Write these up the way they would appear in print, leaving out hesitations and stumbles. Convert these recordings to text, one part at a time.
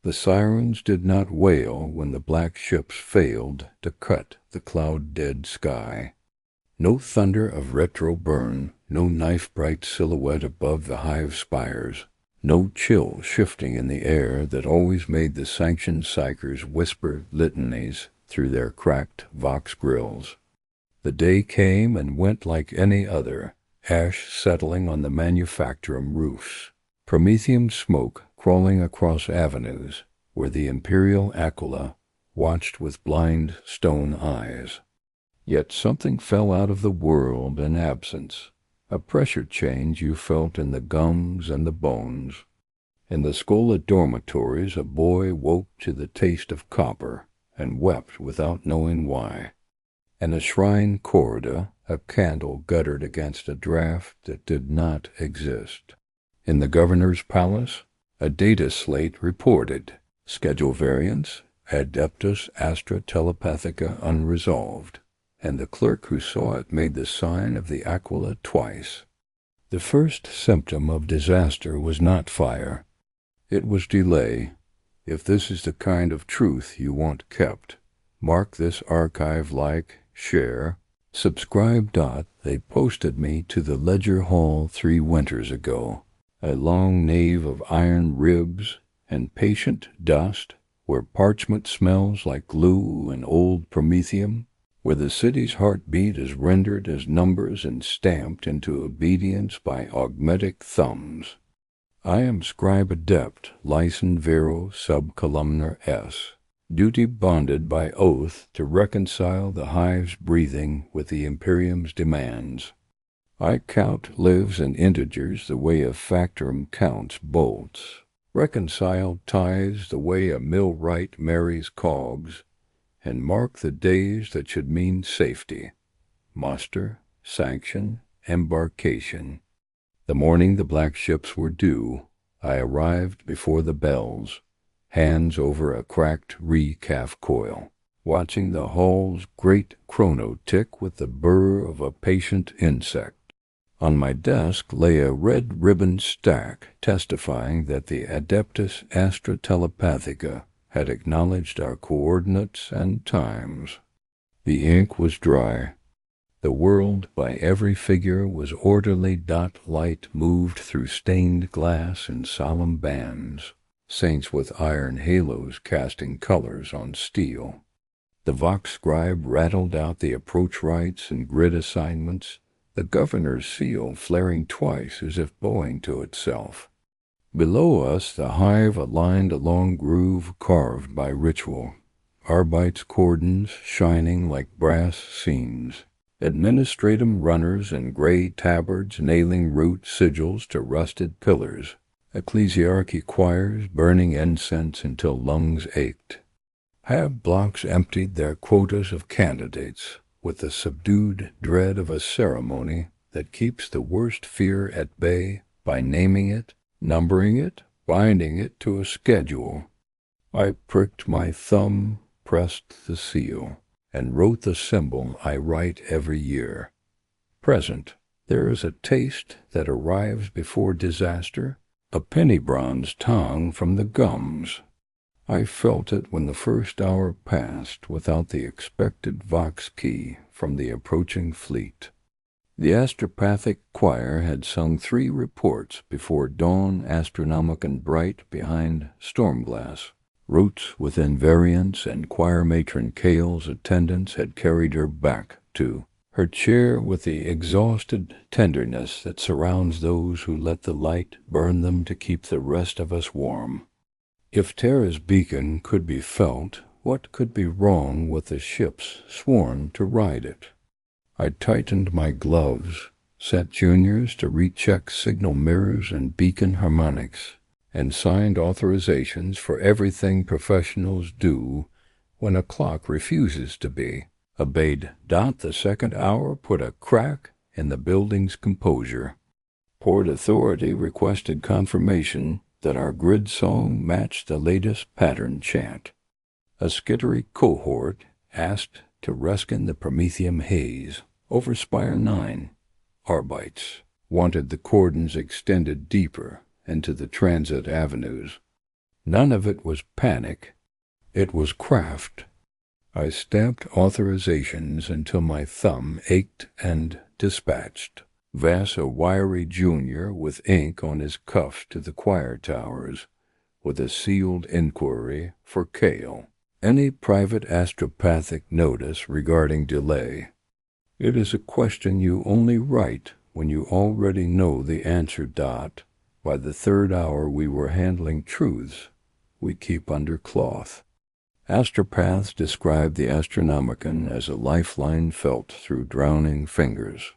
The sirens did not wail when the black ships failed to cut the cloud-dead sky. No thunder of retro burn, no knife-bright silhouette above the Hive spires, no chill shifting in the air that always made the sanctioned Psykers whisper litanies through their cracked vox grills. The day came and went like any other, ash settling on the manufactorum roofs, promethium smoke crawling across avenues where the imperial Aquila watched with blind stone eyes. Yet something fell out of the world in absence, a pressure change you felt in the gums and the bones. In the Scola dormitories a boy woke to the taste of copper and wept without knowing why. In a shrine corridor a candle guttered against a draft that did not exist. In the governor's palace a data slate reported schedule variants Adeptus Astra Telepathica unresolved, and the clerk who saw it made the sign of the Aquila twice. The first symptom of disaster was not fire. It was delay. If this is the kind of truth you want kept, mark this archive, like, share, subscribe. They posted me to the Ledger Hall 3 winters ago, a long nave of iron ribs and patient dust, where parchment smells like glue and old promethium, where the city's heartbeat is rendered as numbers and stamped into obedience by augmetic thumbs. I am scribe adept, licen vero sub columnar s, duty bonded by oath to reconcile the Hive's breathing with the Imperium's demands. I count lives and integers the way a factorum counts bolts, reconcile tithes the way a millwright marries cogs, and mark the days that should mean safety, muster, sanction, embarkation. The morning the black ships were due, I arrived before the bells, hands over a cracked recalf coil, watching the hall's great chrono tick with the burr of a patient insect. On my desk lay a red-ribbon stack testifying that the Adeptus Astra Telepathica had acknowledged our coordinates and times. The ink was dry. The world by every figure was orderly. Light moved through stained glass in solemn bands, saints with iron halos casting colors on steel. The Vox scribe rattled out the approach rites and grid assignments, the governor's seal flaring twice as if bowing to itself. Below us the Hive aligned a long groove carved by ritual, Arbites cordons shining like brass seams, administratum runners in gray tabards nailing root sigils to rusted pillars, ecclesiarchy choirs burning incense until lungs ached. Have blocks emptied their quotas of candidates, with the subdued dread of a ceremony that keeps the worst fear at bay by naming it, numbering it, binding it to a schedule. I pricked my thumb, pressed the seal, and wrote the symbol I write every year. Present, there is a taste that arrives before disaster, a penny bronze tongue from the gums. I felt it when the first hour passed without the expected vox key from the approaching fleet. The astropathic choir had sung 3 reports before dawn, Astronomican bright behind stormglass. Roots with invariants and choir matron Kale's attendants had carried her back to her chair with the exhausted tenderness that surrounds those who let the light burn them to keep the rest of us warm. If Terra's beacon could be felt, what could be wrong with the ships sworn to ride it? I tightened my gloves, set juniors to recheck signal mirrors and beacon harmonics, and signed authorizations for everything professionals do when a clock refuses to be. Obeyed. The second hour put a crack in the building's composure. Port Authority requested confirmation that our grid song matched the latest pattern chant. A skittery cohort asked to reskin the promethium haze over Spire 9. Arbites wanted the cordons extended deeper into the transit avenues. None of it was panic. It was craft. I stamped authorizations until my thumb ached and dispatched. Vass, a wiry junior with ink on his cuffs to the choir towers, with a sealed inquiry for Kale. Any private astropathic notice regarding delay. It is a question you only write when you already know the answer. By the third hour we were handling truths we keep under cloth. Astropaths describe the Astronomican as a lifeline felt through drowning fingers.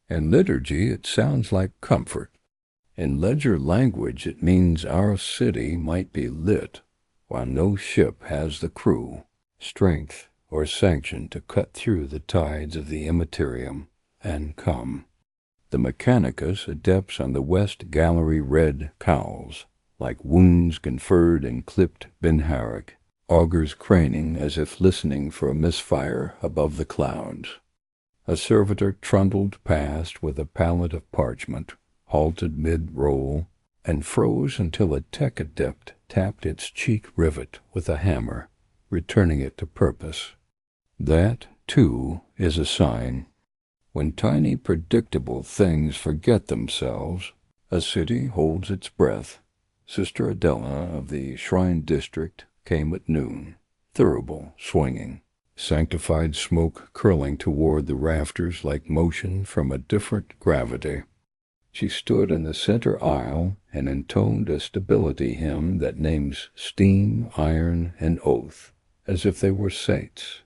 In liturgy it sounds like comfort. In ledger language it means our city might be lit while no ship has the crew, strength, or sanction to cut through the tides of the immaterium and come. The Mechanicus adepts on the west gallery red cowls, like wounds conferred in clipped Benharak, augurs craning as if listening for a misfire above the clouds. A servitor trundled past with a pallet of parchment, halted mid-roll, and froze until a tech adept tapped its cheek rivet with a hammer, returning it to purpose. That, too, is a sign. When tiny, predictable things forget themselves, a city holds its breath. Sister Adela of the Shrine District came at noon, thurible, swinging, sanctified smoke curling toward the rafters like motion from a different gravity. She stood in the center aisle and intoned a stability hymn that names steam, iron, and oath, as if they were saints.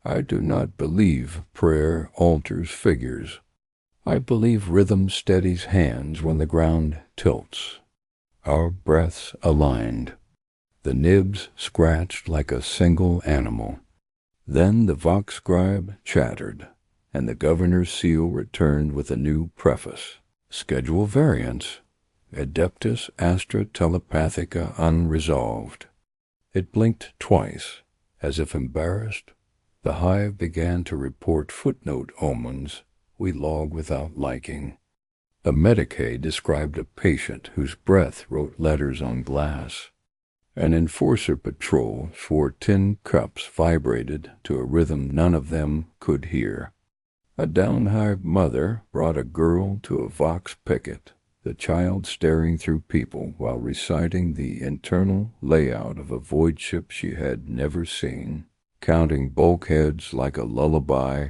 I do not believe prayer alters figures. I believe rhythm steadies hands when the ground tilts. Our breaths aligned. The nibs scratched like a single animal. Then the Vox scribe chattered, and the governor's seal returned with a new preface. Schedule variants. Adeptus Astra Telepathica unresolved. It blinked twice, as if embarrassed. The Hive began to report footnote omens we log without liking. A Medicae described a patient whose breath wrote letters on glass. An enforcer patrol swore tin cups vibrated to a rhythm none of them could hear. A down-hive mother brought a girl to a Vox picket, the child staring through people while reciting the internal layout of a void ship she had never seen, counting bulkheads like a lullaby.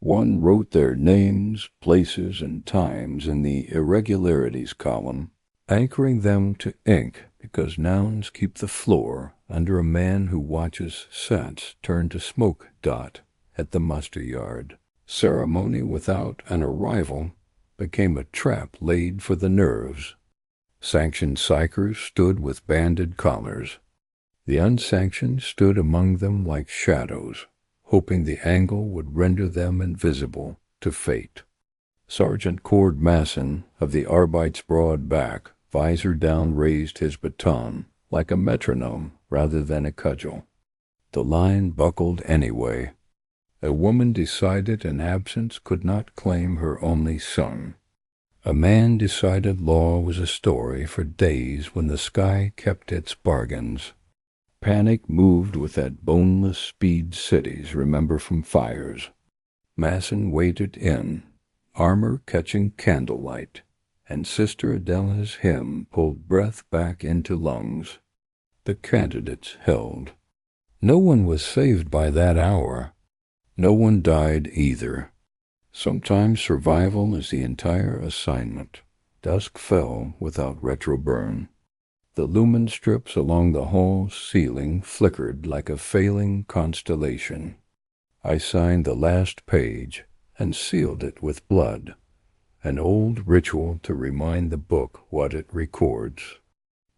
One wrote their names, places, and times in the irregularities column, anchoring them to ink because nouns keep the floor under a man who watches sets turn to smoke at the muster yard. Ceremony without an arrival became a trap laid for the nerves. Sanctioned Psykers stood with banded collars. The unsanctioned stood among them like shadows, hoping the angle would render them invisible to fate. Sergeant Cord Masson of the Arbites' broad back, visor down, raised his baton like a metronome rather than a cudgel. The line buckled anyway. A woman decided an absence could not claim her only son. A man decided law was a story for days when the sky kept its bargains. Panic moved with that boneless speed cities remember from fires. Masson waded in, armor catching candlelight, and Sister Adela's hymn pulled breath back into lungs. The candidates held. No one was saved by that hour. No one died either. Sometimes survival is the entire assignment. Dusk fell without retroburn. The lumen strips along the hall ceiling flickered like a failing constellation. I signed the last page and sealed it with blood, an old ritual to remind the book what it records.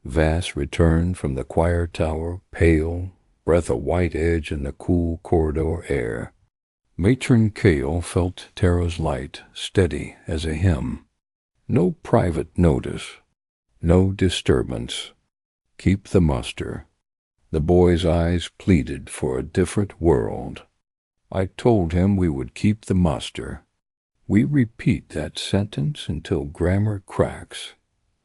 Vass returned from the choir tower, pale, breath a white edge in the cool corridor air. Matron Kale felt Tara's light, steady as a hymn. No private notice, no disturbance. Keep the muster. The boy's eyes pleaded for a different world. I told him we would keep the muster. We repeat that sentence until grammar cracks.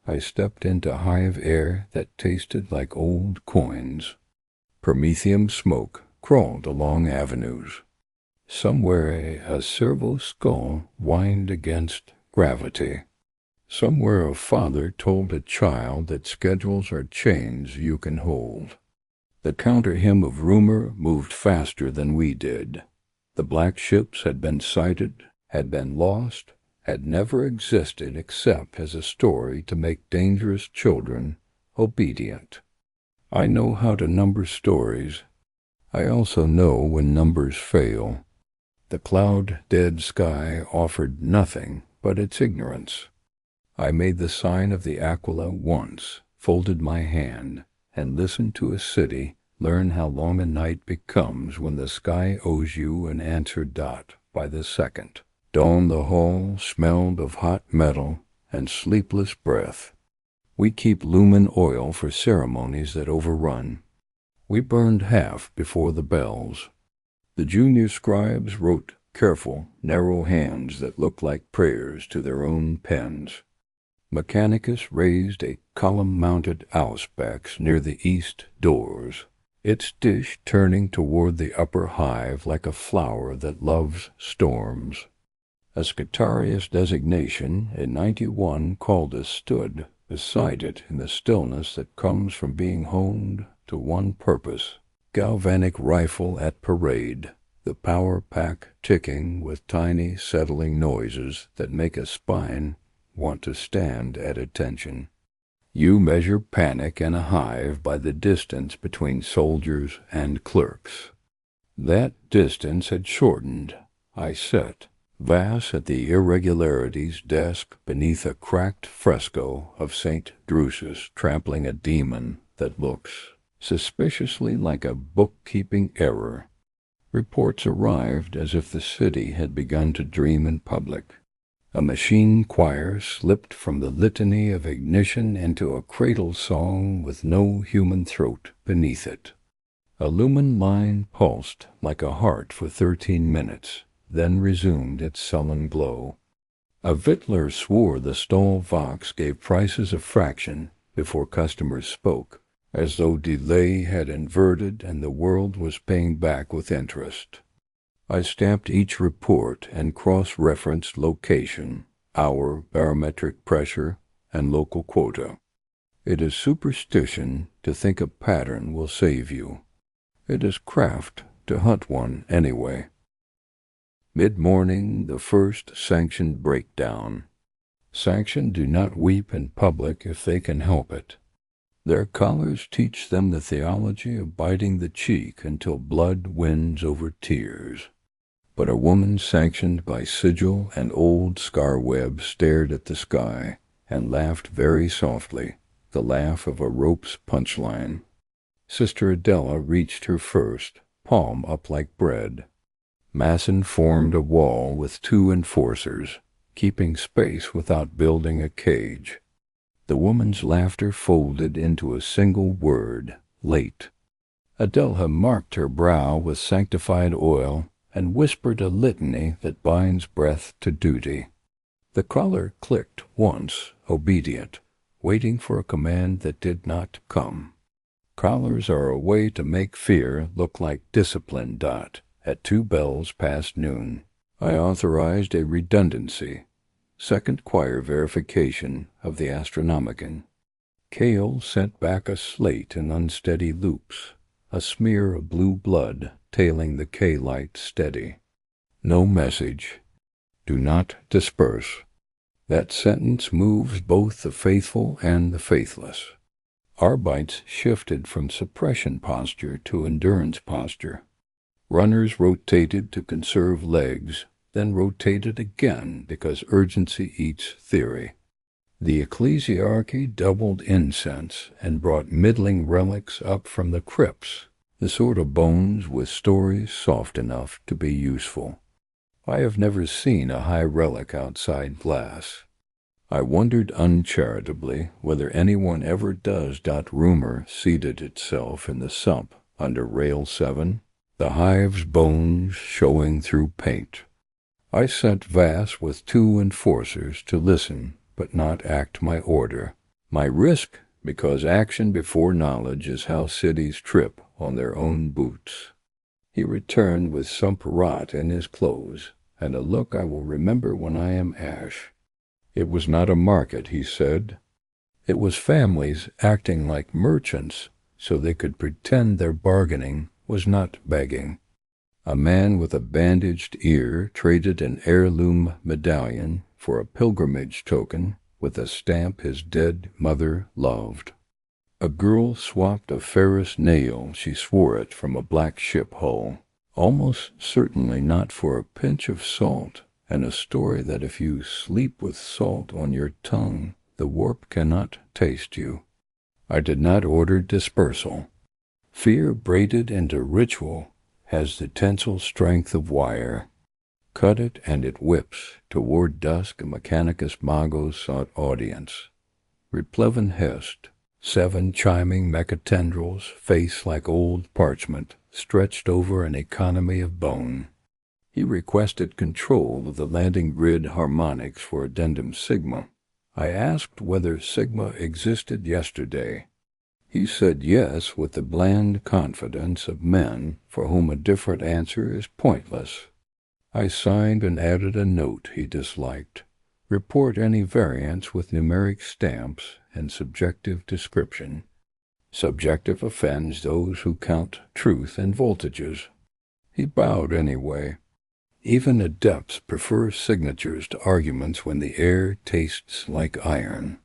I stepped into hive air that tasted like old coins. Promethium smoke crawled along avenues. Somewhere a servo skull whined against gravity. Somewhere a father told a child that schedules are chains you can hold. The counter hymn of rumor moved faster than we did. The black ships had been sighted, had been lost, had never existed except as a story to make dangerous children obedient. I know how to number stories. I also know when numbers fail. The cloud-dead sky offered nothing but its ignorance. I made the sign of the Aquila once, folded my hand, and listened to a city learn how long a night becomes when the sky owes you an answer dot by the second. Dawn the hall smelled of hot metal and sleepless breath. We keep lumen oil for ceremonies that overrun. We burned half before the bells. The junior scribes wrote careful, narrow hands that looked like prayers to their own pens. Mechanicus raised a column-mounted auspex near the east doors, its dish turning toward the upper hive like a flower that loves storms. A Scutarius designation in 91 Caldus stood beside it in the stillness that comes from being honed to one purpose. Galvanic rifle at parade, the power pack ticking with tiny settling noises that make a spine want to stand at attention. You measure panic in a hive by the distance between soldiers and clerks. That distance had shortened. I sat, vast at the irregularities desk beneath a cracked fresco of St. Drusus trampling a demon that looks suspiciously like a bookkeeping error. Reports arrived as if the city had begun to dream in public. A machine choir slipped from the litany of ignition into a cradle song with no human throat beneath it. A lumen line pulsed like a heart for 13 minutes, then resumed its sullen glow. A Vittler swore the stall vox gave prices a fraction before customers spoke, as though delay had inverted and the world was paying back with interest. I stamped each report and cross-referenced location, hour, barometric pressure, and local quota. It is superstition to think a pattern will save you. It is craft to hunt one anyway. Mid-morning, the first sanctioned breakdown. Sanctioned do not weep in public if they can help it. Their collars teach them the theology of biting the cheek until blood wins over tears. But a woman sanctioned by sigil and old scar-web stared at the sky and laughed very softly, the laugh of a rope's punchline. Sister Adela reached her first, palm up like bread. Masson formed a wall with 2 enforcers, keeping space without building a cage. The woman's laughter folded into a single word, late. Adela marked her brow with sanctified oil and whispered a litany that binds breath to duty. The collar clicked once, obedient, waiting for a command that did not come. Collars are a way to make fear look like discipline. At 2 bells past noon, I authorized a redundancy, second choir verification of the Astronomican. Cale sent back a slate in unsteady loops, a smear of blue blood tailing the K-light steady. No message. Do not disperse. That sentence moves both the faithful and the faithless. Arbites shifted from suppression posture to endurance posture. Runners rotated to conserve legs, then rotated again because urgency eats theory. The ecclesiarchy doubled incense and brought middling relics up from the crypts, the sort of bones with stories soft enough to be useful. I have never seen a high relic outside glass. I wondered uncharitably whether anyone ever does. Rumor seated itself in the sump under rail 7, the hive's bones showing through paint. I sent Vass with 2 enforcers to listen but not act my order. My risk, because action before knowledge is how cities trip on their own boots. He returned with some rot in his clothes, and a look I will remember when I am ash. It was not a market, he said. It was families acting like merchants, so they could pretend their bargaining was not begging. A man with a bandaged ear traded an heirloom medallion for a pilgrimage token with a stamp his dead mother loved. A girl swapped a ferrous nail, she swore it, from a black ship hull, almost certainly not for a pinch of salt, and a story that if you sleep with salt on your tongue, the warp cannot taste you. I did not order dispersal. Fear braided into ritual has the tensile strength of wire. Cut it and it whips. Toward dusk a Mechanicus Magos sought audience. Replevin hest. 7 chiming mechatendrils, face like old parchment, stretched over an economy of bone. He requested control of the landing grid harmonics for addendum sigma. I asked whether sigma existed yesterday. He said yes with the bland confidence of men for whom a different answer is pointless. I signed and added a note he disliked. Report any variance with numeric stamps and subjective description. Subjective offends those who count truth in voltages. He bowed anyway. Even adepts prefer signatures to arguments when the air tastes like iron.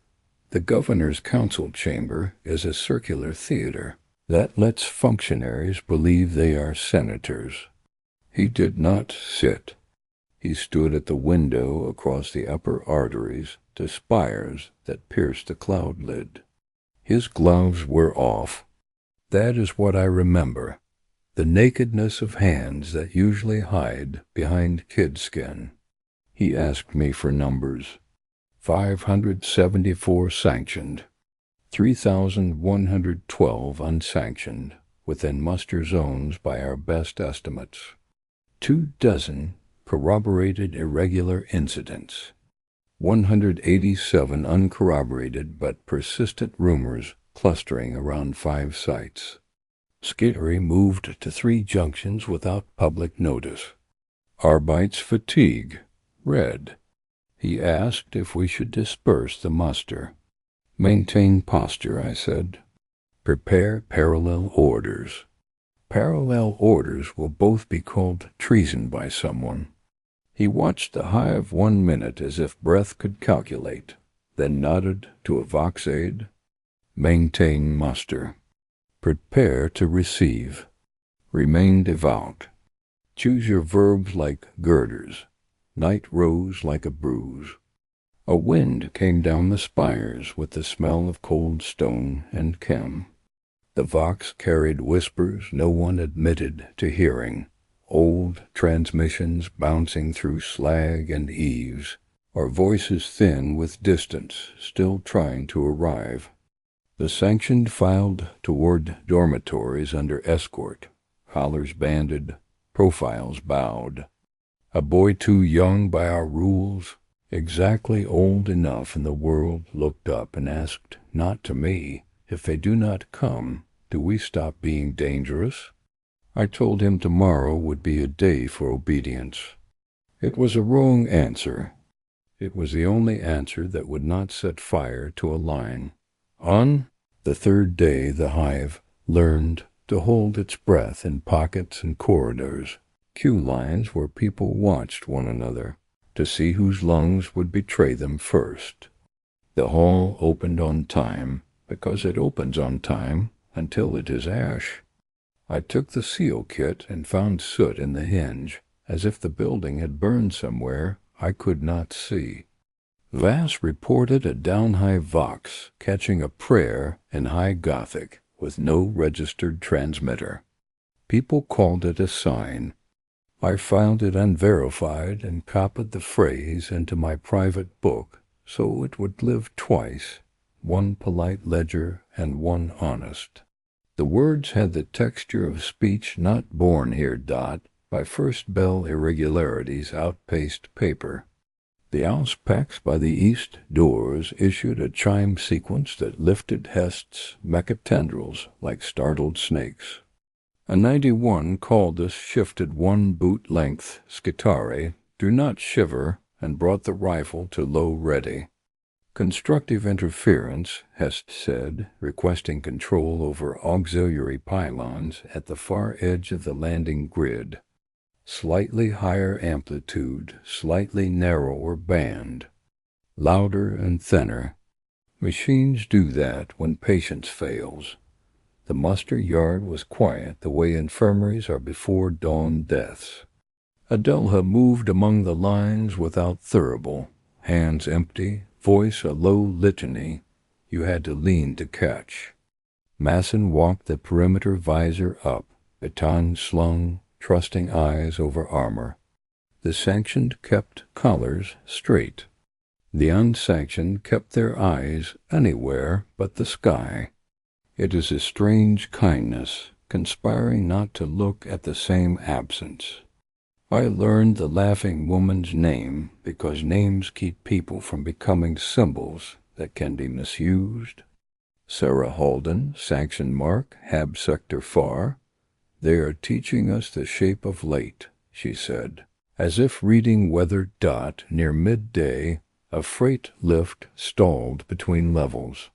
The governor's council chamber is a circular theater that lets functionaries believe they are senators. He did not sit. He stood at the window across the upper arteries to spires that pierced the cloud lid. His gloves were off. That is what I remember. The nakedness of hands that usually hide behind kid skin. He asked me for numbers. 574 sanctioned, 3,112 unsanctioned, within muster zones by our best estimates. 24 corroborated irregular incidents. 187 uncorroborated but persistent rumors clustering around 5 sites. Scary moved to 3 junctions without public notice. Arbites fatigue. Red. He asked if we should disperse the muster. Maintain posture, I said. Prepare parallel orders. Parallel orders will both be called treason by someone. He watched the hive 1 minute as if breath could calculate, then nodded to a vox aide. Maintain muster. Prepare to receive. Remain devout. Choose your verbs like girders. Night rose like a bruise. A wind came down the spires with the smell of cold stone and chem. The vox carried whispers no one admitted to hearing, old transmissions bouncing through slag and eaves, or voices thin with distance still trying to arrive. The sanctioned filed toward dormitories under escort, collars banded, profiles bowed. A boy too young by our rules, exactly old enough in the world, looked up and asked, not to me, if they do not come, do we stop being dangerous? I told him tomorrow would be a day for obedience. It was a wrong answer. It was the only answer that would not set fire to a line. On the 3rd day the hive learned to hold its breath in pockets and corridors, queue lines where people watched one another to see whose lungs would betray them first. The hall opened on time, because it opens on time until it is ash. I took the seal kit and found soot in the hinge, as if the building had burned somewhere I could not see. Vass reported a down-high vox catching a prayer in high Gothic with no registered transmitter. People called it a sign. I found it unverified and copied the phrase into my private book so it would live twice, 1 polite ledger and 1 honest. The words had the texture of speech not born here, by first bell irregularities outpaced paper. The auspex by the east doors issued a chime sequence that lifted Hest's mechatendrils like startled snakes. A 91 called us shifted one boot length scitare, do not shiver, and brought the rifle to low ready. Constructive interference, Hest said, requesting control over auxiliary pylons at the far edge of the landing grid. Slightly higher amplitude, slightly narrower band. Louder and thinner. Machines do that when patience fails. The muster yard was quiet the way infirmaries are before dawn deaths. Adelha moved among the lines without thurible, hands empty, voice a low litany you had to lean to catch. Masson walked the perimeter visor up, baton slung, trusting eyes over armor. The sanctioned kept collars straight. The unsanctioned kept their eyes anywhere but the sky. It is a strange kindness, conspiring not to look at the same absence. I learned the laughing woman's name because names keep people from becoming symbols that can be misused. Sarah Halden, Sanction Mark, Hab Sector Far. They are teaching us the shape of late, she said. As if reading weather dot near midday, a freight lift stalled between levels.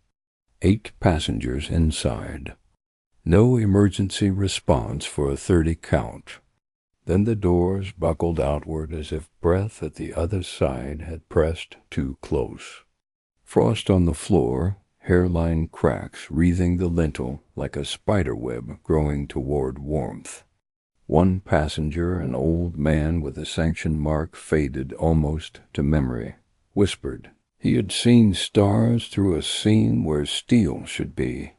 8 passengers inside. No emergency response for a 30 count. Then the doors buckled outward as if breath at the other side had pressed too close. Frost on the floor, hairline cracks wreathing the lintel like a spiderweb growing toward warmth. One passenger, an old man with a sanction mark faded almost to memory, whispered he had seen stars through a scene where steel should be.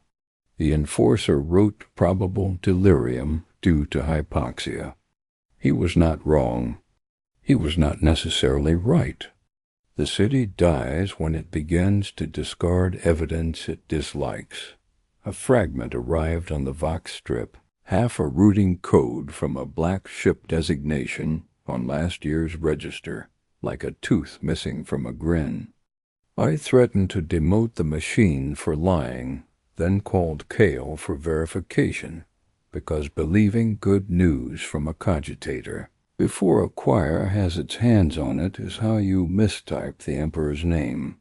The enforcer wrote probable delirium due to hypoxia. He was not wrong. He was not necessarily right. The city dies when it begins to discard evidence it dislikes. A fragment arrived on the Vox strip, half a routing code from a black ship designation on last year's register, like a tooth missing from a grin. I threatened to demote the machine for lying, then called Kale for verification, because believing good news from a cogitator before a choir has its hands on it is how you mistype the Emperor's name.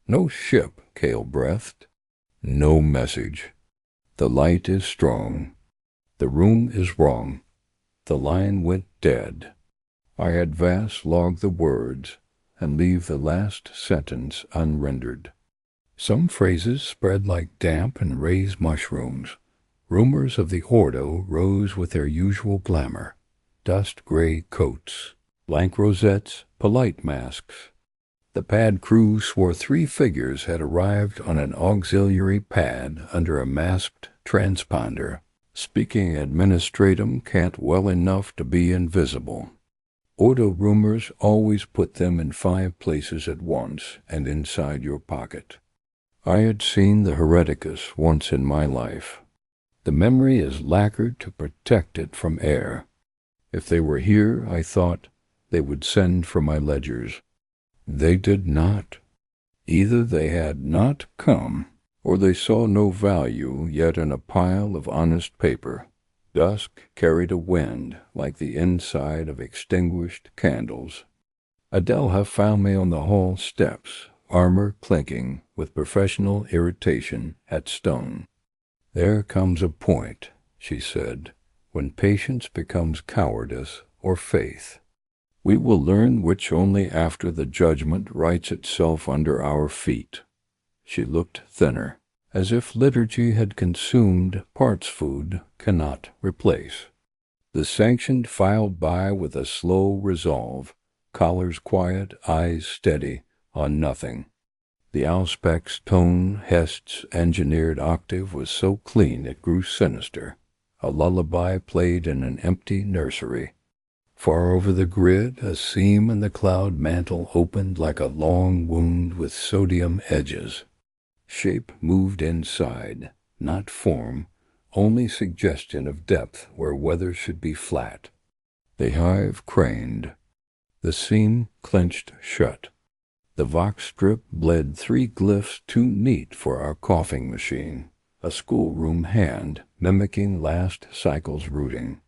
No ship, Kale breathed. No message. The light is strong. The room is wrong. The line went dead. I had Vass log the words and leave the last sentence unrendered. Some phrases spread like damp and raised mushrooms. Rumors of the Ordo rose with their usual glamour. Dust-gray coats, blank rosettes, polite masks. The pad crew swore 3 figures had arrived on an auxiliary pad under a masked transponder. Speaking administratum can't well enough to be invisible. Ordo rumors always put them in 5 places at once and inside your pocket. I had seen the Hereticus once in my life. The memory is lacquered to protect it from air. If they were here, I thought, they would send for my ledgers. They did not. Either they had not come, or they saw no value yet in a pile of honest paper. Dusk carried a wind like the inside of extinguished candles. Adelha found me on the hall steps, armor clinking with professional irritation at stone. There comes a point, she said, when patience becomes cowardice or faith. We will learn which only after the judgment writes itself under our feet. She looked thinner, as if liturgy had consumed parts food cannot replace. The sanctioned filed by with a slow resolve, collars quiet, eyes steady, on nothing. The auspex tone, Hest's engineered octave, was so clean it grew sinister, a lullaby played in an empty nursery. Far over the grid, a seam in the cloud mantle opened like a long wound with sodium edges. Shape moved inside, not form, only suggestion of depth where weather should be flat. The Hive craned. The seam clenched shut. The vox strip bled 3 glyphs too neat for our coughing machine, a schoolroom hand mimicking last cycle's routing.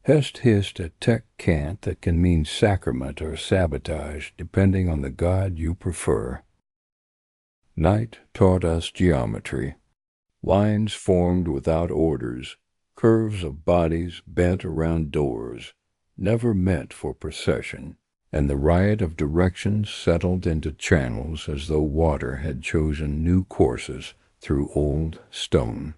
Hest hissed a tech cant that can mean sacrament or sabotage, depending on the god you prefer. Night taught us geometry. Lines formed without orders, curves of bodies bent around doors, never meant for procession, and the riot of directions settled into channels as though water had chosen new courses through old stone.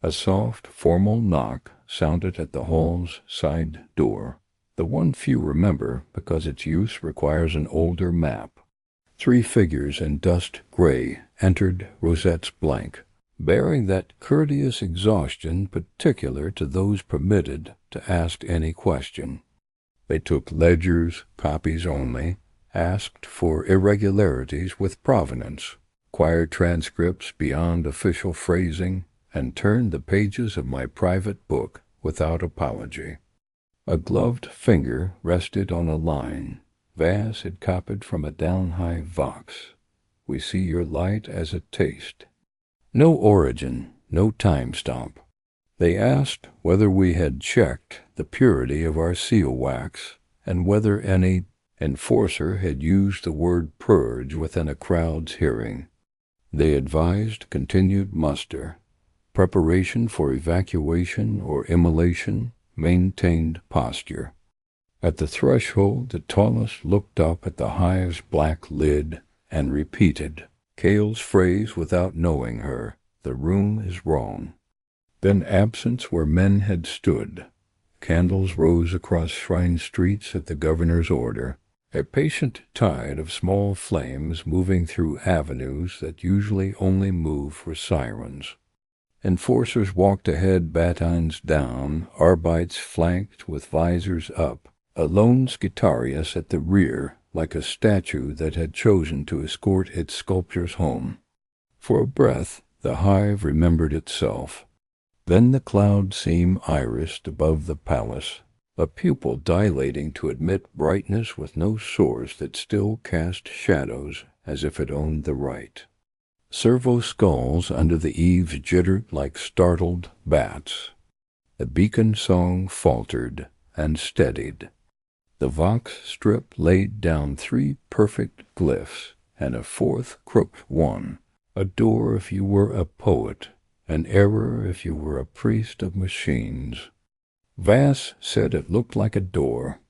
A soft, formal knock sounded at the hall's side door, the one few remember because its use requires an older map. 3 figures in dust gray entered Rosette's blank, bearing that courteous exhaustion particular to those permitted to ask any question. They took ledgers, copies only, asked for irregularities with provenance, acquired transcripts beyond official phrasing, and turned the pages of my private book without apology. A gloved finger rested on a line Vass had copied from a down-high vox. We see your light as a taste. No origin, no time stamp. They asked whether we had checked the purity of our seal wax, and whether any enforcer had used the word purge within a crowd's hearing. They advised continued muster, preparation for evacuation or immolation, maintained posture. At the threshold, the tallest looked up at the Hive's black lid and repeated Cale's phrase without knowing her, "The room is wrong." Then absence where men had stood. Candles rose across shrine streets at the governor's order, a patient tide of small flames moving through avenues that usually only move for sirens. Enforcers walked ahead, batons down, Arbites flanked with visors up, a lone Skitarius at the rear, like a statue that had chosen to escort its sculptors home. For a breath, the Hive remembered itself. Then the cloud seam irised above the palace, a pupil dilating to admit brightness with no source that still cast shadows as if it owned the right. Servo skulls under the eaves jittered like startled bats. The beacon song faltered and steadied. The vox strip laid down 3 perfect glyphs and a 4th crooked one, a door if you were a poet, an error if you were a priest of machines. Vass said it looked like a door.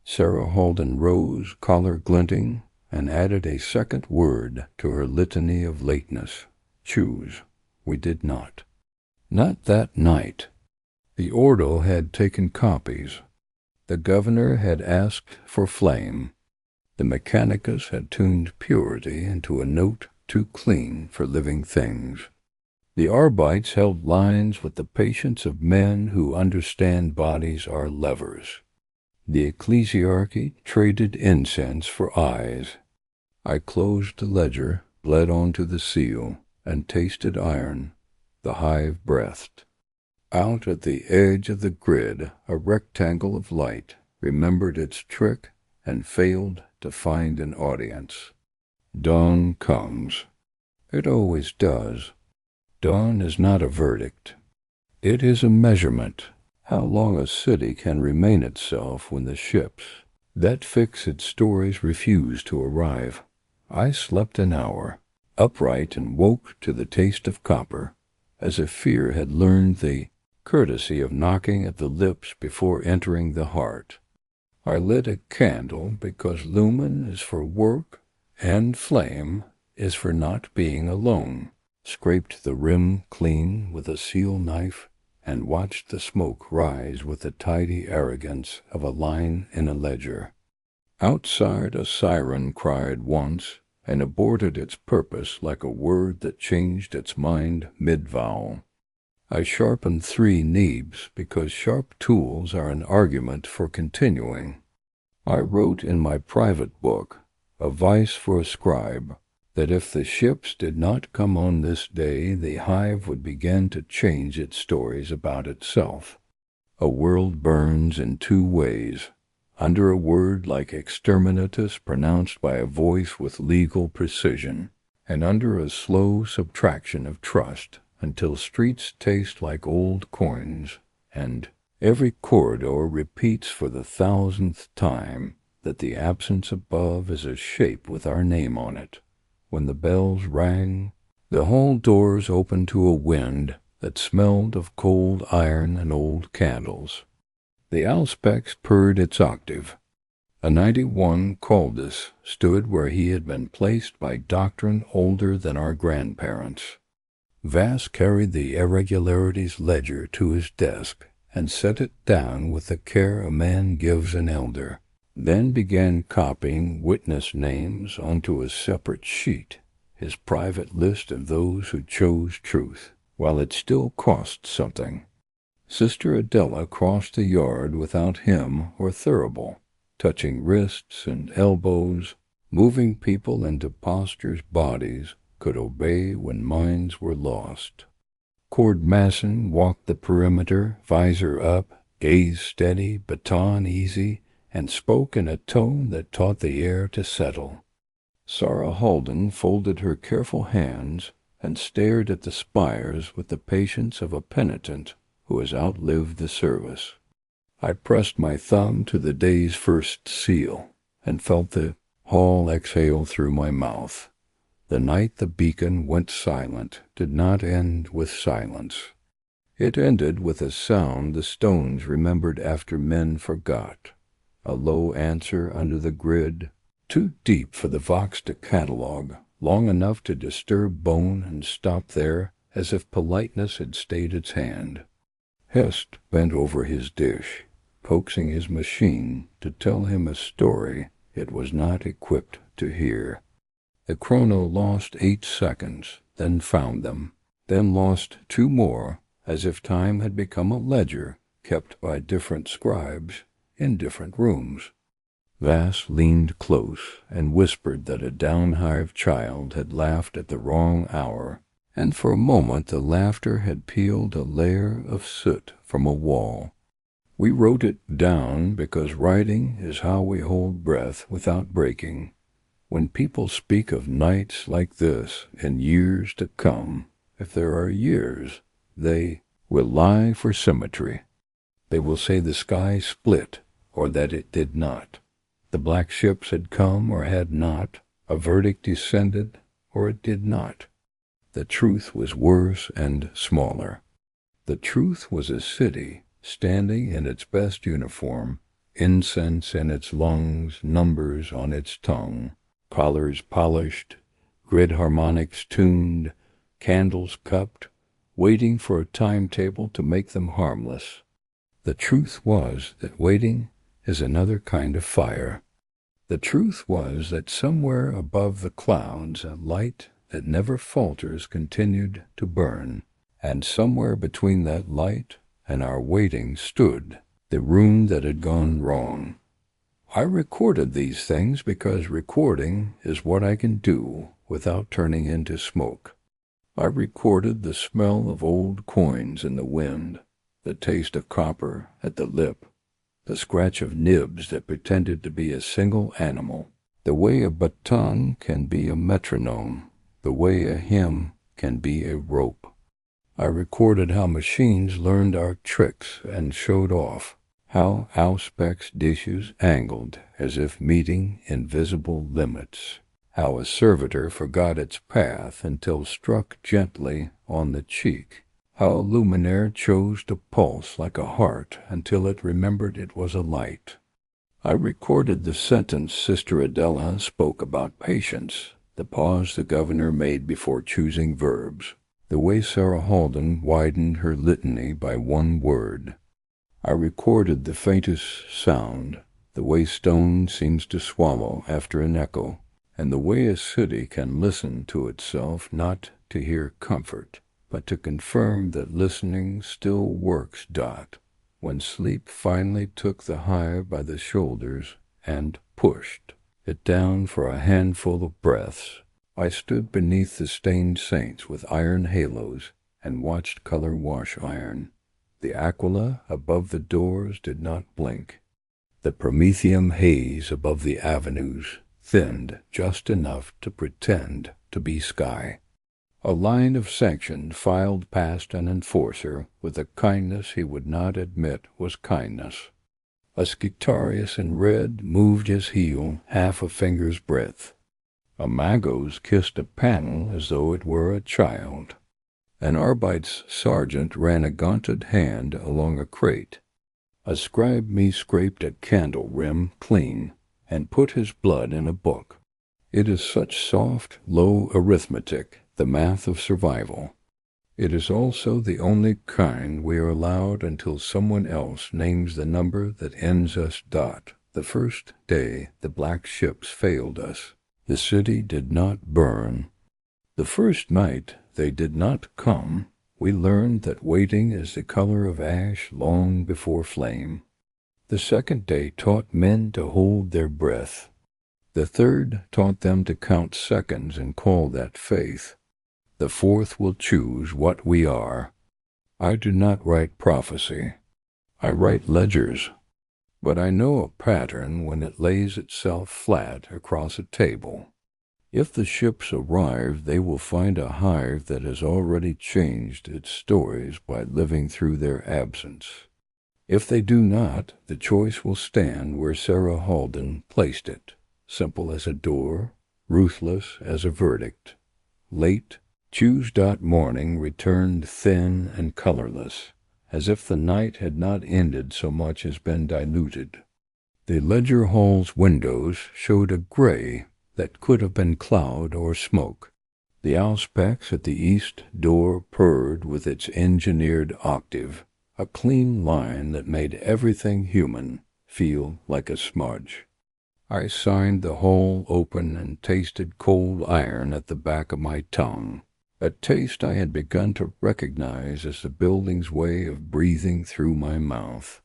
Sarah Halden rose, collar glinting, and added a second word to her litany of lateness. Choose. We did not. Not that night. The Ordo had taken copies. The governor had asked for flame. The Mechanicus had tuned purity into a note too clean for living things. The Arbites held lines with the patience of men who understand bodies are levers. The ecclesiarchy traded incense for eyes. I closed the ledger, bled onto the seal, and tasted iron. The Hive breathed. Out at the edge of the grid, a rectangle of light remembered its trick and failed to find an audience. Dawn comes. It always does. Dawn is not a verdict. It is a measurement, how long a city can remain itself when the ships that fix its stories refuse to arrive. I slept an hour, upright, and woke to the taste of copper, as if fear had learned the courtesy of knocking at the lips before entering the heart. I lit a candle because lumen is for work and flame is for not being alone, scraped the rim clean with a seal knife, and watched the smoke rise with the tidy arrogance of a line in a ledger. Outside a siren cried once and aborted its purpose like a word that changed its mind mid-vowel. I sharpened 3 neebs because sharp tools are an argument for continuing. I wrote in my private book, A Vice for a Scribe, that if the ships did not come on this day, the Hive would begin to change its stories about itself. A world burns in 2 ways, under a word like exterminatus pronounced by a voice with legal precision, and under a slow subtraction of trust until streets taste like old coins, and every corridor repeats for the 1,000th time that the absence above is a shape with our name on it. When the bells rang, the hall doors opened to a wind that smelled of cold iron and old candles. The auspex purred its octave. A 91 Caldus stood where he had been placed by doctrine older than our grandparents. Vass carried the irregularities ledger to his desk and set it down with the care a man gives an elder, then began copying witness names onto a separate sheet, his private list of those who chose truth, while it still cost something. Sister Adela crossed the yard without him or Thurible, touching wrists and elbows, moving people into postures bodies could obey when minds were lost. Cord Masson walked the perimeter, visor up, gaze steady, baton easy, and spoke in a tone that taught the air to settle. Sarah Halden folded her careful hands and stared at the spires with the patience of a penitent who has outlived the service. I pressed my thumb to the day's first seal and felt the hall exhale through my mouth. The night the beacon went silent did not end with silence. It ended with a sound the stones remembered after men forgot. A low answer under the grid, too deep for the vox to catalogue, long enough to disturb bone and stop there as if politeness had stayed its hand. Hest bent over his dish, coaxing his machine to tell him a story it was not equipped to hear. The chrono lost 8 seconds, then found them, then lost 2 more, as if time had become a ledger kept by different scribes in different rooms. Vass leaned close and whispered that a down-hive child had laughed at the wrong hour, and for a moment the laughter had peeled a layer of soot from a wall. We wrote it down because writing is how we hold breath without breaking. When people speak of nights like this in years to come, if there are years, they will lie for symmetry. They will say the sky split, or that it did not. The black ships had come or had not, a verdict descended, or it did not. The truth was worse and smaller. The truth was a city standing in its best uniform, incense in its lungs, numbers on its tongue, collars polished, grid harmonics tuned, candles cupped, waiting for a timetable to make them harmless. The truth was that waiting is another kind of fire. The truth was that somewhere above the clouds a light that never falters continued to burn, and somewhere between that light and our waiting stood the room that had gone wrong. I recorded these things because recording is what I can do without turning into smoke. I recorded the smell of old coins in the wind, the taste of copper at the lip, the scratch of nibs that pretended to be a single animal, the way a baton can be a metronome, the way a hymn can be a rope. I recorded how machines learned our tricks and showed off, how auspex dishes angled as if meeting invisible limits, how a servitor forgot its path until struck gently on the cheek, how a luminaire chose to pulse like a heart until it remembered it was a light. I recorded the sentence Sister Adela spoke about patience, the pause the governor made before choosing verbs, the way Sarah Halden widened her litany by one word. I recorded the faintest sound, the way stone seems to swallow after an echo, and the way a city can listen to itself not to hear comfort, but to confirm that listening still works. When sleep finally took the hive by the shoulders and pushed it down for a handful of breaths, I stood beneath the stained saints with iron halos and watched color wash iron. The aquila above the doors did not blink. The Promethean haze above the avenues thinned just enough to pretend to be sky. A line of sanctioned filed past an enforcer with a kindness he would not admit was kindness. A Skitarius in red moved his heel half a finger's breadth. A Magos kissed a panel as though it were a child. An Arbites sergeant ran a gaunted hand along a crate. A scribe me scraped a candle rim clean and put his blood in a book. It is such soft, low arithmetic, the math of survival. It is also the only kind we are allowed until someone else names the number that ends us. The first day the black ships failed us, the city did not burn. The first night they did not come, we learned that waiting is the color of ash long before flame. The second day taught men to hold their breath. The third taught them to count seconds and call that faith. The fourth will choose what we are. I do not write prophecy. I write ledgers. But I know a pattern when it lays itself flat across a table. If the ships arrive, they will find a hive that has already changed its stories by living through their absence. If they do not, the choice will stand where Sarah Halden placed it, simple as a door, ruthless as a verdict. Late, Tuesday morning returned thin and colorless, as if the night had not ended so much as been diluted. The ledger hall's windows showed a gray that could have been cloud or smoke. The auspex at the east door purred with its engineered octave, a clean line that made everything human feel like a smudge. I signed the hole open and tasted cold iron at the back of my tongue, a taste I had begun to recognize as the building's way of breathing through my mouth.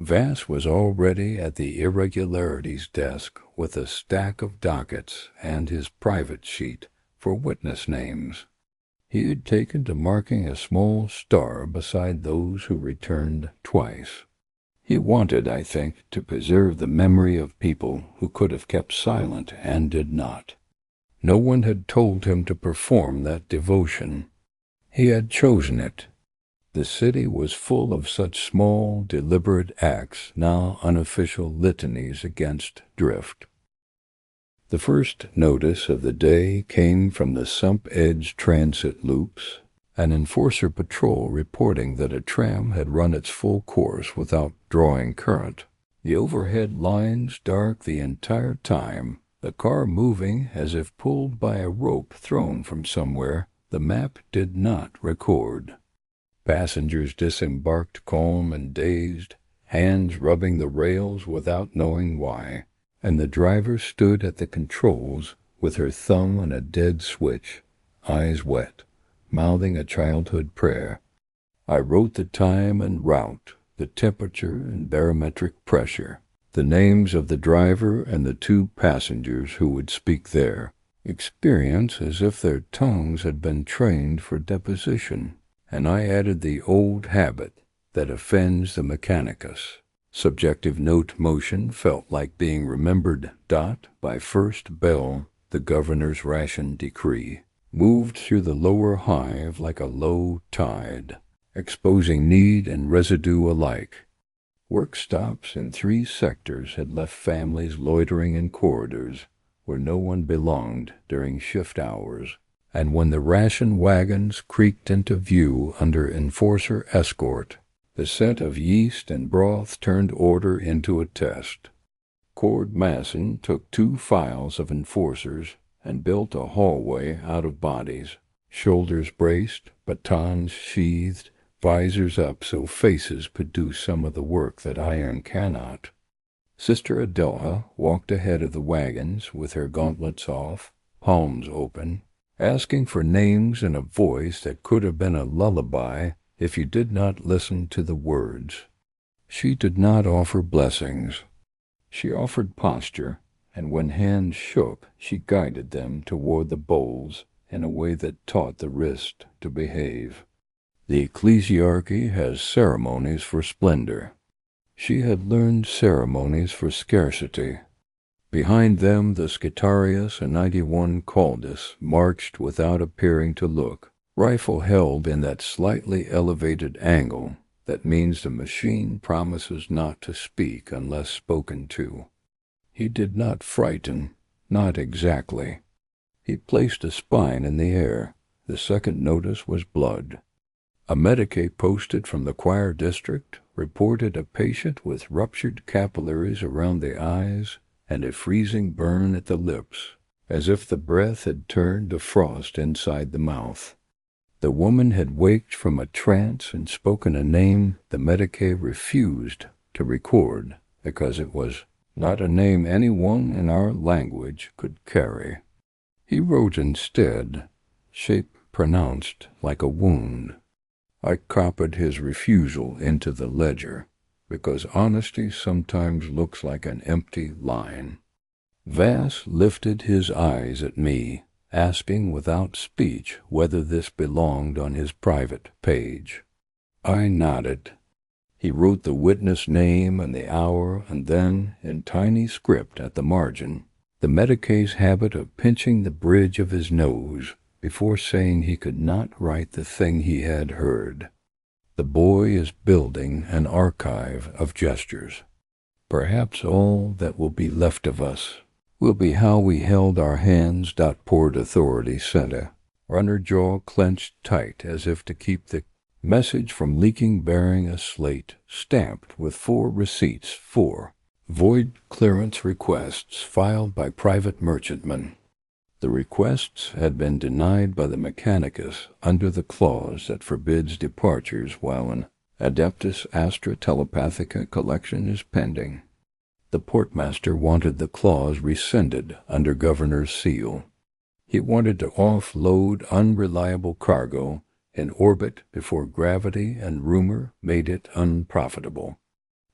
Vass was already at the irregularities desk with a stack of dockets and his private sheet for witness names. He had taken to marking a small star beside those who returned twice. He wanted, I think, to preserve the memory of people who could have kept silent and did not. No one had told him to perform that devotion. He had chosen it. The city was full of such small, deliberate acts, now unofficial litanies against drift. The first notice of the day came from the sump-edge transit loops, an enforcer patrol reporting that a tram had run its full course without drawing current. The overhead lines dark the entire time, the car moving as if pulled by a rope thrown from somewhere the map did not record. Passengers disembarked calm and dazed, hands rubbing the rails without knowing why, and the driver stood at the controls with her thumb on a dead switch, eyes wet, mouthing a childhood prayer. I wrote the time and route, the temperature and barometric pressure, the names of the driver and the two passengers who would speak there, experience as if their tongues had been trained for deposition. And I added the old habit that offends the Mechanicus. Subjective note motion felt like being remembered. By first bell, the governor's ration decree moved through the lower hive like a low tide, exposing need and residue alike. Work stops in 3 sectors had left families loitering in corridors where no one belonged during shift hours. And when the ration wagons creaked into view under enforcer escort, the scent of yeast and broth turned order into a test. Cord Masson took 2 files of enforcers and built a hallway out of bodies, shoulders braced, batons sheathed, visors up so faces could do some of the work that iron cannot. Sister Adela walked ahead of the wagons with her gauntlets off, palms open, asking for names in a voice that could have been a lullaby if you did not listen to the words. She did not offer blessings. She offered posture, and when hands shook, she guided them toward the bowls in a way that taught the wrist to behave. The ecclesiarchy has ceremonies for splendor. She had learned ceremonies for scarcity. Behind them the Scitarius and 91 Caldus marched without appearing to look, rifle held in that slightly elevated angle that means the machine promises not to speak unless spoken to. He did not frighten, not exactly. He placed a spine in the air. The second notice was blood. A medicae posted from the choir district reported a patient with ruptured capillaries around the eyes and a freezing burn at the lips, as if the breath had turned to frost inside the mouth. The woman had waked from a trance and spoken a name the medicae refused to record because it was not a name anyone in our language could carry. He wrote instead, shape pronounced like a wound. I copied his refusal into the ledger, because honesty sometimes looks like an empty line. Vass lifted his eyes at me, asking without speech whether this belonged on his private page. I nodded. He wrote the witness name and the hour, and then, in tiny script at the margin, the medicae's habit of pinching the bridge of his nose before saying he could not write the thing he had heard. The boy is building an archive of gestures. Perhaps all that will be left of us will be how we held our hands. Port Authority said, her jaw clenched tight as if to keep the message from leaking, bearing a slate stamped with 4 receipts for void clearance requests filed by private merchantmen. The requests had been denied by the Mechanicus under the clause that forbids departures while an Adeptus Astra Telepathica collection is pending. The portmaster wanted the clause rescinded under governor's seal. He wanted to offload unreliable cargo in orbit before gravity and rumor made it unprofitable.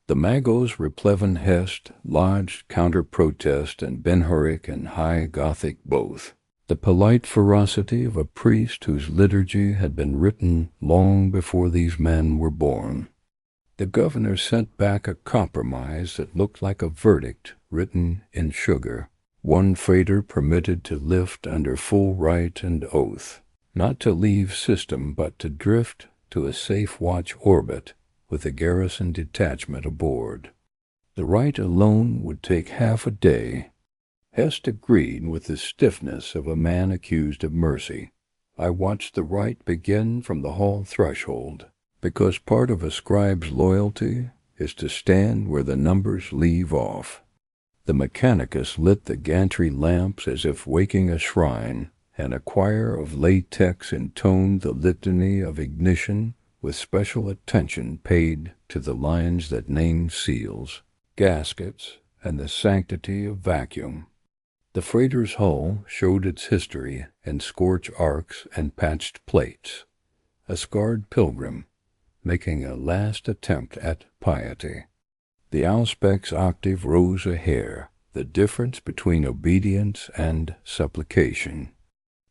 The Magos Replevin Hest lodged counter-protest in Benhuric and High Gothic both, the polite ferocity of a priest whose liturgy had been written long before these men were born. The governor sent back a compromise that looked like a verdict written in sugar. One freighter permitted to lift under full right and oath, not to leave system but to drift to a safe watch orbit with a garrison detachment aboard. The right alone would take half a day. Hest agreed with the stiffness of a man accused of mercy. I watched the right begin from the hall threshold, because part of a scribe's loyalty is to stand where the numbers leave off. The Mechanicus lit the gantry lamps as if waking a shrine, and a choir of latex intoned the litany of ignition with special attention paid to the lines that name seals, gaskets, and the sanctity of vacuum. The freighter's hull showed its history in scorch arcs and patched plates, a scarred pilgrim making a last attempt at piety. The auspex octave rose a hair, the difference between obedience and supplication.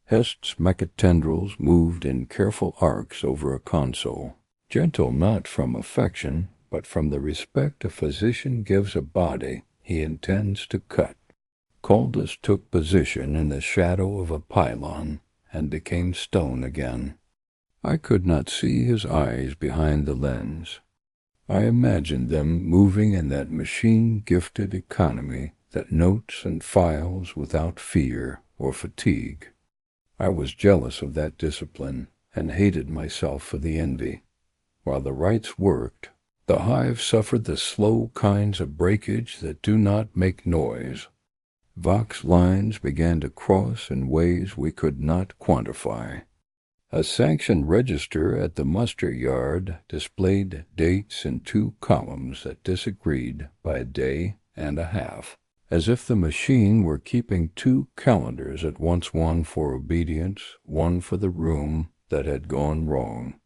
Hest's mechatendrils moved in careful arcs over a console, gentle not from affection, but from the respect a physician gives a body he intends to cut. Caldus took position in the shadow of a pylon and became stone again. I could not see his eyes behind the lens. I imagined them moving in that machine-gifted economy that notes and files without fear or fatigue. I was jealous of that discipline and hated myself for the envy. While the rites worked, the Hive suffered the slow kinds of breakage that do not make noise. Vox lines began to cross in ways we could not quantify. A sanctioned register at the muster yard displayed dates in 2 columns that disagreed by a day and a half, as if the machine were keeping 2 calendars at once, one for obedience, one for the room that had gone wrong.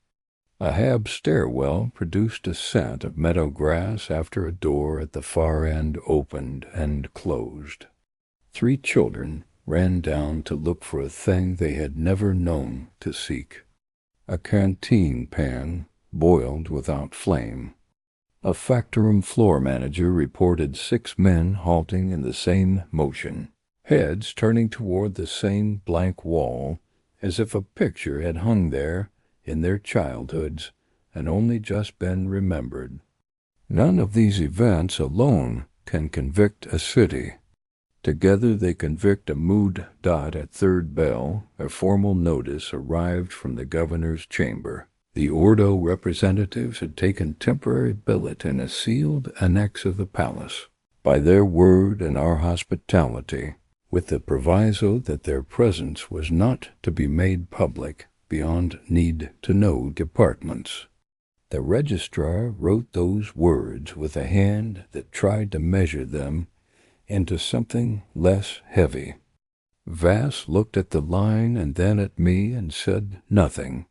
A Hab stairwell produced a scent of meadow grass after a door at the far end opened and closed. 3 children ran down to look for a thing they had never known to seek. A canteen pan boiled without flame. A factorum floor manager reported 6 men halting in the same motion, heads turning toward the same blank wall, as if a picture had hung there in their childhoods and only just been remembered. None of these events alone can convict a city. Together they convict a mood. At third bell, a formal notice arrived from the governor's chamber. The Ordo representatives had taken temporary billet in a sealed annex of the palace. By their word and our hospitality, with the proviso that their presence was not to be made public beyond need-to-know departments. The registrar wrote those words with a hand that tried to measure them into something less heavy. Vass looked at the line and then at me and said nothing.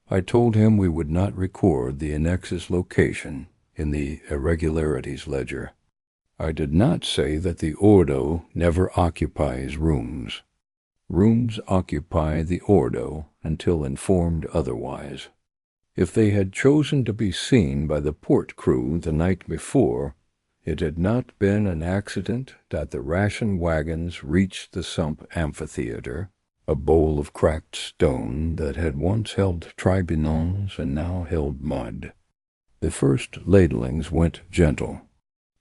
I told him we would not record the annex's location in the irregularities ledger. I did not say that the Ordo never occupies rooms. Rooms occupy the Ordo until informed otherwise. If they had chosen to be seen by the port crew the night before, it had not been an accident that the ration wagons reached the sump amphitheater, a bowl of cracked stone that had once held tribunals and now held mud. The first ladlings went gentle.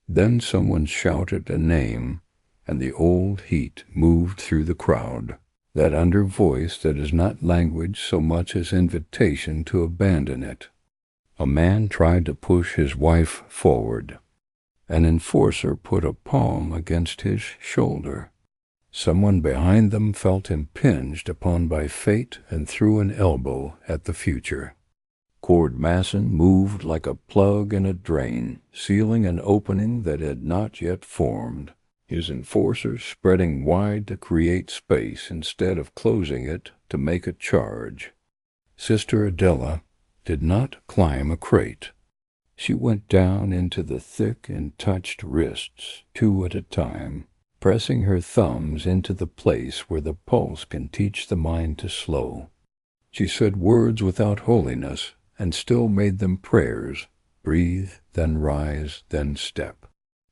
Then someone shouted a name, and the old heat moved through the crowd, that under voice that is not language so much as invitation to abandon it. A man tried to push his wife forward. An enforcer put a palm against his shoulder. Someone behind them felt impinged upon by fate and threw an elbow at the future. Cord Masson moved like a plug in a drain, sealing an opening that had not yet formed, his enforcers spreading wide to create space instead of closing it to make a charge. Sister Adela did not climb a crate. She went down into the thick and touched wrists, 2 at a time, pressing her thumbs into the place where the pulse can teach the mind to slow. She said words without holiness, and still made them prayers. Breathe, then rise, then step.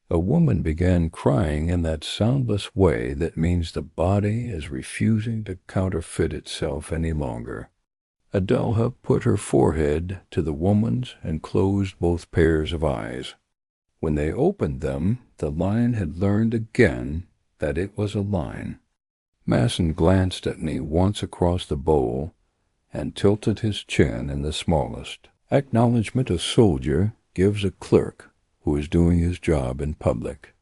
A woman began crying in that soundless way that means the body is refusing to counterfeit itself any longer. Adelha put her forehead to the woman's and closed both pairs of eyes. When they opened them, the line had learned again that it was a line. Masson glanced at me once across the bowl and tilted his chin in the smallest acknowledgment a soldier gives a clerk who is doing his job in public.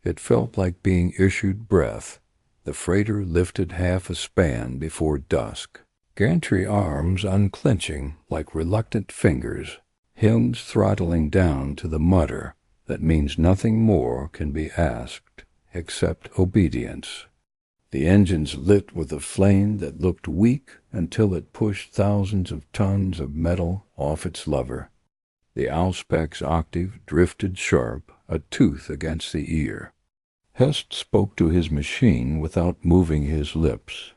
It felt like being issued breath. The freighter lifted half a span before dusk, gantry arms unclenching like reluctant fingers, hymns throttling down to the mutter that means nothing more can be asked except obedience. The engines lit with a flame that looked weak until it pushed thousands of tons of metal off its lever. The auspex octave drifted sharp, a tooth against the ear. Hest spoke to his machine without moving his lips.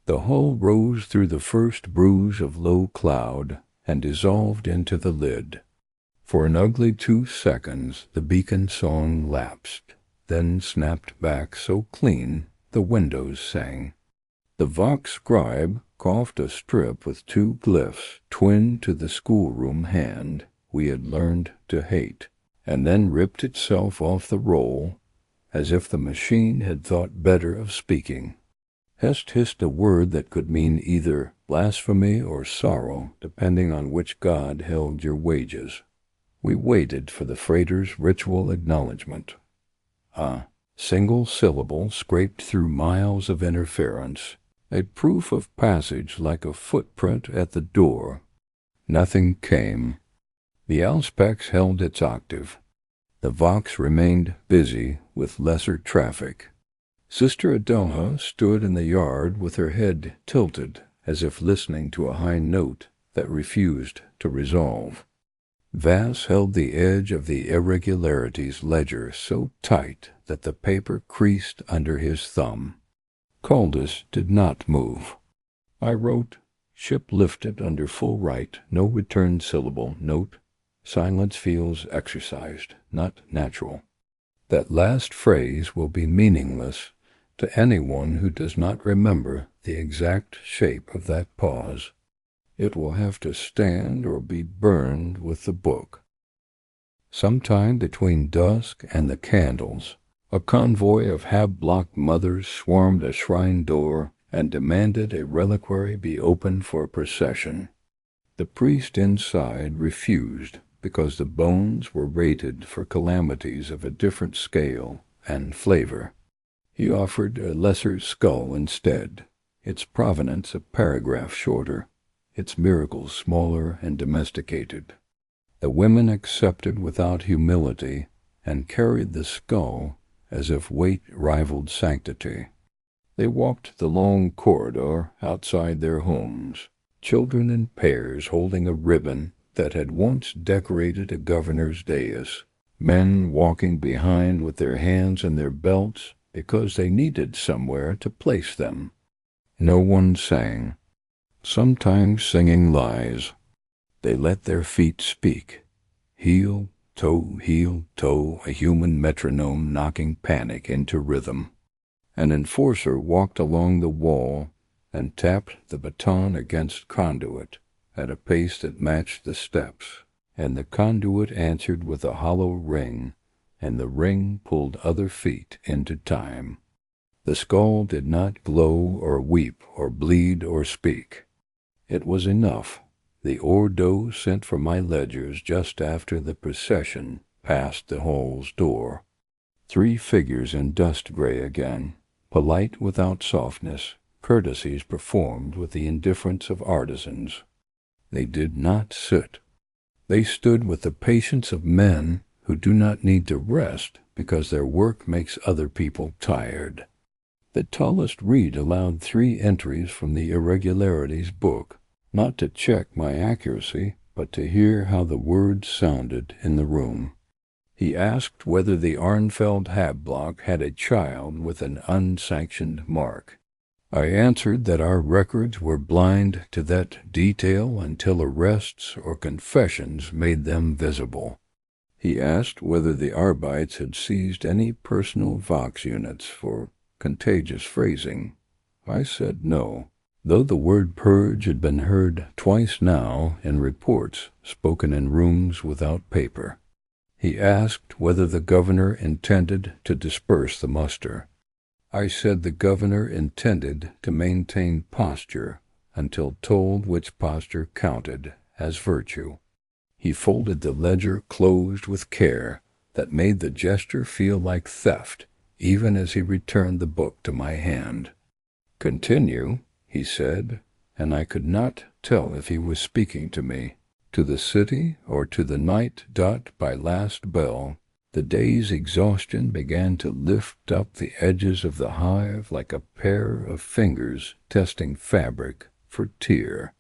The hull rose through the first bruise of low cloud and dissolved into the lid. For an ugly 2 seconds the beacon song lapsed, then snapped back so clean the windows sang. The Vox scribe coughed a strip with 2 glyphs twin to the schoolroom hand we had learned to hate, and then ripped itself off the roll as if the machine had thought better of speaking. Hest hissed a word that could mean either blasphemy or sorrow, depending on which god held your wages. We waited for the freighter's ritual acknowledgment. A single syllable scraped through miles of interference, a proof of passage like a footprint at the door. Nothing came. The auspex held its octave. The Vox remained busy with lesser traffic. Sister Adelha stood in the yard with her head tilted as if listening to a high note that refused to resolve. Vass held the edge of the irregularities ledger so tight that the paper creased under his thumb. Caldus did not move. I wrote, ship lifted under full right, no return syllable, note, Silence feels exercised, not natural. That last phrase will be meaningless to anyone who does not remember the exact shape of that pause. It will have to stand or be burned with the book. Sometime between dusk and the candles, a convoy of half-blocked mothers swarmed a shrine door and demanded a reliquary be opened for procession. The priest inside refused because the bones were rated for calamities of a different scale and flavor. He offered a lesser skull instead, its provenance a paragraph shorter, its miracles smaller and domesticated. The women accepted without humility and carried the skull as if weight rivaled sanctity. They walked the long corridor outside their homes, children in pairs holding a ribbon that had once decorated a governor's dais, men walking behind with their hands in their belts because they needed somewhere to place them. No one sang. Sometimes singing lies. They let their feet speak. Heel, toe, a human metronome knocking panic into rhythm. An enforcer walked along the wall and tapped the baton against conduit at a pace that matched the steps, and the conduit answered with a hollow ring, and the ring pulled other feet into time. The skull did not glow or weep or bleed or speak. It was enough. The ordo sent for my ledgers just after the procession passed the hall's door. 3 figures in dust gray again, polite without softness, courtesies performed with the indifference of artisans. They did not sit. They stood with the patience of men who do not need to rest because their work makes other people tired. The tallest read aloud 3 entries from the irregularities book, not to check my accuracy, but to hear how the words sounded in the room. He asked whether the Arnfeld Havelock had a child with an unsanctioned mark. I answered that our records were blind to that detail until arrests or confessions made them visible. He asked whether the Arbites had seized any personal Vox units for contagious phrasing. I said no, though the word purge had been heard twice now in reports spoken in rooms without paper. He asked whether the governor intended to disperse the muster. I said the governor intended to maintain posture until told which posture counted as virtue. He folded the ledger closed with care that made the gesture feel like theft, even as he returned the book to my hand. "Continue," he said, and I could not tell if he was speaking to me, to the city, or to the night dot by last bell. The day's exhaustion began to lift up the edges of the hive like a pair of fingers testing fabric for tear.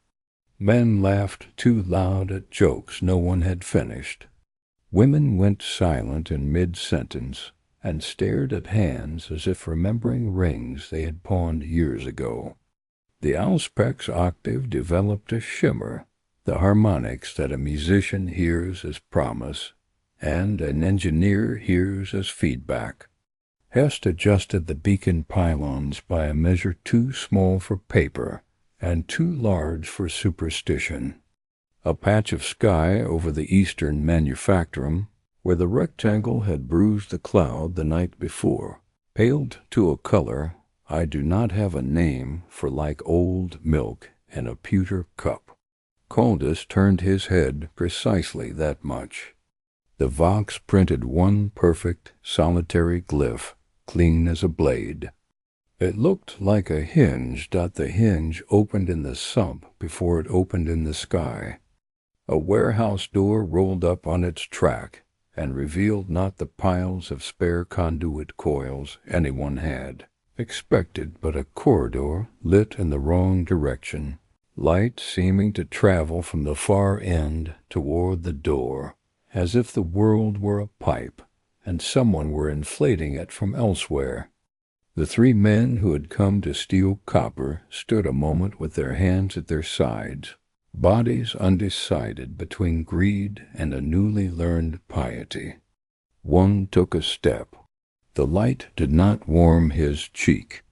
Men laughed too loud at jokes no one had finished. Women went silent in mid-sentence and stared at hands as if remembering rings they had pawned years ago. The auspex octave developed a shimmer, the harmonics that a musician hears as promise and an engineer hears as feedback. Hest adjusted the beacon pylons by a measure too small for paper and too large for superstition. A patch of sky over the eastern manufactorum, where the rectangle had bruised the cloud the night before, paled to a color I do not have a name for, like old milk in a pewter cup. Caldus turned his head precisely that much. The Vox printed one perfect, solitary glyph, clean as a blade. It looked like a hinge. The hinge opened in the sump before it opened in the sky. A warehouse door rolled up on its track and revealed not the piles of spare conduit coils anyone had expected, but a corridor lit in the wrong direction, light seeming to travel from the far end toward the door, as if the world were a pipe, and someone were inflating it from elsewhere. The 3 men who had come to steal copper stood a moment with their hands at their sides, bodies undecided between greed and a newly learned piety. One took a step. The light did not warm his cheek.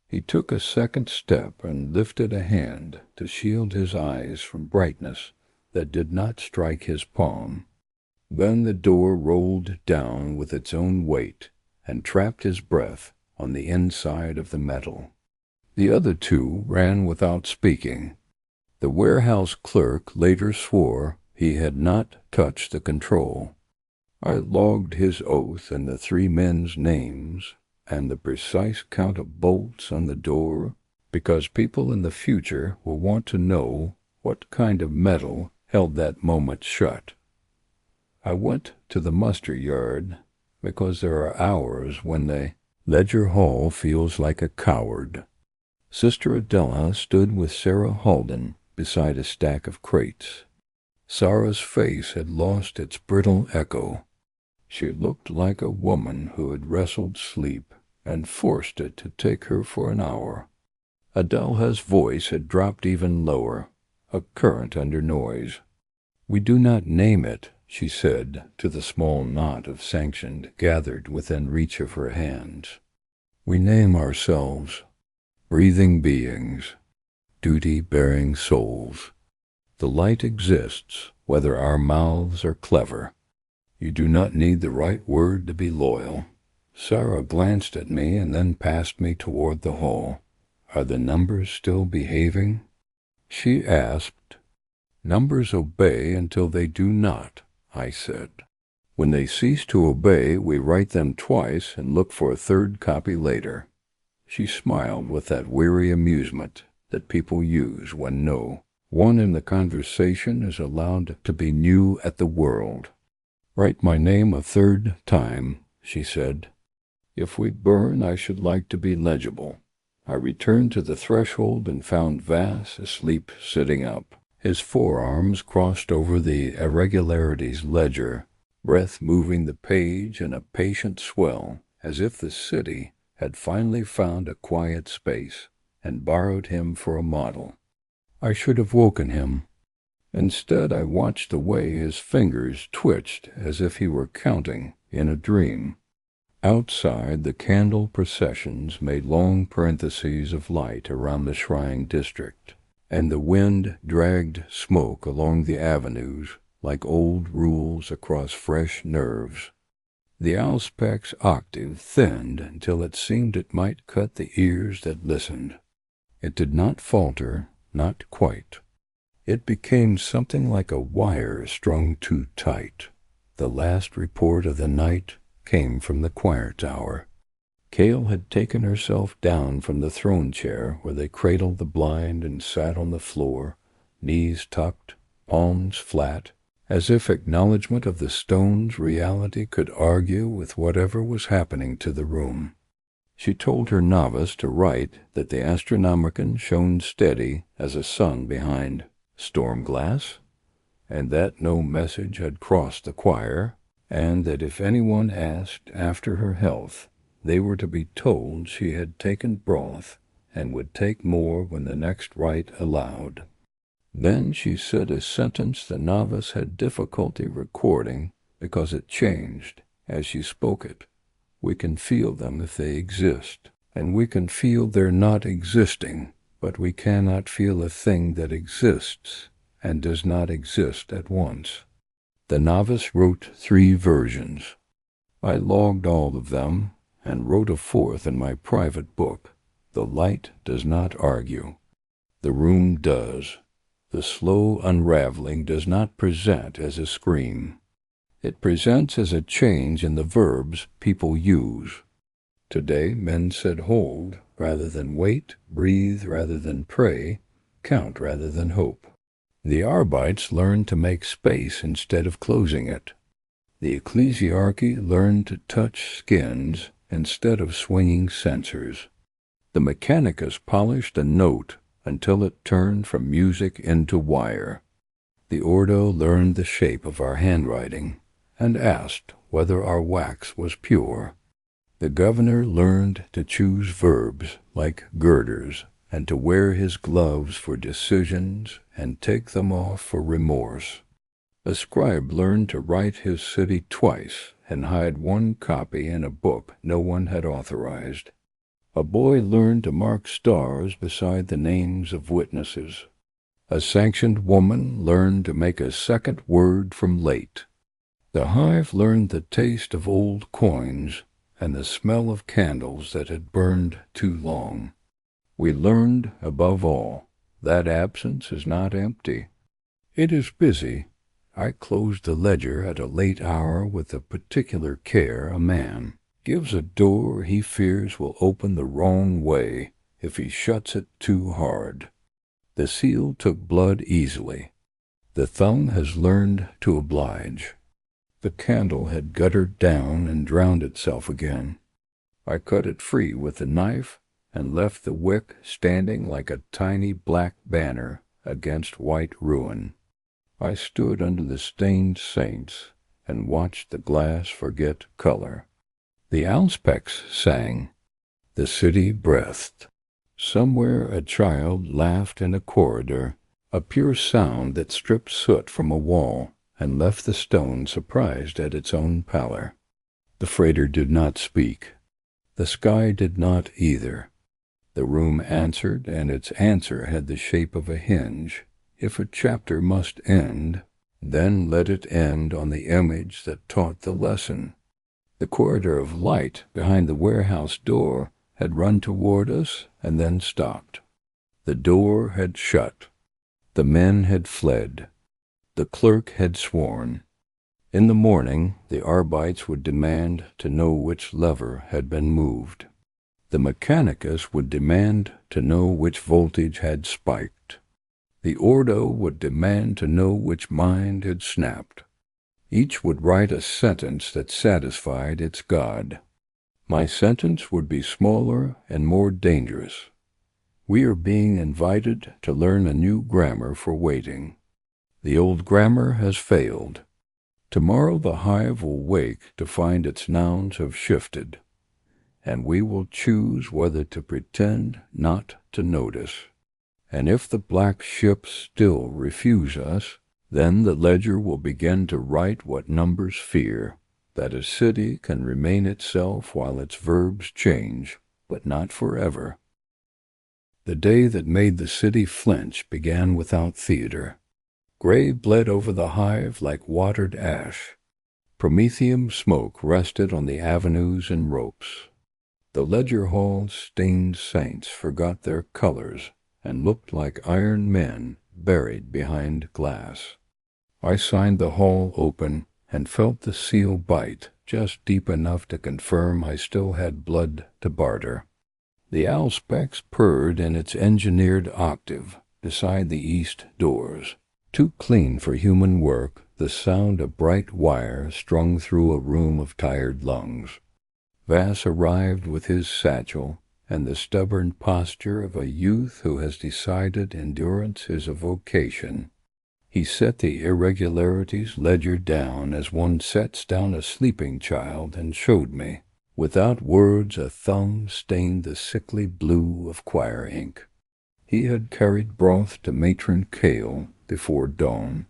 He took a second step and lifted a hand to shield his eyes from brightness that did not strike his palm. Then the door rolled down with its own weight and trapped his breath on the inside of the metal. The other two ran without speaking. The warehouse clerk later swore he had not touched the control. I logged his oath and the three men's names and the precise count of bolts on the door, because people in the future will want to know what kind of metal held that moment shut. I went to the muster yard because there are hours when the Ledger Hall feels like a coward. Sister Adela stood with Sarah Halden beside a stack of crates. Sarah's face had lost its brittle echo. She looked like a woman who had wrestled sleep and forced it to take her for an hour. Adela's voice had dropped even lower, a current under noise. "We do not name it," she said to the small knot of sanctioned gathered within reach of her hands. "We name ourselves breathing beings, duty-bearing souls. The light exists whether our mouths are clever. You do not need the right word to be loyal." Sarah glanced at me and then passed me toward the hall. "Are the numbers still behaving?" She asked. "Numbers obey until they do not," I said. "When they cease to obey, we write them twice and look for a third copy later." She smiled with that weary amusement that people use when no one in the conversation is allowed to be new at the world. "Write my name a third time," she said. "If we burn, I should like to be legible." I returned to the threshold and found Vass asleep sitting up, his forearms crossed over the irregularities ledger, breath moving the page in a patient swell, as if the city had finally found a quiet space and borrowed him for a model. I should have woken him. Instead, I watched the way his fingers twitched as if he were counting in a dream. Outside, the candle processions made long parentheses of light around the shrine district, and the wind dragged smoke along the avenues like old rules across fresh nerves. The auspex octave thinned until it seemed it might cut the ears that listened. It did not falter, not quite. It became something like a wire strung too tight. The last report of the night came from the choir tower. Cale had taken herself down from the throne chair where they cradled the blind and sat on the floor, knees tucked, palms flat, as if acknowledgment of the stone's reality could argue with whatever was happening to the room. She told her novice to write that the Astronomican shone steady as a sun behind storm glass, and that no message had crossed the choir, and that if anyone asked after her health, they were to be told she had taken broth and would take more when the next rite allowed. Then she said a sentence the novice had difficulty recording because it changed as she spoke it. "We can feel them if they exist, and we can feel their not existing, but we cannot feel a thing that exists and does not exist at once." The novice wrote 3 versions. I logged all of them and wrote a 4th in my private book. The light does not argue. The room does. The slow unraveling does not present as a scream. It presents as a change in the verbs people use. Today men said hold rather than wait, breathe rather than pray, count rather than hope. The Arbites learned to make space instead of closing it. The ecclesiarchy learned to touch skins instead of swinging censers. The Mechanicus polished a note until it turned from music into wire. The Ordo learned the shape of our handwriting and asked whether our wax was pure. The governor learned to choose verbs like girders and to wear his gloves for decisions and take them off for remorse. A scribe learned to write his city twice and hide one copy in a book no one had authorized. A boy learned to mark stars beside the names of witnesses. A sanctioned woman learned to make a second word from late. The Hive learned the taste of old coins and the smell of candles that had burned too long. We learned, above all, that absence is not empty. It is busy. I closed the ledger at a late hour with the particular care a man gives a door he fears will open the wrong way if he shuts it too hard. The seal took blood easily. The thumb has learned to oblige. The candle had guttered down and drowned itself again. I cut it free with the knife and left the wick standing like a tiny black banner against white ruin. I stood under the stained saints and watched the glass forget color. The auspex sang. The city breathed. Somewhere a child laughed in a corridor, a pure sound that stripped soot from a wall and left the stone surprised at its own pallor. The freighter did not speak. The sky did not either. The room answered, and its answer had the shape of a hinge. If a chapter must end, then let it end on the image that taught the lesson. The corridor of light behind the warehouse door had run toward us and then stopped. The door had shut. The men had fled. The clerk had sworn. In the morning, the Arbites would demand to know which lever had been moved. The Mechanicus would demand to know which voltage had spiked. The Ordo would demand to know which mind had snapped. Each would write a sentence that satisfied its god. My sentence would be smaller and more dangerous. We are being invited to learn a new grammar for waiting. The old grammar has failed. Tomorrow the Hive will wake to find its nouns have shifted, and we will choose whether to pretend not to notice. And if the black ships still refuse us, then the ledger will begin to write what numbers fear, that a city can remain itself while its verbs change, but not forever. The day that made the city flinch began without theater. Gray bled over the Hive like watered ash. Prometheum smoke rested on the avenues and ropes. The ledger hall's stained saints forgot their colors and looked like iron men buried behind glass. I signed the hall open and felt the seal bite just deep enough to confirm I still had blood to barter. The auspex purred in its engineered octave beside the east doors. Too clean for human work, the sound of bright wire strung through a room of tired lungs. Vass arrived with his satchel and the stubborn posture of a youth who has decided endurance is a vocation. He set the irregularities ledger down as one sets down a sleeping child and showed me. Without words, a thumb stained the sickly blue of choir ink. He had carried broth to Matron Kale before dawn.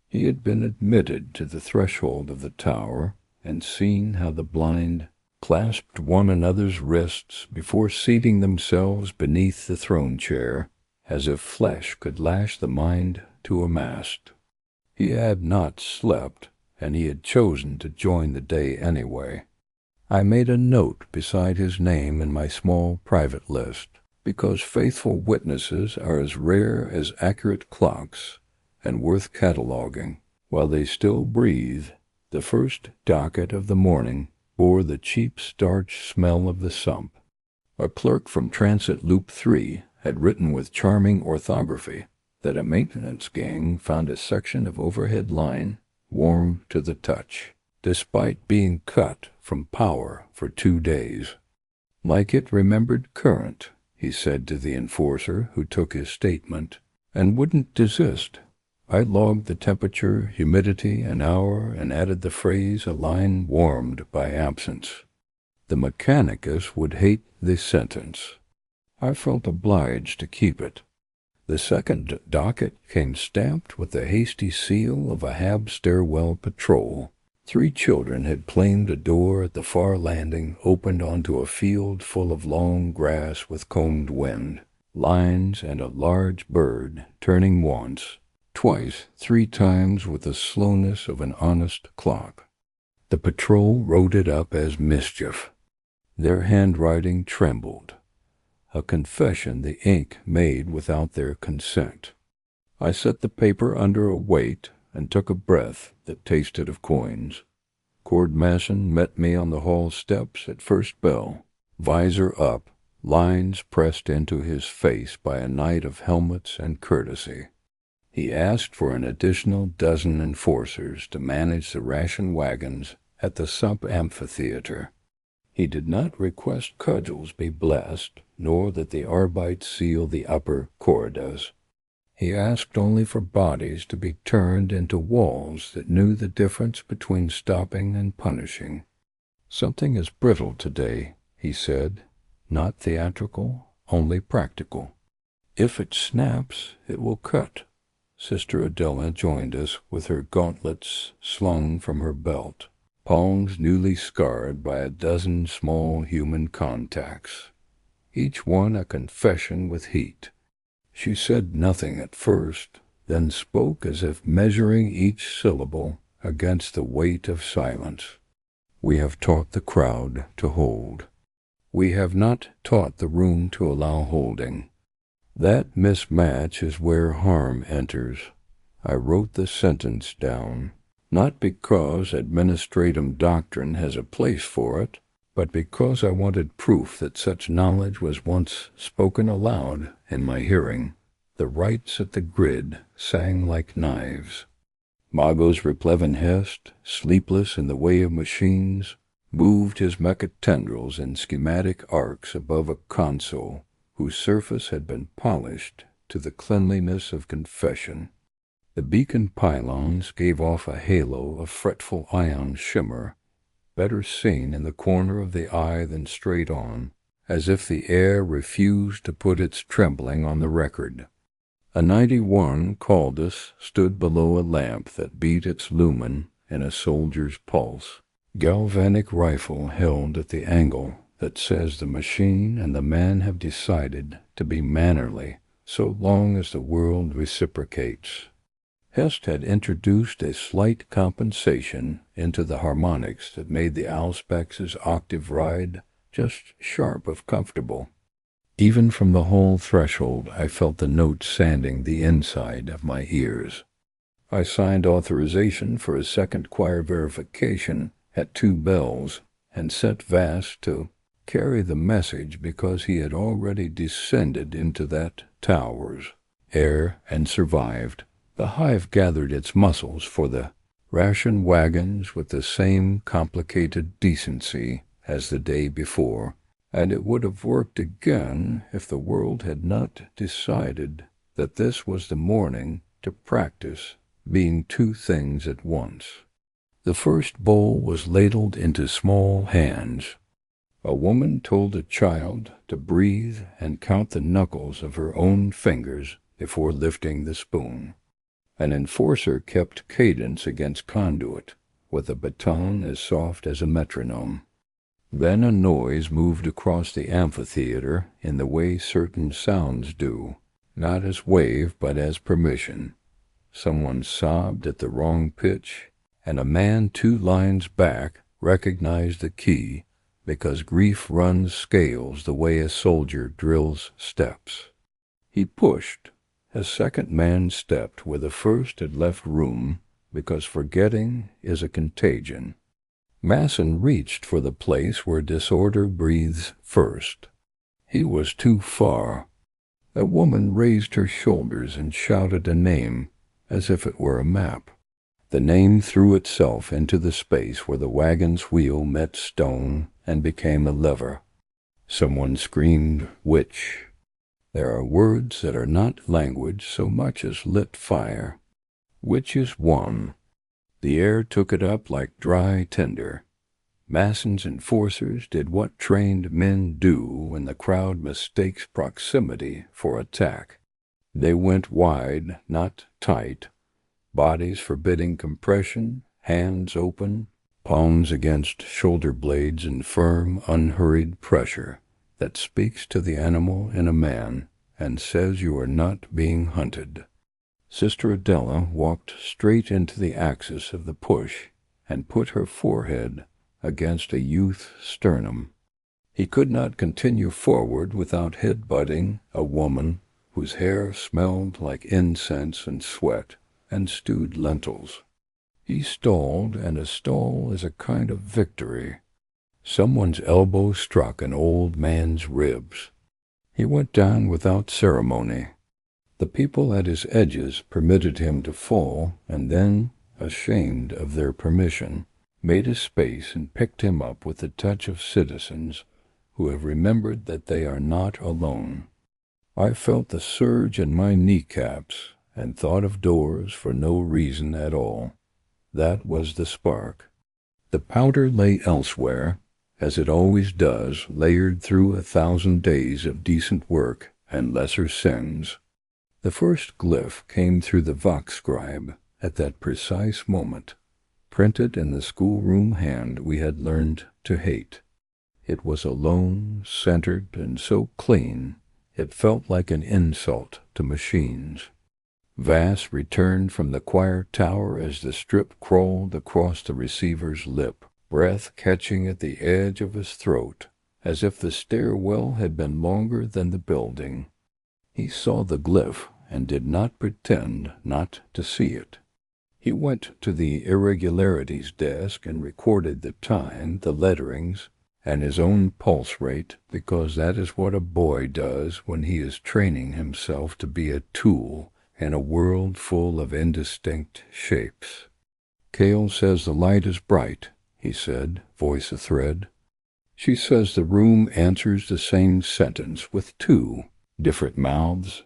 He had been admitted to the threshold of the tower and seen how the blind clasped one another's wrists before seating themselves beneath the throne chair, as if flesh could lash the mind to a mast. He had not slept, and he had chosen to join the day anyway. I made a note beside his name in my small private list, because faithful witnesses are as rare as accurate clocks and worth cataloging. While they still breathe, the first docket of the morning bore the cheap starch smell of the sump. A clerk from Transit Loop 3 had written with charming orthography that a maintenance gang found a section of overhead line warm to the touch, despite being cut from power for 2 days. Like it remembered current, he said to the enforcer who took his statement, and wouldn't desist. I logged the temperature, humidity, and hour, and added the phrase a line warmed by absence. The Mechanicus would hate this sentence. I felt obliged to keep it. The second docket came stamped with the hasty seal of a Hab stairwell patrol. 3 children had claimed a door at the far landing opened onto a field full of long grass with combed wind, lines, and a large bird turning once, twice, 3 times with the slowness of an honest clock. The patrol wrote it up as mischief. Their handwriting trembled, a confession the ink made without their consent. I set the paper under a weight and took a breath that tasted of coins. Cord Masson met me on the hall steps at first bell, visor up, lines pressed into his face by a night of helmets and courtesy. He asked for an additional 12 enforcers to manage the ration wagons at the sub-amphitheater. He did not request cudgels be blessed, nor that the Arbites seal the upper corridors. He asked only for bodies to be turned into walls that knew the difference between stopping and punishing. "Something is brittle today," he said, "not theatrical, only practical. If it snaps, it will cut." Sister Adela joined us with her gauntlets slung from her belt, palms newly scarred by a 12 small human contacts, each one a confession with heat. She said nothing at first, then spoke as if measuring each syllable against the weight of silence. "We have taught the crowd to hold. We have not taught the room to allow holding. That mismatch is where harm enters." I wrote the sentence down, not because administratum doctrine has a place for it, but because I wanted proof that such knowledge was once spoken aloud in my hearing. The rites at the grid sang like knives. Magos Replevin Hest, sleepless in the way of machines, moved his mechatendrils in schematic arcs above a console whose surface had been polished to the cleanliness of confession. The beacon pylons gave off a halo of fretful ion shimmer, better seen in the corner of the eye than straight on, as if the air refused to put its trembling on the record. A 91 Caldus stood below a lamp that beat its lumen in a soldier's pulse, galvanic rifle held at the angle that says the machine and the man have decided to be mannerly so long as the world reciprocates. Hest had introduced a slight compensation into the harmonics that made the auspex's octave ride just sharp of comfortable. Even from the hall threshold I felt the note sanding the inside of my ears. I signed authorization for a second choir verification at 2 bells and set Vass to carry the message because he had already descended into that tower's air and survived. The Hive gathered its muscles for the ration wagons with the same complicated decency as the day before, and it would have worked again if the world had not decided that this was the morning to practice being 2 things at once. The first bowl was ladled into small hands. A woman told a child to breathe and count the knuckles of her own fingers before lifting the spoon. An enforcer kept cadence against conduit, with a baton as soft as a metronome. Then a noise moved across the amphitheater in the way certain sounds do, not as wave but as permission. Someone sobbed at the wrong pitch, and a man 2 lines back recognized the key because grief runs scales the way a soldier drills steps. He pushed. A second man stepped where the first had left room because forgetting is a contagion. Masson reached for the place where disorder breathes first. He was too far. A woman raised her shoulders and shouted a name as if it were a map. The name threw itself into the space where the wagon's wheel met stone and became a lever. Someone screamed, "Witch!" There are words that are not language so much as lit fire. Which is one. The air took it up like dry tinder. Masson's enforcers did what trained men do when the crowd mistakes proximity for attack. They went wide, not tight, bodies forbidding compression, hands open, palms against shoulder blades in firm, unhurried pressure that speaks to the animal in a man and says you are not being hunted. Sister Adela walked straight into the axis of the push and put her forehead against a youth's sternum. He could not continue forward without head-butting a woman whose hair smelled like incense and sweat and stewed lentils. He stalled, and a stall is a kind of victory. Someone's elbow struck an old man's ribs. He went down without ceremony. The people at his edges permitted him to fall, and then, ashamed of their permission, made a space and picked him up with the touch of citizens who have remembered that they are not alone. I felt the surge in my kneecaps and thought of doors for no reason at all. That was the spark. The powder lay elsewhere, as it always does, layered through 1,000 days of decent work and lesser sins. The first glyph came through the Vox scribe at that precise moment, printed in the schoolroom hand we had learned to hate. It was alone, centered, and so clean, it felt like an insult to machines. Vass returned from the choir tower as the strip crawled across the receiver's lip, breath catching at the edge of his throat, as if the stairwell had been longer than the building. He saw the glyph and did not pretend not to see it. He went to the irregularities desk and recorded the time, the letterings, and his own pulse rate, because that is what a boy does when he is training himself to be a tool in a world full of indistinct shapes. "Cale says the light is bright," he said, voice athread. "She says the room answers the same sentence with 2 different mouths."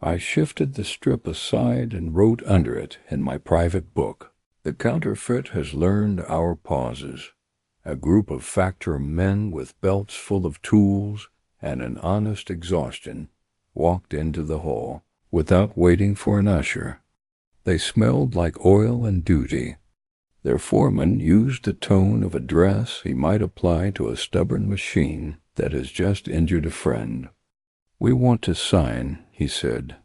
I shifted the strip aside and wrote under it in my private book, "The counterfeit has learned our pauses." A group of factorum men with belts full of tools and an honest exhaustion walked into the hall without waiting for an usher. They smelled like oil and duty. Their foreman used the tone of address he might apply to a stubborn machine that has just injured a friend. "We want to sign," he said.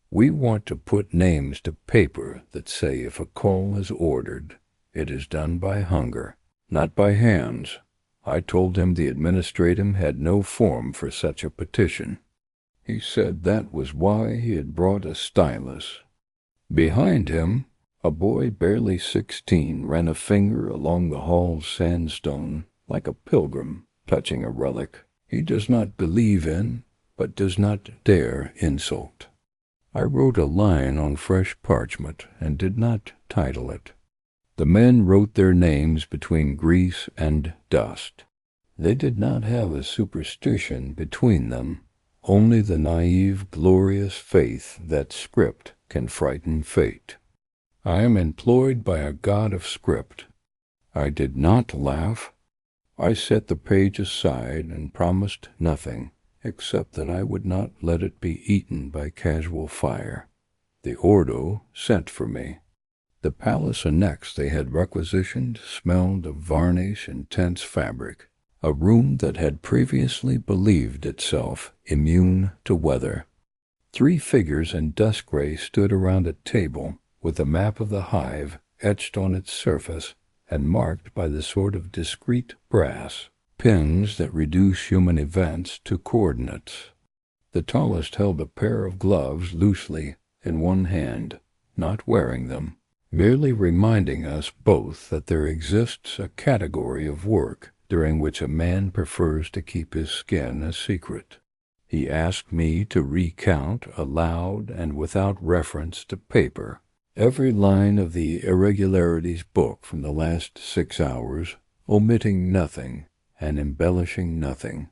"We want to put names to paper that say if a call is ordered, it is done by hunger, not by hands." I told him the administratum had no form for such a petition. He said that was why he had brought a stylus. Behind him, a boy barely 16 ran a finger along the hall's sandstone like a pilgrim touching a relic he does not believe in, but does not dare insult. I wrote a line on fresh parchment and did not title it. The men wrote their names between grease and dust. They did not have a superstition between them, only the naive, glorious faith that script can frighten fate. I am employed by a god of script. I did not laugh. I set the page aside and promised nothing, except that I would not let it be eaten by casual fire. The Ordo sent for me. The palace annex they had requisitioned smelled of varnish and tense fabric, a room that had previously believed itself immune to weather. 3 figures in dust gray stood around a table with a map of the Hive etched on its surface and marked by the sort of discreet brass pins that reduce human events to coordinates. The tallest held a pair of gloves loosely in one hand, not wearing them, merely reminding us both that there exists a category of work during which a man prefers to keep his skin a secret. He asked me to recount aloud and without reference to paper every line of the irregularities book from the last 6 hours, omitting nothing and embellishing nothing.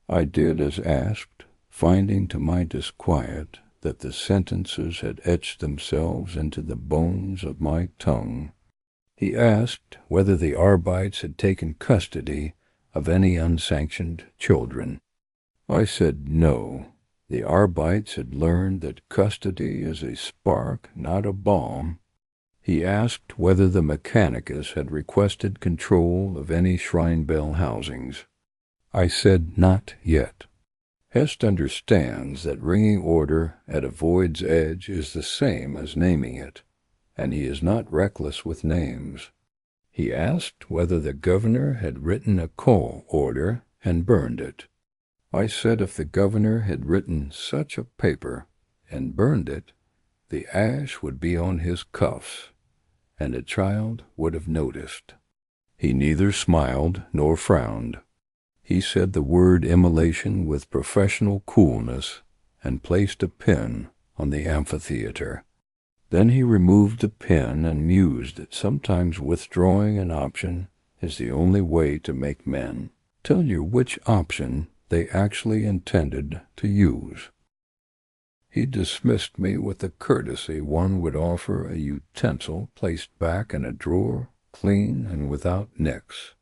I did as asked, finding to my disquiet that the sentences had etched themselves into the bones of my tongue. He asked whether the Arbites had taken custody of any unsanctioned children. I said no. The Arbites had learned that custody is a spark, not a bomb. He asked whether the Mechanicus had requested control of any shrine bell housings. I said not yet. Hest understands that ringing order at a void's edge is the same as naming it, and he is not reckless with names. He asked whether the governor had written a call order and burned it. I said if the governor had written such a paper and burned it, the ash would be on his cuffs, and a child would have noticed. He neither smiled nor frowned. He said the word immolation with professional coolness and placed a pin on the amphitheater. Then he removed the pin and mused that sometimes withdrawing an option is the only way to make men tell you which option they actually intended to use. He dismissed me with the courtesy one would offer a utensil placed back in a drawer, clean and without nicks.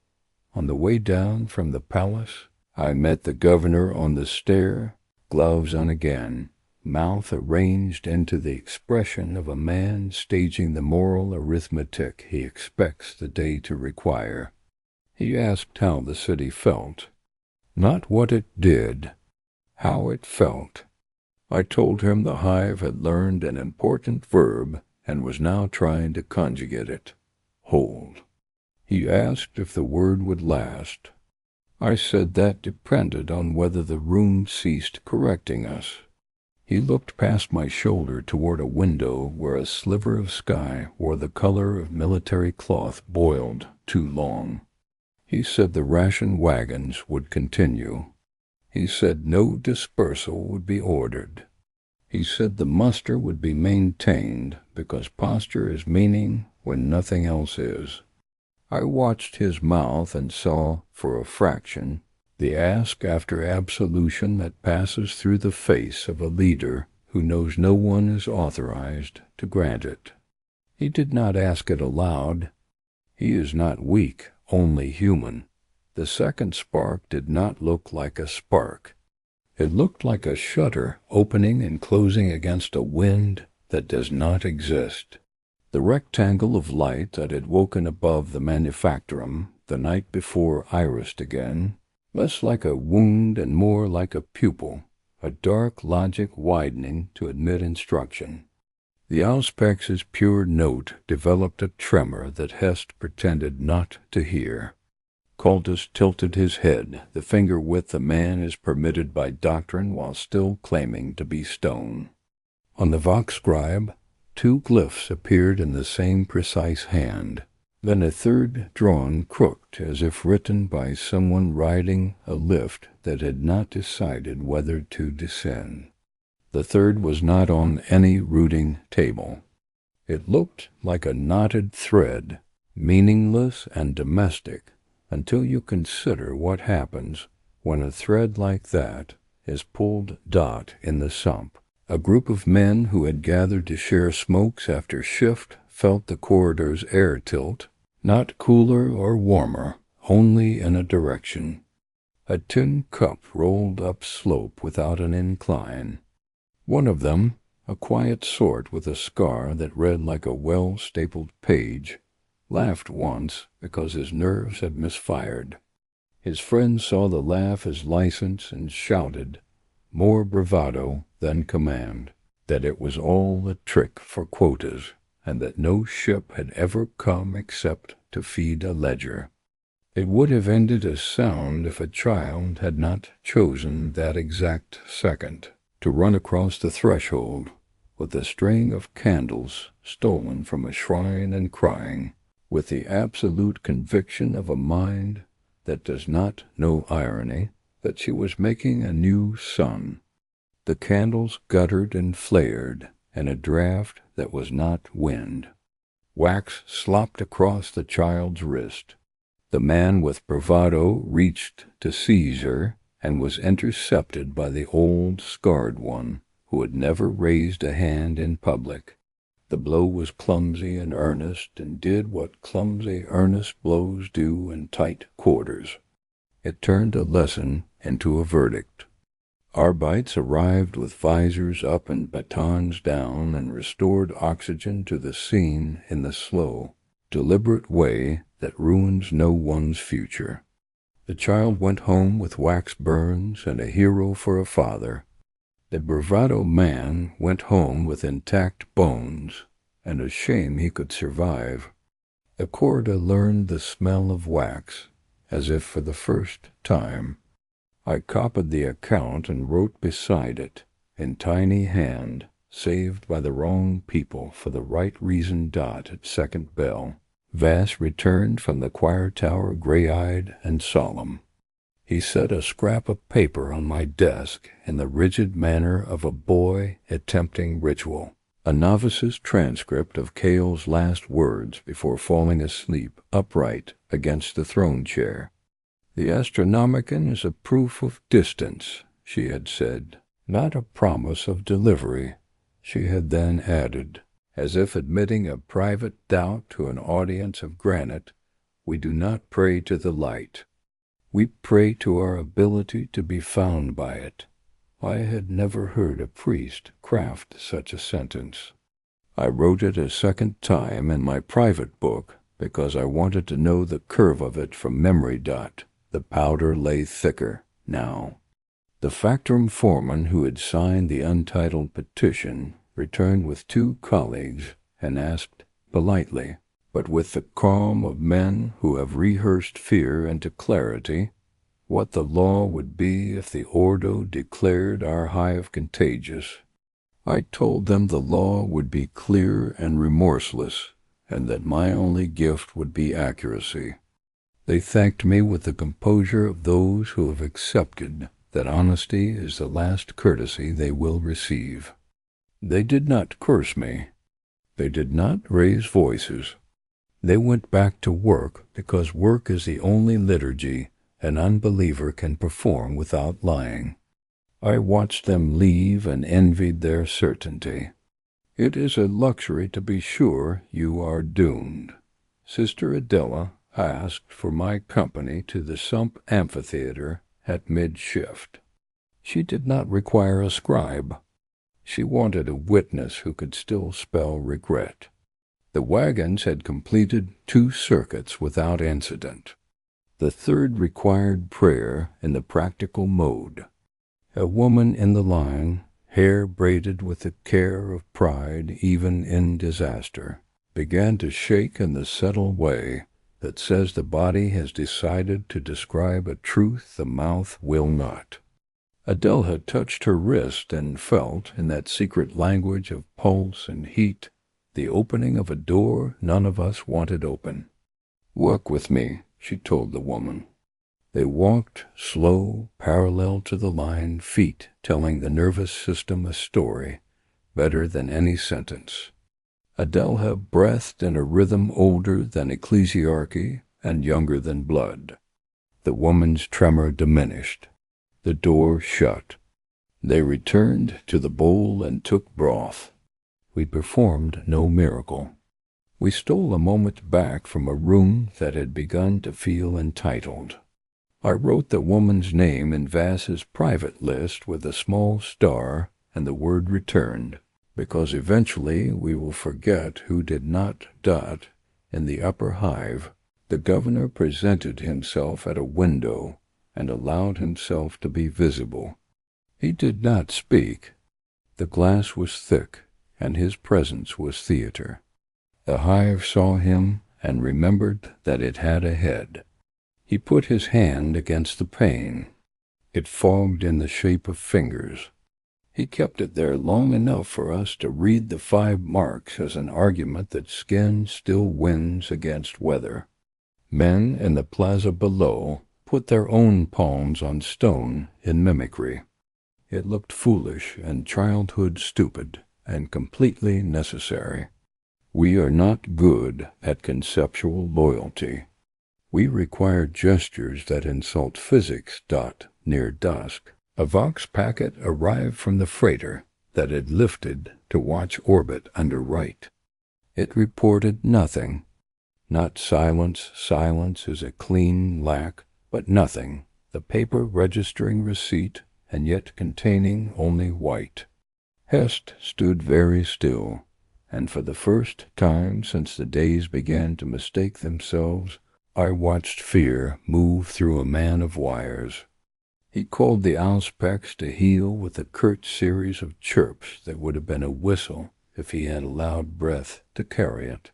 On the way down from the palace, I met the governor on the stair, gloves on again, mouth arranged into the expression of a man staging the moral arithmetic he expects the day to require. He asked how the city felt. Not what it did, how it felt. I told him the Hive had learned an important verb and was now trying to conjugate it. Hold. He asked if the word would last. I said that depended on whether the room ceased correcting us. He looked past my shoulder toward a window where a sliver of sky wore the color of military cloth boiled too long. He said the ration wagons would continue. He said no dispersal would be ordered. He said the muster would be maintained because posture is meaning when nothing else is. I watched his mouth and saw, for a fraction, the ask after absolution that passes through the face of a leader who knows no one is authorized to grant it. He did not ask it aloud. He is not weak, only human. The second spark did not look like a spark. It looked like a shutter opening and closing against a wind that does not exist. The rectangle of light that had woken above the manufactorum the night before irised again, less like a wound and more like a pupil, a dark logic widening to admit instruction. The auspex's pure note developed a tremor that Hest pretended not to hear. Cultus tilted his head, the finger width a man is permitted by doctrine while still claiming to be stone. On the vox scribe, two glyphs appeared in the same precise hand, then a third drawn crooked as if written by someone riding a lift that had not decided whether to descend. The third was not on any routing table. It looked like a knotted thread, meaningless and domestic, until you consider what happens when a thread like that is pulled dot in the sump. A group of men who had gathered to share smokes after shift felt the corridor's air tilt, not cooler or warmer, only in a direction. A tin cup rolled up slope without an incline. One of them, a quiet sort with a scar that read like a well-stapled page, laughed once because his nerves had misfired. His friend saw the laugh as license and shouted, more bravado than command, that it was all a trick for quotas, and that no ship had ever come except to feed a ledger. It would have ended as sound if a child had not chosen that exact second to run across the threshold with a string of candles stolen from a shrine and crying, with the absolute conviction of a mind that does not know irony, that she was making a new sun. The candles guttered and flared in a draught that was not wind. Wax slopped across the child's wrist. The man with bravado reached to seize her and was intercepted by the old scarred one who had never raised a hand in public. The blow was clumsy and earnest and did what clumsy, earnest blows do in tight quarters. It turned a lesson into a verdict. Arbites arrived with visors up and batons down and restored oxygen to the scene in the slow, deliberate way that ruins no one's future. The child went home with wax burns and a hero for a father. The bravado man went home with intact bones and a shame he could survive. The corda learned the smell of wax, as if for the first time. I copied the account and wrote beside it, in tiny hand, saved by the wrong people for the right reason dot at second bell. Vass returned from the choir tower gray-eyed and solemn. He set a scrap of paper on my desk in the rigid manner of a boy attempting ritual, a novice's transcript of Cale's last words before falling asleep upright against the throne chair. "The Astronomican is a proof of distance," she had said, "not a promise of delivery," she had then added, as if admitting a private doubt to an audience of granite. "We do not pray to the light. We pray to our ability to be found by it." I had never heard a priest craft such a sentence. I wrote it a second time in my private book because I wanted to know the curve of it from memory dot. The powder lay thicker now. The factorum foreman who had signed the untitled petition returned with 2 colleagues and asked politely, but with the calm of men who have rehearsed fear into clarity, what the law would be if the Ordo declared our hive contagious. I told them the law would be clear and remorseless, and that my only gift would be accuracy. They thanked me with the composure of those who have accepted that honesty is the last courtesy they will receive. They did not curse me. They did not raise voices. They went back to work because work is the only liturgy an unbeliever can perform without lying. I watched them leave and envied their certainty. It is a luxury to be sure you are doomed. Sister Adela asked for my company to the Sump Amphitheater at mid-shift. She did not require a scribe. She wanted a witness who could still spell regret. The wagons had completed 2 circuits without incident. The 3rd required prayer in the practical mode. A woman in the line, hair braided with the care of pride even in disaster, began to shake in the settled way that says the body has decided to describe a truth the mouth will not. Adele had touched her wrist and felt, in that secret language of pulse and heat, the opening of a door none of us wanted open. "Walk with me," she told the woman. They walked, slow, parallel to the line, feet telling the nervous system a story, better than any sentence. Adelha breathed in a rhythm older than ecclesiarchy and younger than blood. The woman's tremor diminished. The door shut. They returned to the bowl and took broth. We performed no miracle. We stole a moment back from a room that had begun to feel entitled. I wrote the woman's name in Vass's private list with a small star and the word returned, because eventually we will forget who did not dot. In the upper hive, the governor presented himself at a window and allowed himself to be visible. He did not speak. The glass was thick, and his presence was theater. The hive saw him and remembered that it had a head. He put his hand against the pane. It fogged in the shape of fingers. He kept it there long enough for us to read the 5 marks as an argument that skin still wins against weather. Men in the plaza below put their own palms on stone in mimicry. It looked foolish and childhood stupid and completely necessary. We are not good at conceptual loyalty. We require gestures that insult physics. Near dusk, a Vox packet arrived from the freighter that had lifted to watch orbit under right. It reported nothing. Not silence. Silence is a clean lack, but nothing. The paper registering receipt and yet containing only white. Hest stood very still, and for the first time since the days began to mistake themselves, I watched fear move through a man of wires. He called the auspex to heel with a curt series of chirps that would have been a whistle if he had allowed breath to carry it.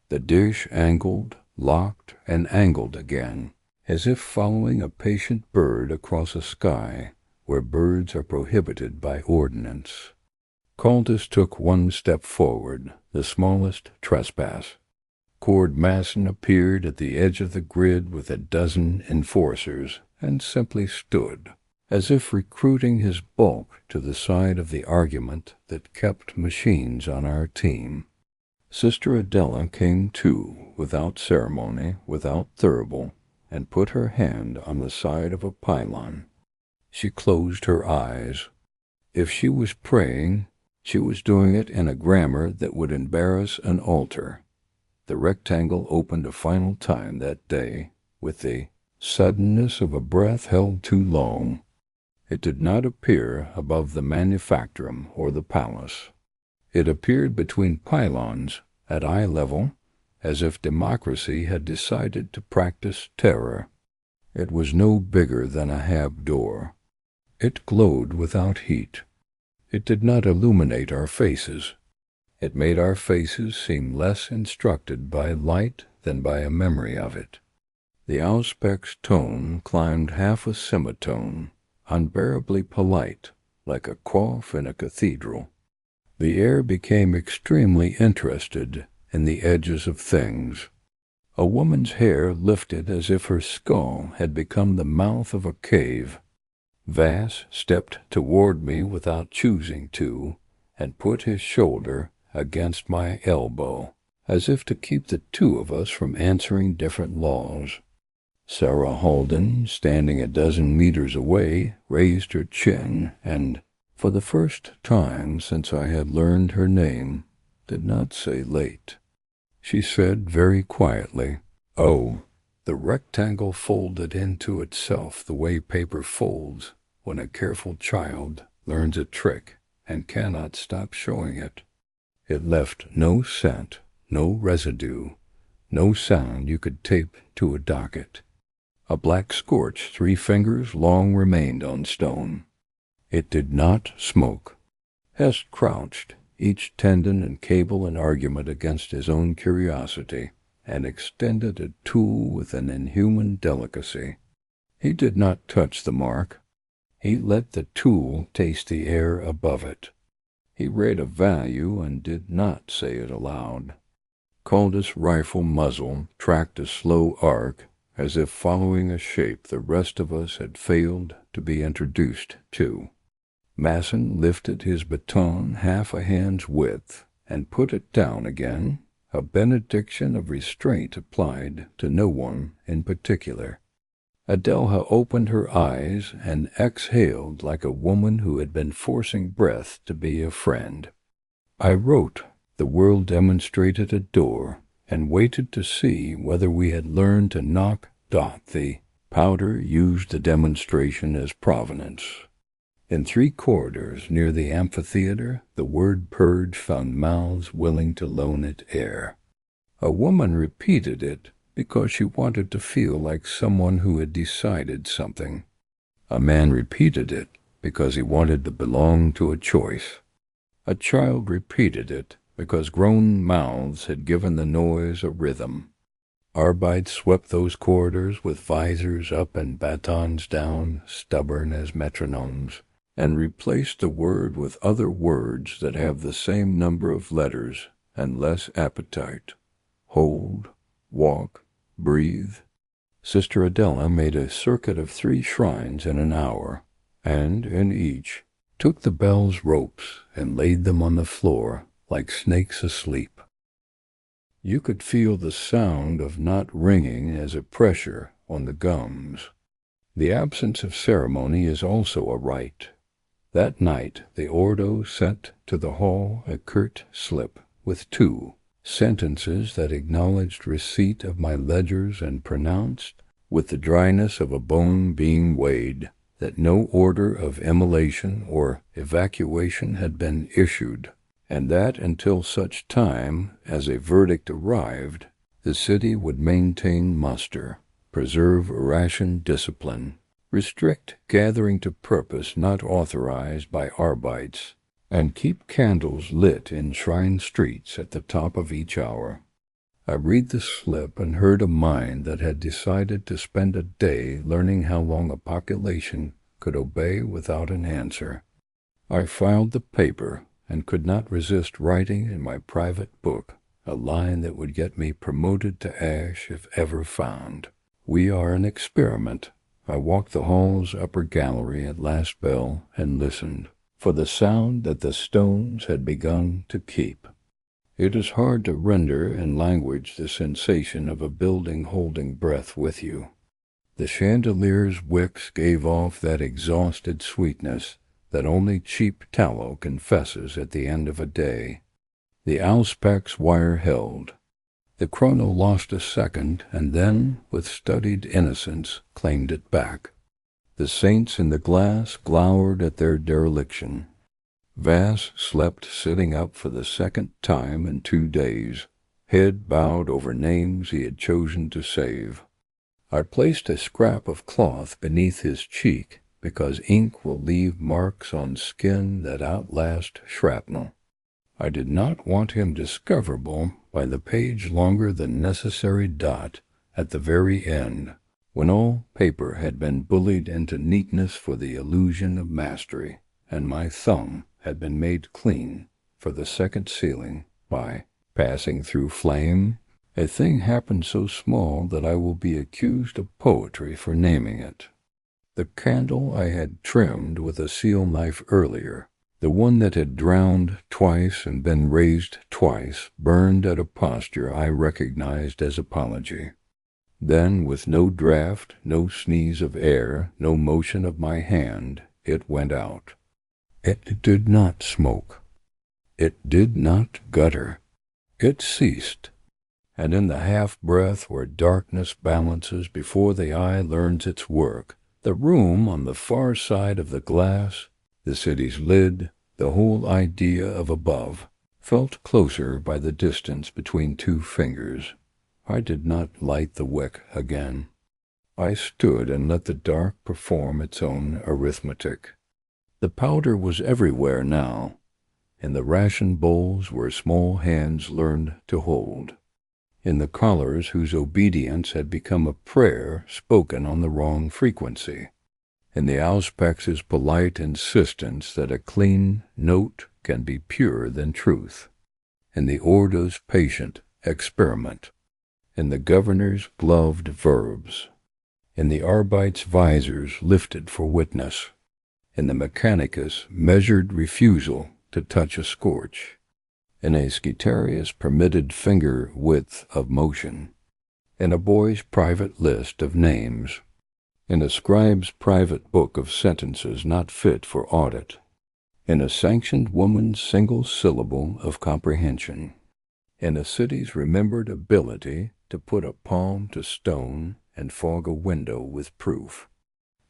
The dish angled, locked, and angled again, as if following a patient bird across a sky where birds are prohibited by ordinance. Caldus took one step forward, the smallest trespass. Cord Masson appeared at the edge of the grid with a dozen enforcers and simply stood, as if recruiting his bulk to the side of the argument that kept machines on our team. Sister Adela came too, without ceremony, without thurible, and put her hand on the side of a pylon. She closed her eyes. If she was praying, she was doing it in a grammar that would embarrass an altar. The rectangle opened a final time that day with the suddenness of a breath held too long. It did not appear above the manufactorum or the palace. It appeared between pylons at eye level, as if democracy had decided to practice terror. It was no bigger than a hab door. It glowed without heat. It did not illuminate our faces. It made our faces seem less instructed by light than by a memory of it. The auspex tone climbed half a semitone, unbearably polite, like a cough in a cathedral. The air became extremely interested in the edges of things. A woman's hair lifted as if her skull had become the mouth of a cave. Vass stepped toward me without choosing to, and put his shoulder against my elbow, as if to keep the two of us from answering different laws. Sarah Halden, standing a dozen meters away, raised her chin and, for the first time since I had learned her name, did not say late. She said very quietly, "Oh." The rectangle folded into itself the way paper folds when a careful child learns a trick and cannot stop showing it. It left no scent, no residue, no sound you could tape to a docket. A black scorch 3 fingers long remained on stone. It did not smoke. Hest crouched, each tendon and cable in argument against his own curiosity, and extended a tool with an inhuman delicacy. He did not touch the mark. He let the tool taste the air above it. He read a value and did not say it aloud. Caldus' rifle muzzle tracked a slow arc, as if following a shape the rest of us had failed to be introduced to. Masson lifted his baton half a hand's width and put it down again, a benediction of restraint applied to no one in particular. Adelha opened her eyes and exhaled like a woman who had been forcing breath to be a friend. I wrote, "The world demonstrated a door," and waited to see whether we had learned to knock dot the powder used the demonstration as provenance. In 3 corridors near the amphitheater, the word purge found mouths willing to loan it air. A woman repeated it because she wanted to feel like someone who had decided something. A man repeated it because he wanted to belong to a choice. A child repeated it because grown mouths had given the noise a rhythm. Arbites swept those corridors with visors up and batons down, stubborn as metronomes, and replaced the word with other words that have the same number of letters and less appetite. Hold, walk, breathe. Sister Adela made a circuit of 3 shrines in an hour, and in each took the bell's ropes and laid them on the floor like snakes asleep. You could feel the sound of not ringing as a pressure on the gums. The absence of ceremony is also a rite. That night the ordo sent to the hall a curt slip with 2 sentences that acknowledged receipt of my ledgers and pronounced, with the dryness of a bone being weighed, that no order of immolation or evacuation had been issued, and that until such time as a verdict arrived, the city would maintain muster, preserve ration discipline, restrict gathering to purpose not authorized by Arbites, and keep candles lit in shrine streets at the top of each hour. I read the slip and heard a mind that had decided to spend a day learning how long a population could obey without an answer. I filed the paper and could not resist writing in my private book a line that would get me promoted to ash if ever found. We are an experiment. I walked the hall's upper gallery at last bell and listened for the sound that the stones had begun to keep. It is hard to render in language the sensation of a building holding breath with you. The chandelier's wicks gave off that exhausted sweetness that only cheap tallow confesses at the end of a day. The auspex wire held. The chrono lost a second, and then, with studied innocence, claimed it back. The saints in the glass glowered at their dereliction. Vass slept sitting up for the second time in 2 days, head bowed over names he had chosen to save. I placed a scrap of cloth beneath his cheek, because ink will leave marks on skin that outlast shrapnel. I did not want him discoverable by the page longer than necessary dot at the very end, when all paper had been bullied into neatness for the illusion of mastery, and my thumb had been made clean for the second sealing by passing through flame. A thing happened so small that I will be accused of poetry for naming it. The candle I had trimmed with a seal knife earlier, the one that had drowned twice and been raised twice, burned at a posture I recognized as apology. Then, with no draught, no sneeze of air, no motion of my hand, it went out. It did not smoke. It did not gutter. It ceased. And in the half-breath where darkness balances before the eye learns its work, the room on the far side of the glass, the city's lid, the whole idea of above, felt closer by the distance between 2 fingers. I did not light the wick again. I stood and let the dark perform its own arithmetic. The powder was everywhere now, in the ration bowls where small hands learned to hold, in the collars whose obedience had become a prayer spoken on the wrong frequency, in the auspex's polite insistence that a clean note can be purer than truth, in the ordo's patient experiment, in the governor's gloved verbs, in the Arbites' visors lifted for witness, in the Mechanicus' measured refusal to touch a scorch, in a Scitarius' permitted finger width of motion, in a boy's private list of names, in a scribe's private book of sentences not fit for audit, in a sanctioned woman's single syllable of comprehension, in a city's remembered ability to put a palm to stone and fog a window with proof.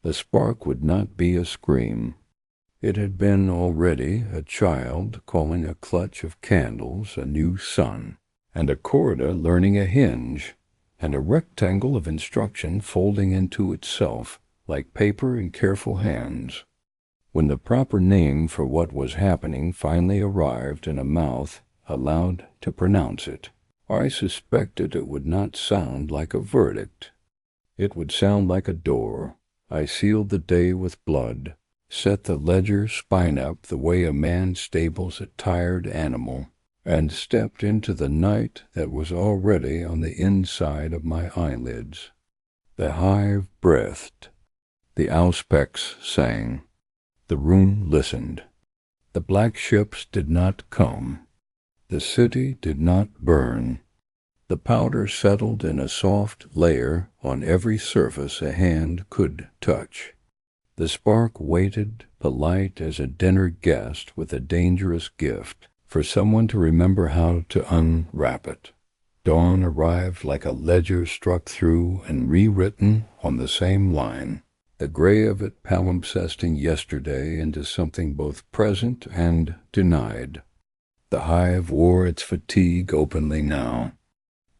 The spark would not be a scream. It had been already a child calling a clutch of candles a new sun, and a corridor learning a hinge, and a rectangle of instruction folding into itself like paper in careful hands. When the proper name for what was happening finally arrived in a mouth allowed to pronounce it, I suspected it would not sound like a verdict. It would sound like a door. I sealed the day with blood, set the ledger spine up the way a man stables a tired animal, and stepped into the night that was already on the inside of my eyelids. The hive breathed. The auspex sang. The room listened. The black ships did not come. The city did not burn. The powder settled in a soft layer on every surface a hand could touch. The spark waited, polite as a dinner guest with a dangerous gift, for someone to remember how to unwrap it. Dawn arrived like a ledger struck through and rewritten on the same line. the gray of it palimpsesting yesterday into something both present and denied. The Hive wore its fatigue openly now.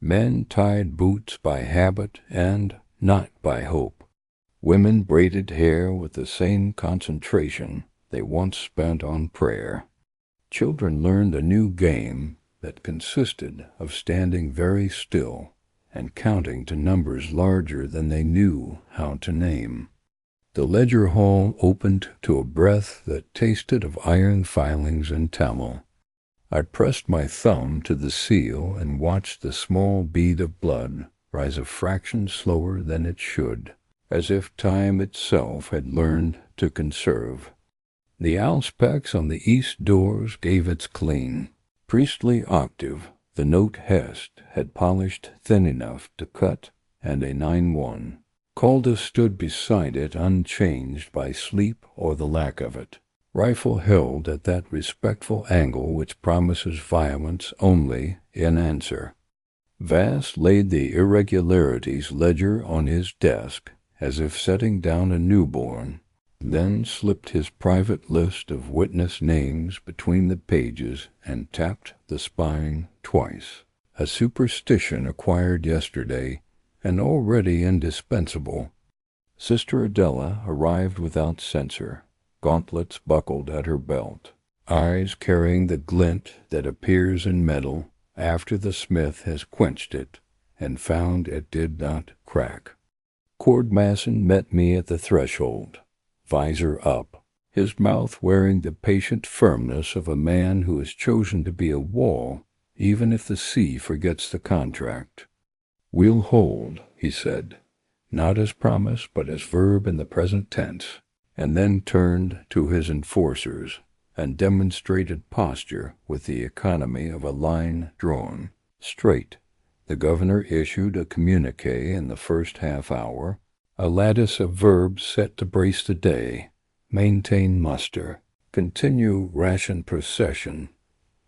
Men tied boots by habit and not by hope. Women braided hair with the same concentration they once spent on prayer. Children learned a new game that consisted of standing very still and counting to numbers larger than they knew how to name. The ledger hall opened to a breath that tasted of iron filings and tallow. I pressed my thumb to the seal and watched the small bead of blood rise a fraction slower than it should, as if time itself had learned to conserve. The auspex on the east doors gave its clean, priestly octave. The note Hest had polished thin enough to cut, and a 9-1. Calda stood beside it unchanged by sleep or the lack of it, rifle held at that respectful angle which promises violence only in answer. Vass laid the irregularities ledger on his desk as if setting down a newborn, then slipped his private list of witness names between the pages and tapped the spine twice, a superstition acquired yesterday and already indispensable. Sister Adela arrived without censor, gauntlets buckled at her belt, eyes carrying the glint that appears in metal after the smith has quenched it and found it did not crack. Cordmasson met me at the threshold, visor up, his mouth wearing the patient firmness of a man who has chosen to be a wall even if the sea forgets the contract. "We'll hold," he said, not as promise but as verb in the present tense, and then turned to his enforcers and demonstrated posture with the economy of a line drawn straight. The governor issued a communique in the first half-hour, a lattice of verbs set to brace the day: maintain muster, continue ration procession,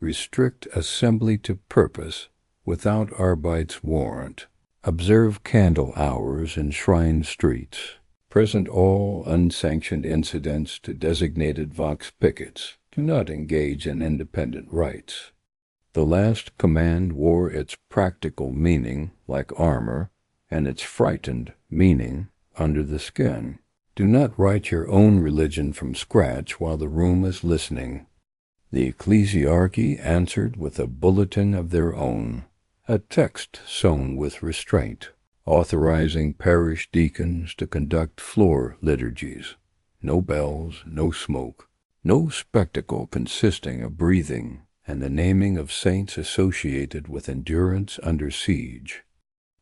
restrict assembly to purpose without Arbites warrant, observe candle hours in shrine streets, present all unsanctioned incidents to designated vox pickets, do not engage in independent rites. The last command wore its practical meaning like armor, and its frightened meaning under the skin. Do not write your own religion from scratch while the room is listening. The ecclesiarchy answered with a bulletin of their own, a text sewn with restraint, authorizing parish deacons to conduct floor liturgies. No bells, no smoke, no spectacle consisting of breathing and the naming of saints associated with endurance under siege.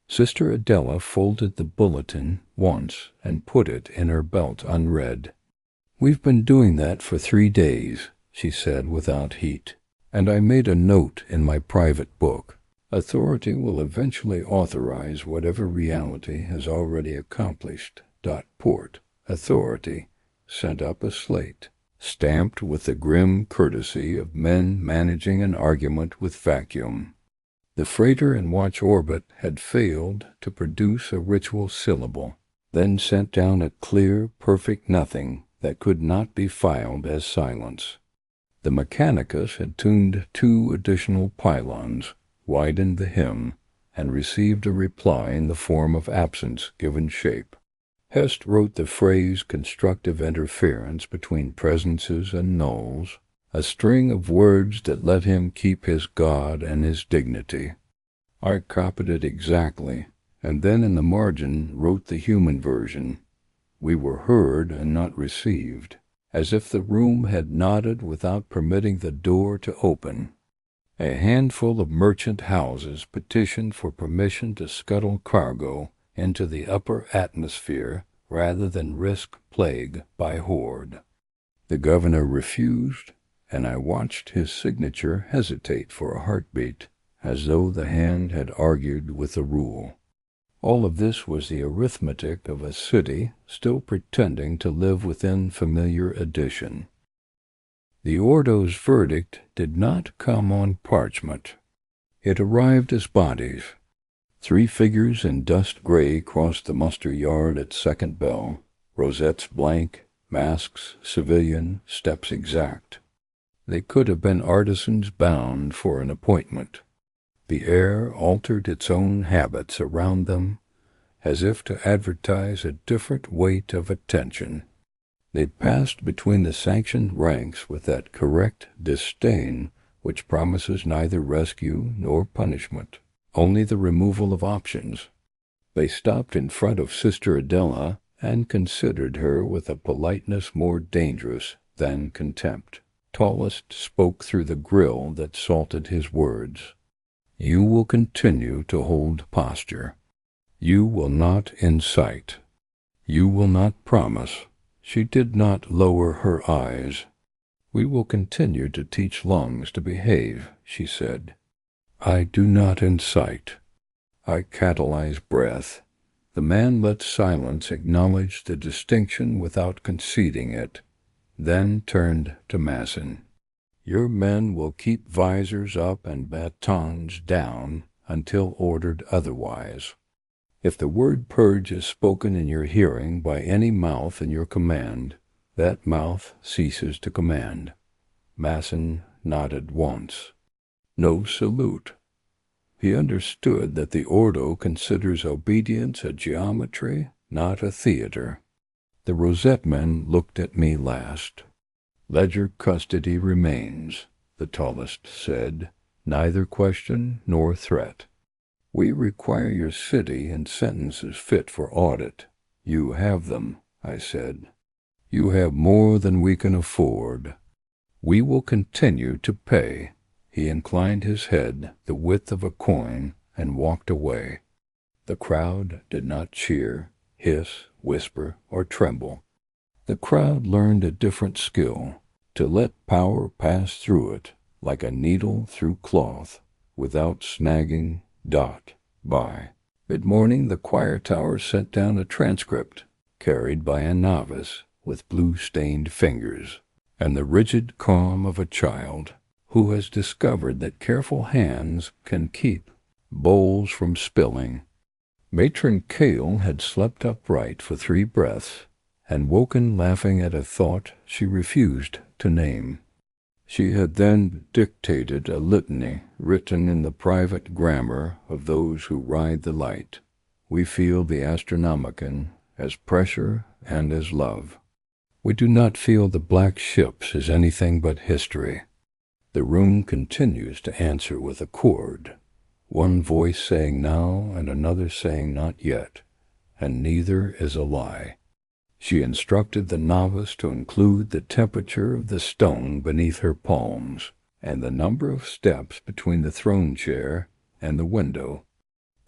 Sister Adela folded the bulletin once and put it in her belt unread. "We've been doing that for 3 days, she said without heat, and I made a note in my private book. Authority will eventually authorize whatever reality has already accomplished. Port. Authority sent up a slate, stamped with the grim courtesy of men managing an argument with vacuum. The freighter in watch orbit had failed to produce a ritual syllable, then sent down a clear, perfect nothing that could not be filed as silence. The Mechanicus had tuned 2 additional pylons, widened the hymn, and received a reply in the form of absence given shape. Hest wrote the phrase constructive interference between presences and nulls, a string of words that let him keep his God and his dignity. I copied it exactly, and then in the margin wrote the human version. We were heard and not received, as if the room had nodded without permitting the door to open. A handful of merchant houses petitioned for permission to scuttle cargo into the upper atmosphere rather than risk plague by horde. The governor refused, and I watched his signature hesitate for a heartbeat, as though the hand had argued with the rule. All of this was the arithmetic of a city still pretending to live within familiar addition. The Ordo's verdict did not come on parchment. It arrived as bodies. 3 figures in dust gray crossed the muster yard at second bell, rosettes blank, masks civilian, steps exact. They could have been artisans bound for an appointment. The air altered its own habits around them, as if to advertise a different weight of attention. They'd passed between the sanctioned ranks with that correct disdain which promises neither rescue nor punishment, only the removal of options. They stopped in front of Sister Adela and considered her with a politeness more dangerous than contempt. Tallest spoke through the grill that salted his words. You will continue to hold posture. You will not incite. You will not promise. She did not lower her eyes. We will continue to teach lungs to behave, she said. I do not incite. I catalyze breath. The man let silence acknowledge the distinction without conceding it, then turned to Masson. Your men will keep visors up and batons down until ordered otherwise. If the word purge is spoken in your hearing by any mouth in your command, that mouth ceases to command. Masson nodded once. No salute. He understood that the Ordo considers obedience a geometry, not a theater. The Rosette men looked at me last. Ledger custody remains, the tallest said, neither question nor threat. We require your city and sentences fit for audit. You have them, I said. You have more than we can afford. We will continue to pay. He inclined his head the width of a coin and walked away. The crowd did not cheer, hiss, whisper, or tremble. The crowd learned a different skill, to let power pass through it like a needle through cloth, without snagging. By mid-morning the choir tower sent down a transcript, carried by a novice with blue-stained fingers, and the rigid calm of a child who has discovered that careful hands can keep bowls from spilling. Matron Cale had slept upright for 3 breaths, and woken laughing at a thought she refused to name. She had then dictated a litany written in the private grammar of those who ride the light. We feel the Astronomican as pressure and as love. We do not feel the black ships as anything but history. The room continues to answer with a chord, one voice saying now and another saying not yet, and neither is a lie. She instructed the novice to include the temperature of the stone beneath her palms, and the number of steps between the throne chair and the window.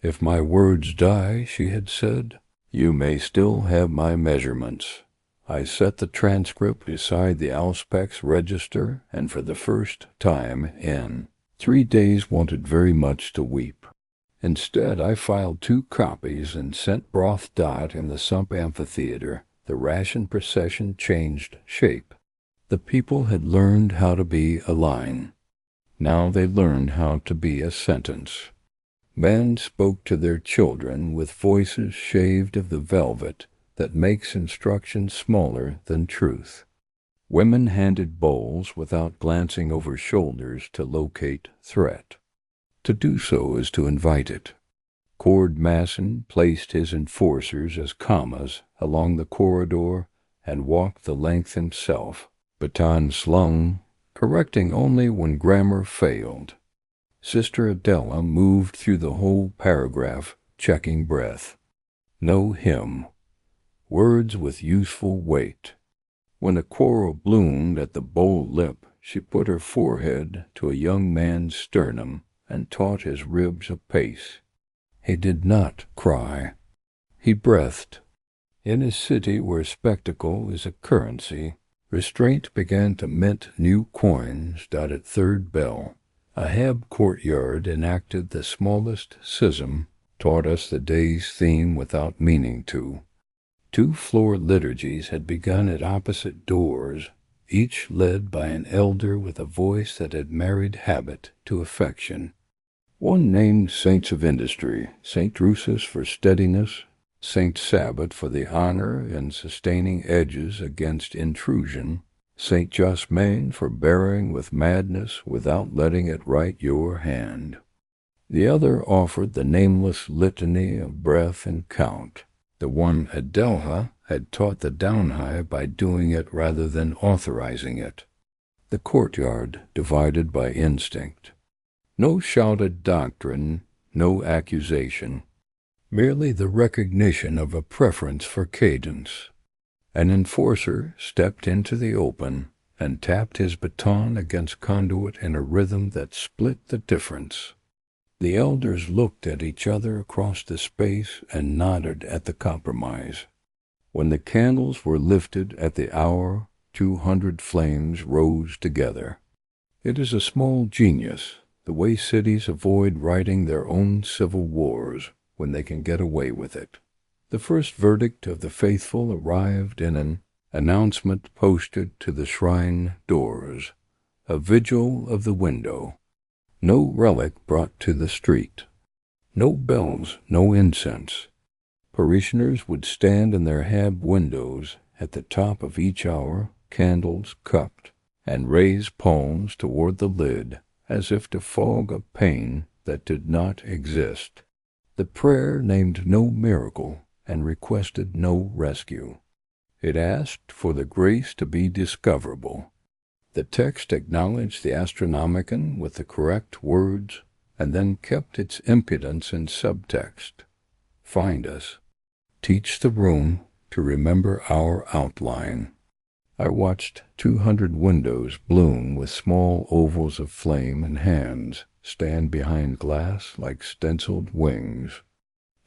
If my words die, she had said, you may still have my measurements. I set the transcript beside the auspex register, and for the first time in 3 days wanted very much to weep. Instead, I filed 2 copies and sent Broth Dot in the sump amphitheater. The ration procession changed shape. The people had learned how to be a line. Now they learned how to be a sentence. Men spoke to their children with voices shaved of the velvet that makes instruction smaller than truth. Women handed bowls without glancing over shoulders to locate threat. To do so is to invite it. Cord Masson placed his enforcers as commas along the corridor and walked the length himself, baton slung, correcting only when grammar failed. Sister Adela moved through the whole paragraph, checking breath. No hymn. Words with useful weight. When a quarrel bloomed at the bowl lip, she put her forehead to a young man's sternum and taught his ribs a pace. He did not cry. He breathed. In a city where spectacle is a currency, restraint began to mint new coins at 3rd bell. A Heb courtyard enacted the smallest schism, taught us the day's theme without meaning to. 2 floor liturgies had begun at opposite doors, each led by an elder with a voice that had married habit to affection. One named Saints of Industry, St. Drusus for steadiness, Saint Sabbath for the honor and sustaining edges against intrusion, Saint Jasmin for bearing with madness without letting it write your hand. The other offered the nameless litany of breath and count, the one Adelha had taught the Downhive by doing it rather than authorizing it. The courtyard divided by instinct. No shouted doctrine, no accusation, merely the recognition of a preference for cadence. An enforcer stepped into the open and tapped his baton against conduit in a rhythm that split the difference. The elders looked at each other across the space and nodded at the compromise. When the candles were lifted at the hour, 200 flames rose together. It is a small genius, the way cities avoid writing their own civil wars when they can get away with it. The first verdict of the faithful arrived in an announcement posted to the shrine doors, a vigil of the window. No relic brought to the street. No bells, no incense. Parishioners would stand in their hab windows at the top of each hour, candles cupped, and raise palms toward the lid as if to fog a pain that did not exist. The prayer named no miracle and requested no rescue. It asked for the grace to be discoverable. The text acknowledged the Astronomican with the correct words and then kept its impudence in subtext. Find us. Teach the room to remember our outline. I watched 200 windows bloom with small ovals of flame and hands stand behind glass like stenciled wings.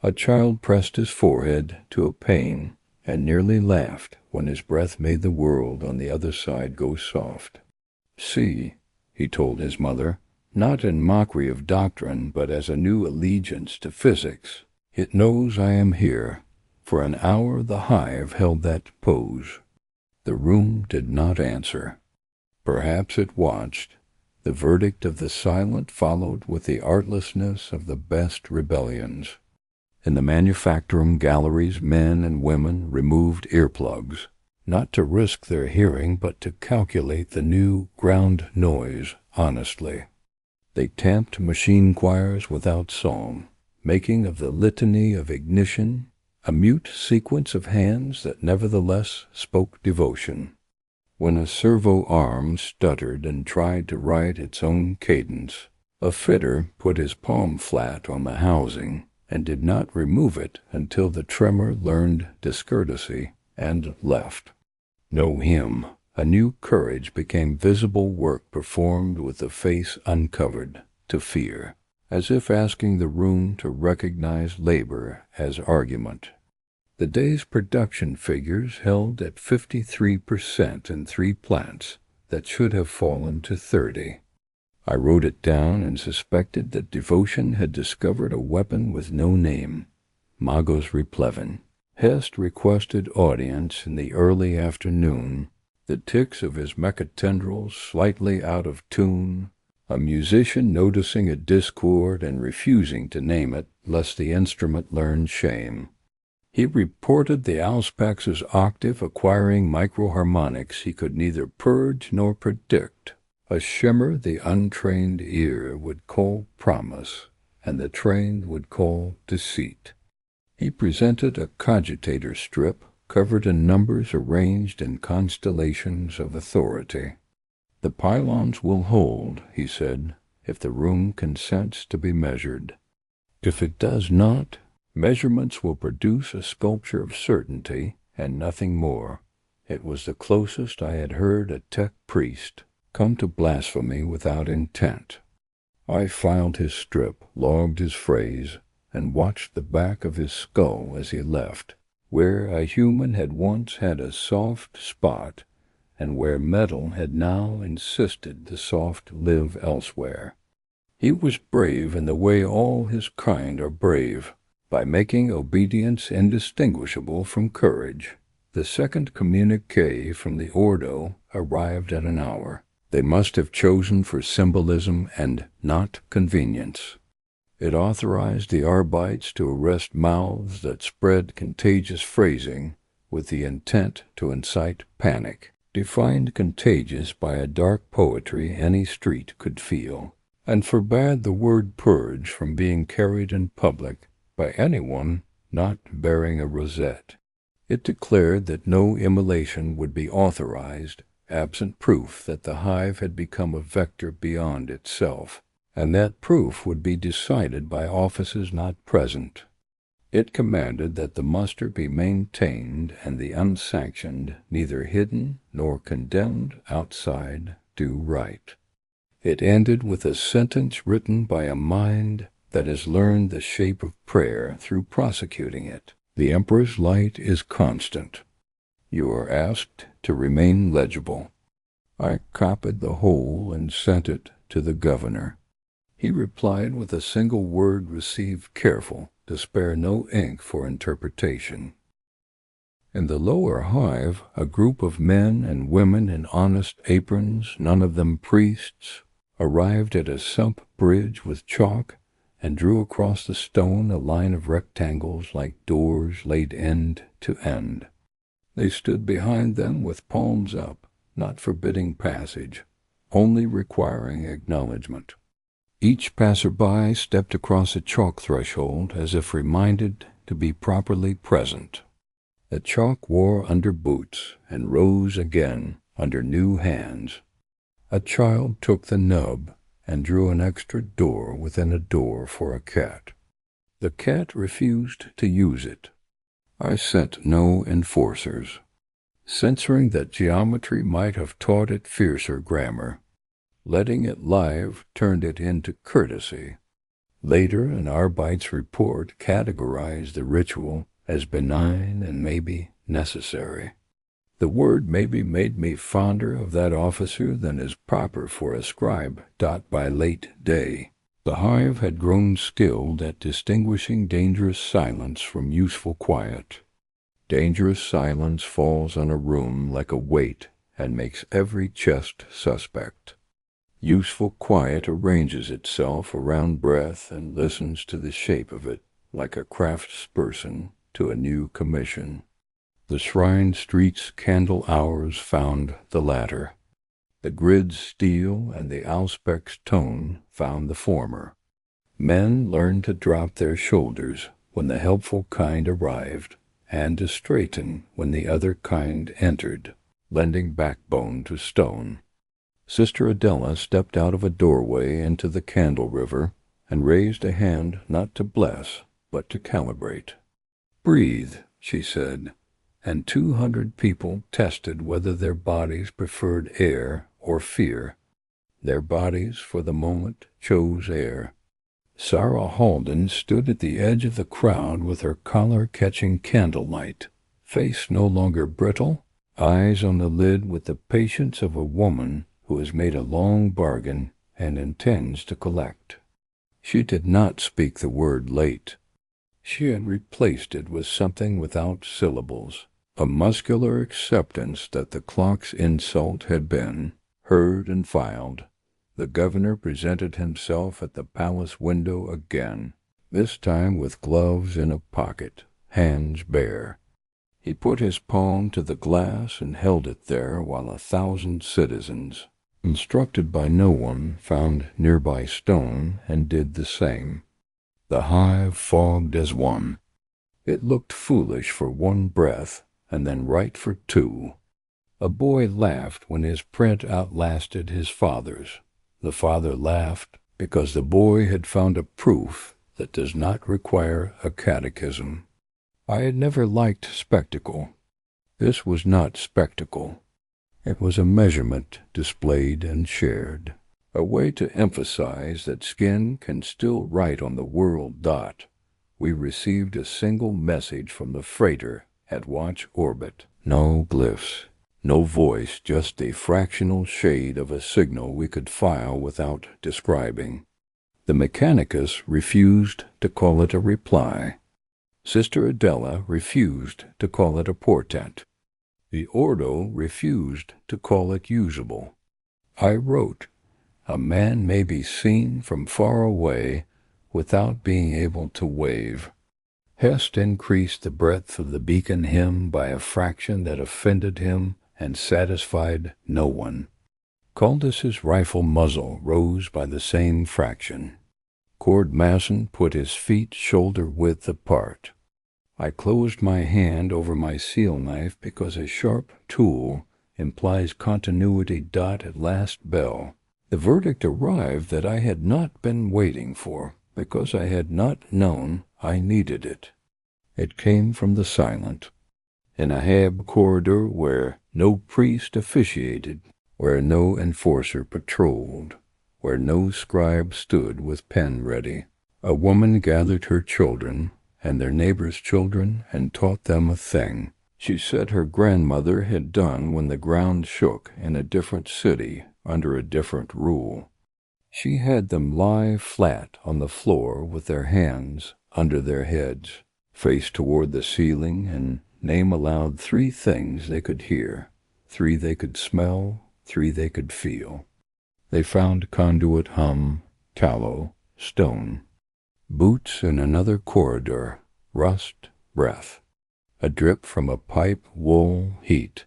A child pressed his forehead to a pane and nearly laughed when his breath made the world on the other side go soft. See, he told his mother, not in mockery of doctrine, but as a new allegiance to physics. It knows I am here. For an hour the hive held that pose. The room did not answer. Perhaps it watched. The verdict of the silent followed with the artlessness of the best rebellions. In the manufacturing galleries, men and women removed earplugs, not to risk their hearing, but to calculate the new ground noise honestly. They tamped machine choirs without song, making of the litany of ignition a mute sequence of hands that nevertheless spoke devotion. When a servo arm stuttered and tried to write its own cadence, a fitter put his palm flat on the housing and did not remove it until the tremor learned discourtesy and left. No hymn, a new courage became visible work performed with the face uncovered, to fear, as if asking the room to recognize labor as argument. The day's production figures held at 53% in 3 plants that should have fallen to 30. I wrote it down and suspected that devotion had discovered a weapon with no name, Magos Replevin. Hest requested audience in the early afternoon, the ticks of his mechatendrils slightly out of tune, a musician noticing a discord and refusing to name it lest the instrument learn shame. He reported the auspex's octave acquiring microharmonics he could neither purge nor predict, a shimmer the untrained ear would call promise, and the trained would call deceit. He presented a cogitator strip covered in numbers arranged in constellations of authority. The pylons will hold, he said, if the room consents to be measured. If it does not, measurements will produce a sculpture of certainty and nothing more. It was the closest I had heard a tech priest come to blasphemy without intent. I filed his strip, logged his phrase, and watched the back of his skull as he left, where a human had once had a soft spot, and where metal had now insisted the soft live elsewhere. He was brave in the way all his kind are brave, by making obedience indistinguishable from courage. The second communique from the Ordo arrived at an hour. They must have chosen for symbolism and not convenience. It authorized the Arbites to arrest mouths that spread contagious phrasing with the intent to incite panic, defined contagious by a dark poetry any street could feel, and forbade the word purge from being carried in public by anyone not bearing a rosette. It declared that no immolation would be authorized absent proof that the hive had become a vector beyond itself, and that proof would be decided by offices not present. It commanded that the muster be maintained and the unsanctioned neither hidden nor condemned outside do right. It ended with a sentence written by a mind that has learned the shape of prayer through prosecuting it. The Emperor's light is constant. You are asked to remain legible. I copied the whole and sent it to the governor. He replied with a single word received careful, to spare no ink for interpretation. In the lower hive, a group of men and women in honest aprons, none of them priests, arrived at a sump bridge with chalk and drew across the stone a line of rectangles like doors laid end to end. They stood behind them with palms up, not forbidding passage, only requiring acknowledgment. Each passer-by stepped across a chalk threshold as if reminded to be properly present. The chalk wore under boots and rose again under new hands. A child took the nub and drew an extra door within a door for a cat. The cat refused to use it. I sent no enforcers, censoring that geometry might have taught it fiercer grammar. Letting it live turned it into courtesy. Later, an Arbite's report categorized the ritual as benign and maybe necessary. The word maybe made me fonder of that officer than is proper for a scribe. By late day, the hive had grown skilled at distinguishing dangerous silence from useful quiet. Dangerous silence falls on a room like a weight and makes every chest suspect. Useful quiet arranges itself around breath and listens to the shape of it, like a craftsperson to a new commission. The shrine street's candle hours found the latter. The grid's steel and the auspex tone found the former. Men learned to drop their shoulders when the helpful kind arrived, and to straighten when the other kind entered, lending backbone to stone. Sister Adela stepped out of a doorway into the candle river and raised a hand not to bless, but to calibrate. "Breathe," she said, and 200 people tested whether their bodies preferred air or fear. Their bodies, for the moment, chose air. Sarah Halden stood at the edge of the crowd with her collar catching candlelight, face no longer brittle, eyes on the lid with the patience of a woman who has made a long bargain and intends to collect. She did not speak the word late. She had replaced it with something without syllables, a muscular acceptance that the clock's insult had been heard and filed. The governor presented himself at the palace window again, this time with gloves in a pocket, hands bare. He put his palm to the glass and held it there while 1,000 citizens, instructed by no one, found nearby stone and did the same. The hive fogged as one. It looked foolish for one breath, and then right for two. A boy laughed when his print outlasted his father's. The father laughed because the boy had found a proof that does not require a catechism. I had never liked spectacle. This was not spectacle. It was a measurement displayed and shared, a way to emphasize that skin can still write on the world dot. We received a single message from the freighter at watch orbit. No glyphs, no voice, just a fractional shade of a signal we could file without describing. The Mechanicus refused to call it a reply. Sister Adela refused to call it a portent. The Ordo refused to call it usable. I wrote, "A man may be seen from far away without being able to wave. Hest increased the breadth of the beacon hymn by a fraction that offended him and satisfied no one. Caldus's rifle muzzle rose by the same fraction. Cord Masson put his feet shoulder-width apart. I closed my hand over my seal knife because a sharp tool implies continuity. At last bell. The verdict arrived that I had not been waiting for, because I had not known I needed it. It came from the silent. In a Hive corridor where no priest officiated, where no enforcer patrolled, where no scribe stood with pen ready, a woman gathered her children and their neighbors' children and taught them a thing she said her grandmother had done when the ground shook in a different city under a different rule. She had them lie flat on the floor with their hands under their heads, face toward the ceiling, and name aloud 3 things they could hear, 3 they could smell, 3 they could feel. They found conduit hum, tallow, stone. Boots in another corridor, rust, breath. A drip from a pipe, wool, heat.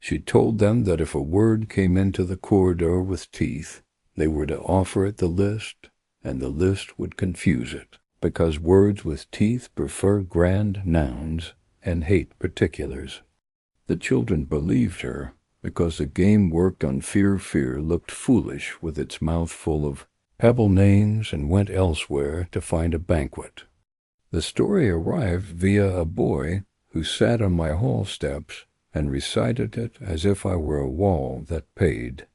She told them that if a word came into the corridor with teeth, they were to offer it the list, and the list would confuse it, because words with teeth prefer grand nouns and hate particulars. The children believed her, because the game worked on fear looked foolish with its mouth full of pebble names and went elsewhere to find a banquet. The story arrived via a boy who sat on my hall steps and recited it as if I were a wall that paid.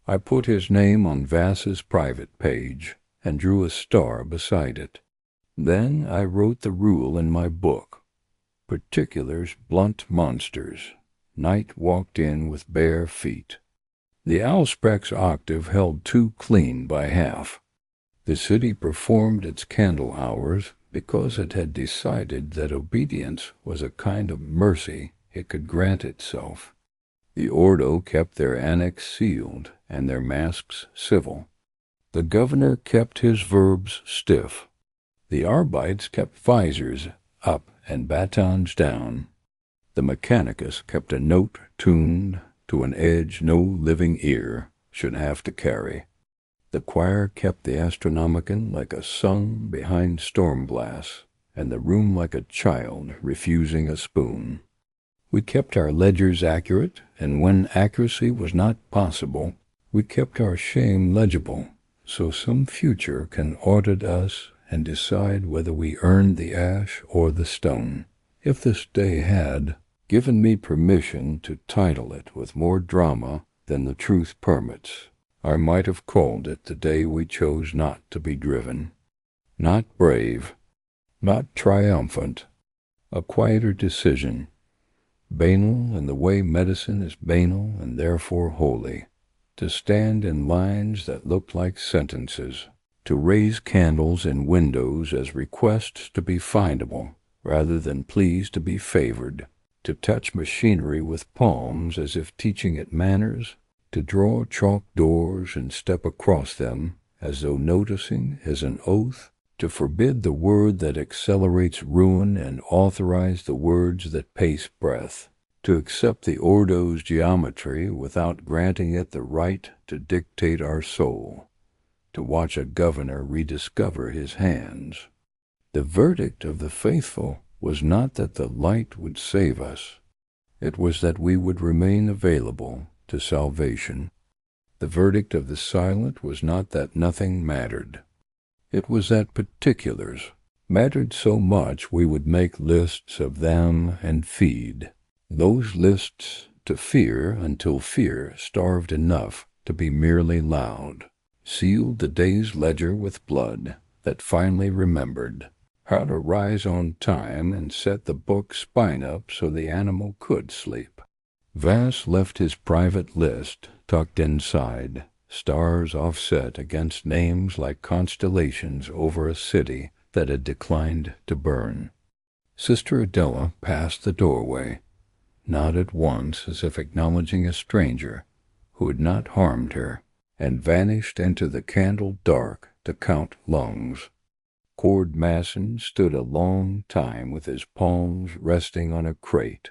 I put his name on Vass's private page and drew a star beside it. Then I wrote the rule in my book. Particulars blunt monsters. Night walked in with bare feet. The auspex octave held 2 clean by half. The city performed its candle hours because it had decided that obedience was a kind of mercy it could grant itself. The Ordo kept their annex sealed and their masks civil. The governor kept his verbs stiff. The Arbites kept visors up and batons down. The Mechanicus kept a note tuned to an edge no living ear should have to carry. The choir kept the Astronomican like a sun behind storm blasts, and the room like a child refusing a spoon. We kept our ledgers accurate, and when accuracy was not possible, we kept our shame legible, so some future can audit us and decide whether we earned the ash or the stone. If this day had given me permission to title it with more drama than the truth permits, I might have called it the day we chose not to be driven. Not brave, not triumphant, a quieter decision. Banal in the way medicine is banal and therefore holy. To stand in lines that looked like sentences. To raise candles in windows as requests to be findable, rather than pleas to be favored. To touch machinery with palms as if teaching it manners. To draw chalk doors and step across them as though noticing is an oath. To forbid the word that accelerates ruin and authorize the words that pace breath. To accept the Ordo's geometry without granting it the right to dictate our soul. To watch a governor rediscover his hands. The verdict of the faithful was not that the light would save us. It was that we would remain available to salvation. The verdict of the silent was not that nothing mattered. It was that particulars mattered so much we would make lists of them and feed those lists to fear until fear starved enough to be merely loud, sealed the day's ledger with blood that finally remembered how to rise on time and set the book spine up so the animal could sleep. Vass left his private list tucked inside, stars offset against names like constellations over a city that had declined to burn. Sister Adela passed the doorway, nodded once as if acknowledging a stranger who had not harmed her, and vanished into the candle dark to count lungs. Cord Masson stood a long time with his palms resting on a crate,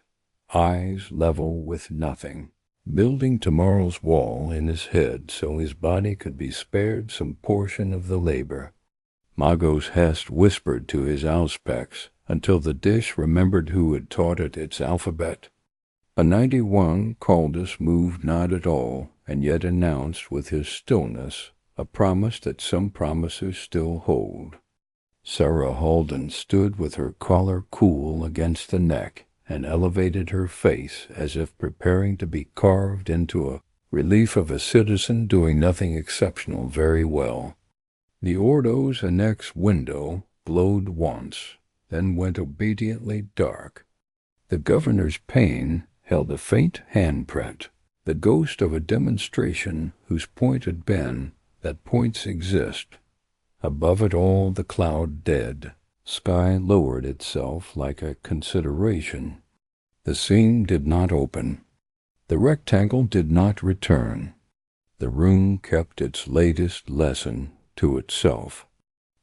eyes level with nothing, building tomorrow's wall in his head so his body could be spared some portion of the labor. Magos Hest whispered to his auspex until the dish remembered who had taught it its alphabet. A 91 Caldus moved not at all, and yet announced with his stillness a promise that some promises still hold. Sarah Halden stood with her collar cool against the neck and elevated her face as if preparing to be carved into a relief of a citizen doing nothing exceptional very well. The Ordo's annex window glowed once, then went obediently dark. The governor's pane held a faint handprint, the ghost of a demonstration whose point had been that points exist. Above it all the cloud dead. Sky lowered itself like a consideration. The seam did not open. The rectangle did not return. The room kept its latest lesson to itself.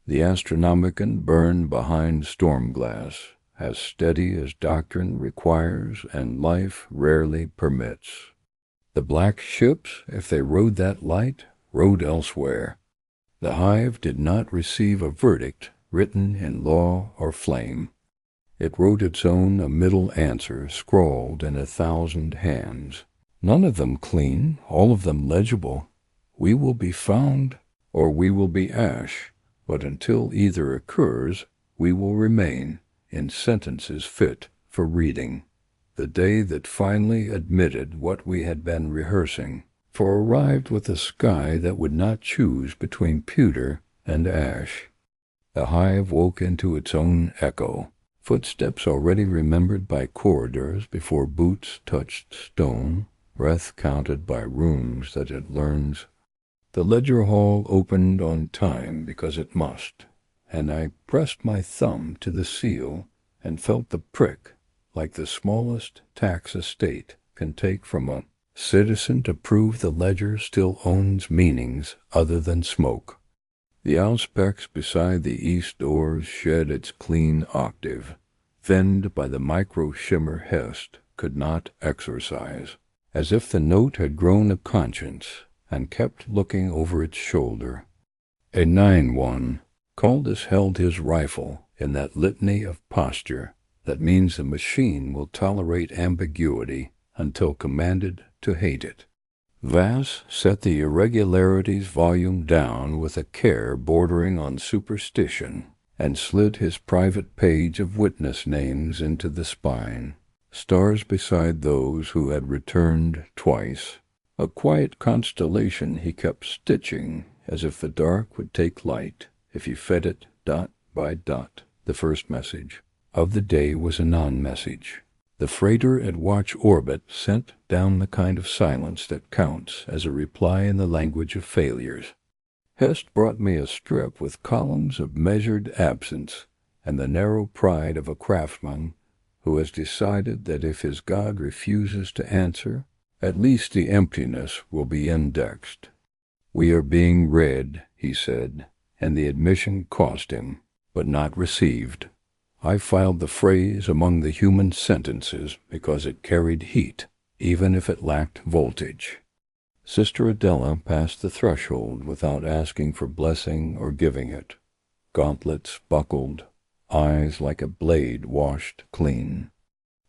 The Astronomican burned behind storm glass, as steady as doctrine requires and life rarely permits. The black ships, if they rode that light, rode elsewhere. The Hive did not receive a verdict written in law or flame. It wrote its own a middle answer scrawled in 1,000 hands. None of them clean, all of them legible. We will be found, or we will be ash, but until either occurs, we will remain in sentences fit for reading. The day that finally admitted what we had been rehearsing, for arrived with a sky that would not choose between pewter and ash. The Hive woke into its own echo, footsteps already remembered by corridors before boots touched stone, breath counted by rooms that it learns. The ledger hall opened on time because it must, and I pressed my thumb to the seal and felt the prick like the smallest tax a state can take from a citizen to prove the ledger still owns meanings other than smoke. The auspex beside the east doors shed its clean octave, thinned by the micro-shimmer Hest could not exorcise, as if the note had grown a conscience and kept looking over its shoulder. A 9-1, Caldus held his rifle in that litany of posture that means the machine will tolerate ambiguity until commanded to hate it. Vass set the irregularities volume down with a care bordering on superstition and slid his private page of witness names into the spine, stars beside those who had returned twice. A quiet constellation he kept stitching as if the dark would take light if you fed it dot by dot. The first message of the day was a non-message. The freighter at watch orbit sent down the kind of silence that counts as a reply in the language of failures. Hest brought me a strip with columns of measured absence and the narrow pride of a craftsman who has decided that if his god refuses to answer, at least the emptiness will be indexed. We are being read, he said, and the admission cost him, but not received. I filed the phrase among the human sentences because it carried heat, even if it lacked voltage. Sister Adela passed the threshold without asking for blessing or giving it. Gauntlets buckled, eyes like a blade washed clean.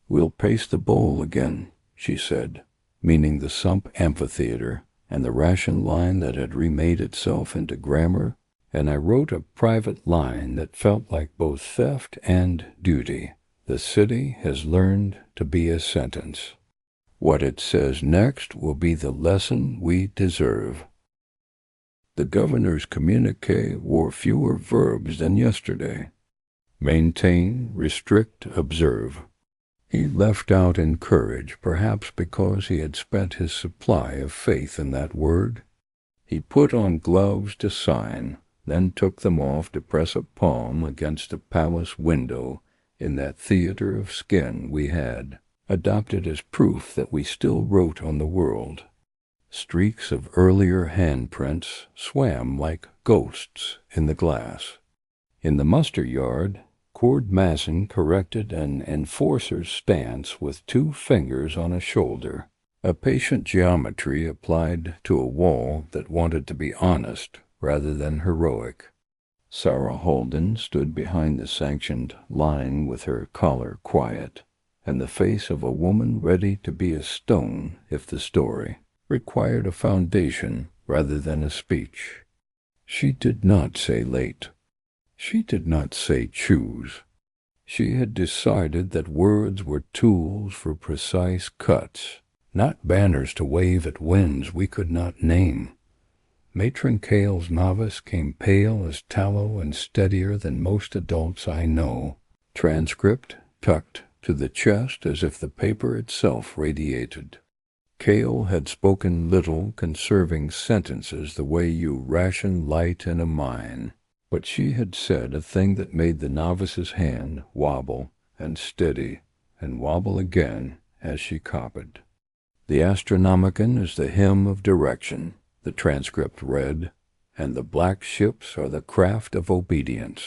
"We'll pace the bowl again," she said, meaning the sump amphitheater and the ration line that had remade itself into grammar, and I wrote a private line that felt like both theft and duty. The city has learned to be a sentence. What it says next will be the lesson we deserve. The governor's communiqué wore fewer verbs than yesterday. Maintain, restrict, observe. He left out encourage, perhaps because he had spent his supply of faith in that word. He put on gloves to sign, then took them off to press a palm against a palace window in that theater of skin we had adopted as proof that we still wrote on the world. Streaks of earlier handprints swam like ghosts in the glass. In the muster yard, Cord Masson corrected an enforcer's stance with 2 fingers on a shoulder, a patient geometry applied to a wall that wanted to be honest rather than heroic. Sarah Holden stood behind the sanctioned line with her collar quiet, and the face of a woman ready to be a stone if the story required a foundation rather than a speech. She did not say late. She did not say choose. She had decided that words were tools for precise cuts, not banners to wave at winds we could not name. Matron Cale's novice came pale as tallow and steadier than most adults I know, transcript tucked to the chest as if the paper itself radiated. Cale had spoken little, conserving sentences the way you ration light in a mine, but she had said a thing that made the novice's hand wobble and steady and wobble again as she copied. The Astronomican is the hymn of direction, the transcript read, and the black ships are the craft of obedience.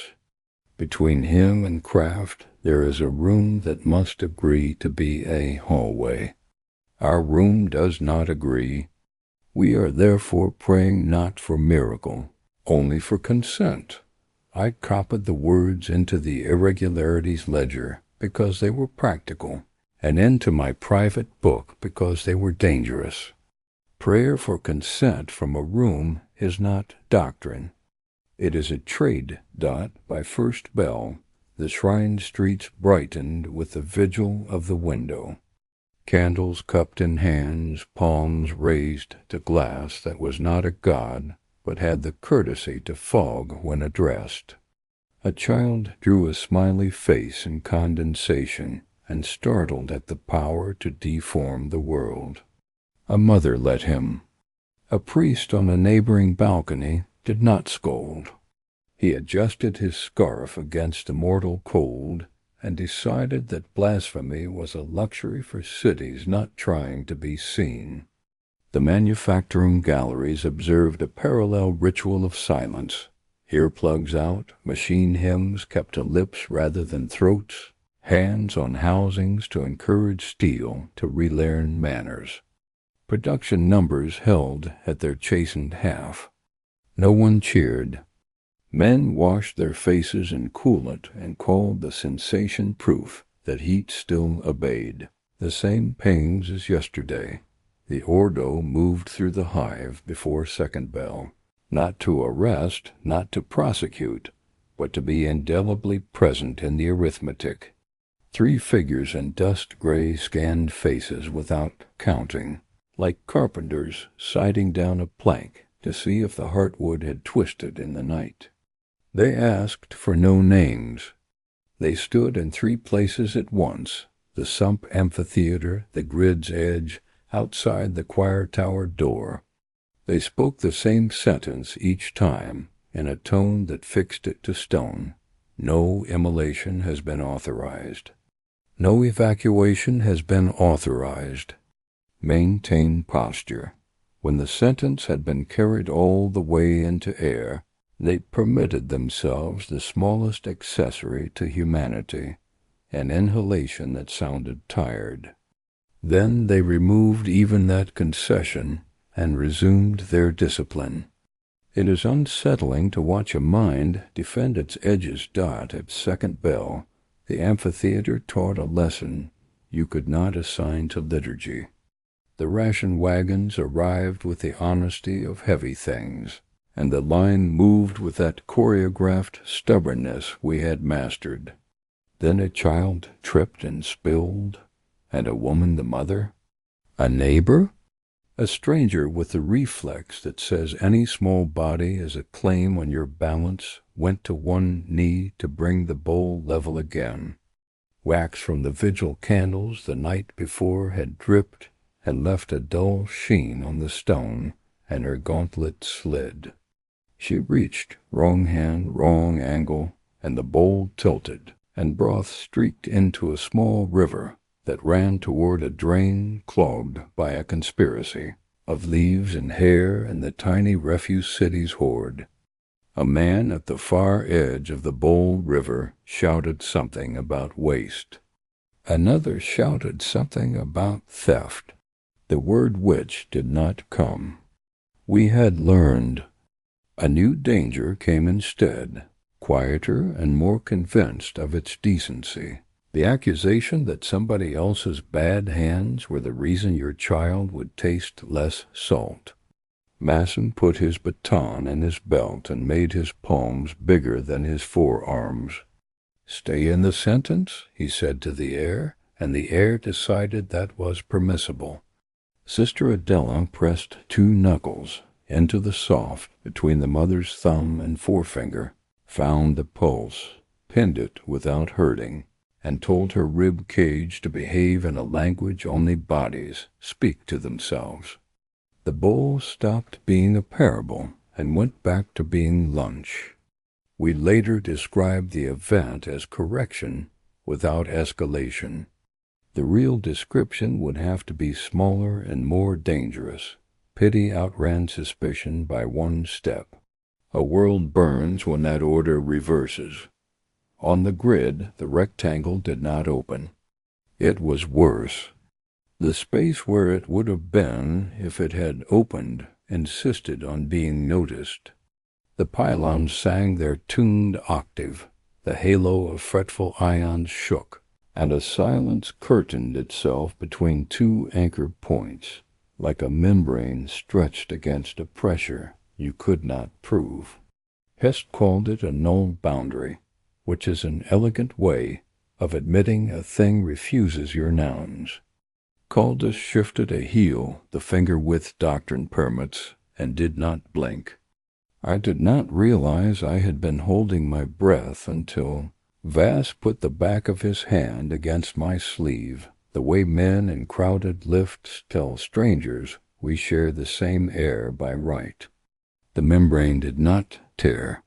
Between him and craft there is a room that must agree to be a hallway. Our room does not agree. We are therefore praying not for miracle, only for consent. I copied the words into the irregularities ledger because they were practical, and into my private book because they were dangerous. Prayer for consent from a room is not doctrine. It is a trade dot by first bell. The shrine streets brightened with the vigil of the window. Candles cupped in hands, palms raised to glass that was not a god, but had the courtesy to fog when addressed. A child drew a smiley face in condensation and startled at the power to deform the world. A mother let him. A priest on a neighboring balcony did not scold. He adjusted his scarf against the mortal cold and decided that blasphemy was a luxury for cities not trying to be seen. The manufacturing galleries observed a parallel ritual of silence. Earplugs out, machine hymns kept to lips rather than throats, hands on housings to encourage steel to relearn manners. Production numbers held at their chastened half. No one cheered. Men washed their faces in coolant and called the sensation proof that heat still obeyed. The same pangs as yesterday. The ordo moved through the hive before second bell, not to arrest, not to prosecute, but to be indelibly present in the arithmetic. 3 figures in dust-gray scanned faces without counting, like carpenters sighting down a plank to see if the heartwood had twisted in the night. They asked for no names. They stood in 3 places at once, the sump amphitheater, the grid's edge, outside the choir tower door. They spoke the same sentence each time, in a tone that fixed it to stone. No immolation has been authorized. No evacuation has been authorized. Maintain posture. When the sentence had been carried all the way into air, they permitted themselves the smallest accessory to humanity, an inhalation that sounded tired. Then they removed even that concession and resumed their discipline. It is unsettling to watch a mind defend its edges dot at second bell. The amphitheater taught a lesson you could not assign to liturgy. The ration wagons arrived with the honesty of heavy things, and the line moved with that choreographed stubbornness we had mastered. Then a child tripped and spilled, and a woman the mother. A neighbor? A stranger with the reflex that says any small body is a claim on your balance went to one knee to bring the bowl level again. Wax from the vigil candles the night before had dripped and left a dull sheen on the stone, and her gauntlet slid. She reached, wrong hand, wrong angle, and the bowl tilted, and broth streaked into a small river that ran toward a drain clogged by a conspiracy of leaves and hair and the tiny refuse city's hoard. A man at the far edge of the Bowl River shouted something about waste. Another shouted something about theft. The word which did not come. We had learned. A new danger came instead, quieter and more convinced of its decency. The accusation that somebody else's bad hands were the reason your child would taste less salt. Masson put his baton in his belt and made his palms bigger than his forearms. "Stay in the sentence," he said to the air, and the air decided that was permissible. Sister Adela pressed 2 knuckles into the soft between the mother's thumb and forefinger, found the pulse, pinned it without hurting, and told her rib cage to behave in a language only bodies speak to themselves. The bowl stopped being a parable and went back to being lunch. We later described the event as correction without escalation. The real description would have to be smaller and more dangerous. Pity outran suspicion by 1 step. A world burns when that order reverses. On the grid, the rectangle did not open. It was worse. The space where it would have been if it had opened insisted on being noticed. The pylons sang their tuned octave, the halo of fretful ions shook, and a silence curtained itself between 2 anchor points, like a membrane stretched against a pressure you could not prove. Hest called it a null boundary, which is an elegant way of admitting a thing refuses your nouns. Caldas shifted a heel the finger-width doctrine permits and did not blink. I did not realize I had been holding my breath until Vass put the back of his hand against my sleeve, the way men in crowded lifts tell strangers we share the same air by right. The membrane did not tear.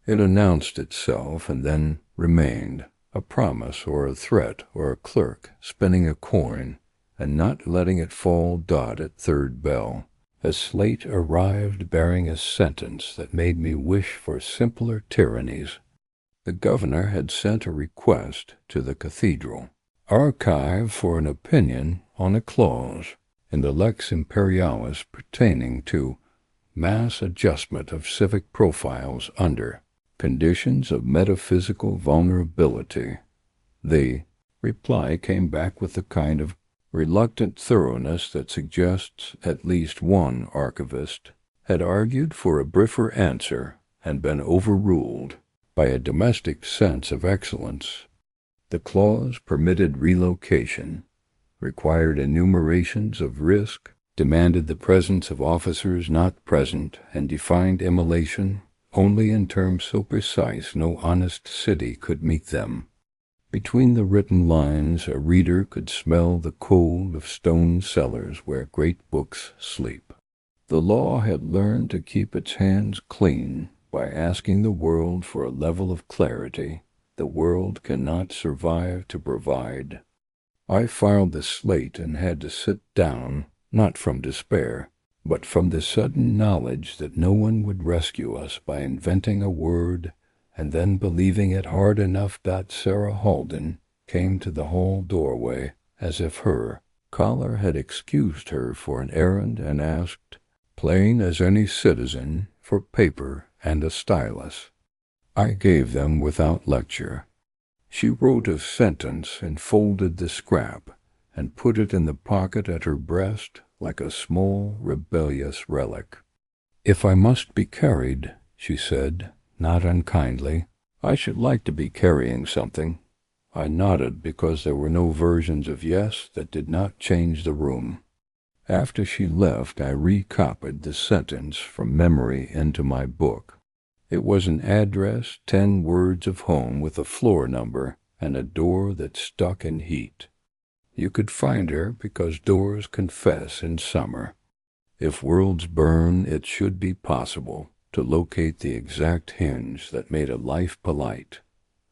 It announced itself and then remained, a promise or a threat or a clerk spinning a coin, and not letting it fall dot at 3rd bell. A slate arrived bearing a sentence that made me wish for simpler tyrannies. The governor had sent a request to the cathedral. Archive for an opinion on a clause in the Lex Imperialis pertaining to mass adjustment of civic profiles under conditions of metaphysical vulnerability. The reply came back with the kind of reluctant thoroughness that suggests at least one archivist had argued for a briefer answer and been overruled by a domestic sense of excellence. The clause permitted relocation, required enumerations of risk, demanded the presence of officers not present, and defined immolation only in terms so precise no honest city could meet them. Between the written lines, a reader could smell the cold of stone cellars where great books sleep. The law had learned to keep its hands clean by asking the world for a level of clarity the world cannot survive to provide. I filed the slate and had to sit down, not from despair, but from the sudden knowledge that no one would rescue us by inventing a word and then believing it hard enough that Sarah Halden came to the hall doorway as if her collar had excused her for an errand and asked, plain as any citizen, for paper and a stylus. I gave them without lecture. She wrote a sentence and folded the scrap and put it in the pocket at her breast like a small, rebellious relic. "If I must be carried," she said, not unkindly, "I should like to be carrying something." I nodded because there were no versions of yes that did not change the room. After she left, I recopied the sentence from memory into my book. It was an address, 10 words of home with a floor number and a door that stuck in heat. You could find her because doors confess in summer. If worlds burn, it should be possible to locate the exact hinge that made a life polite.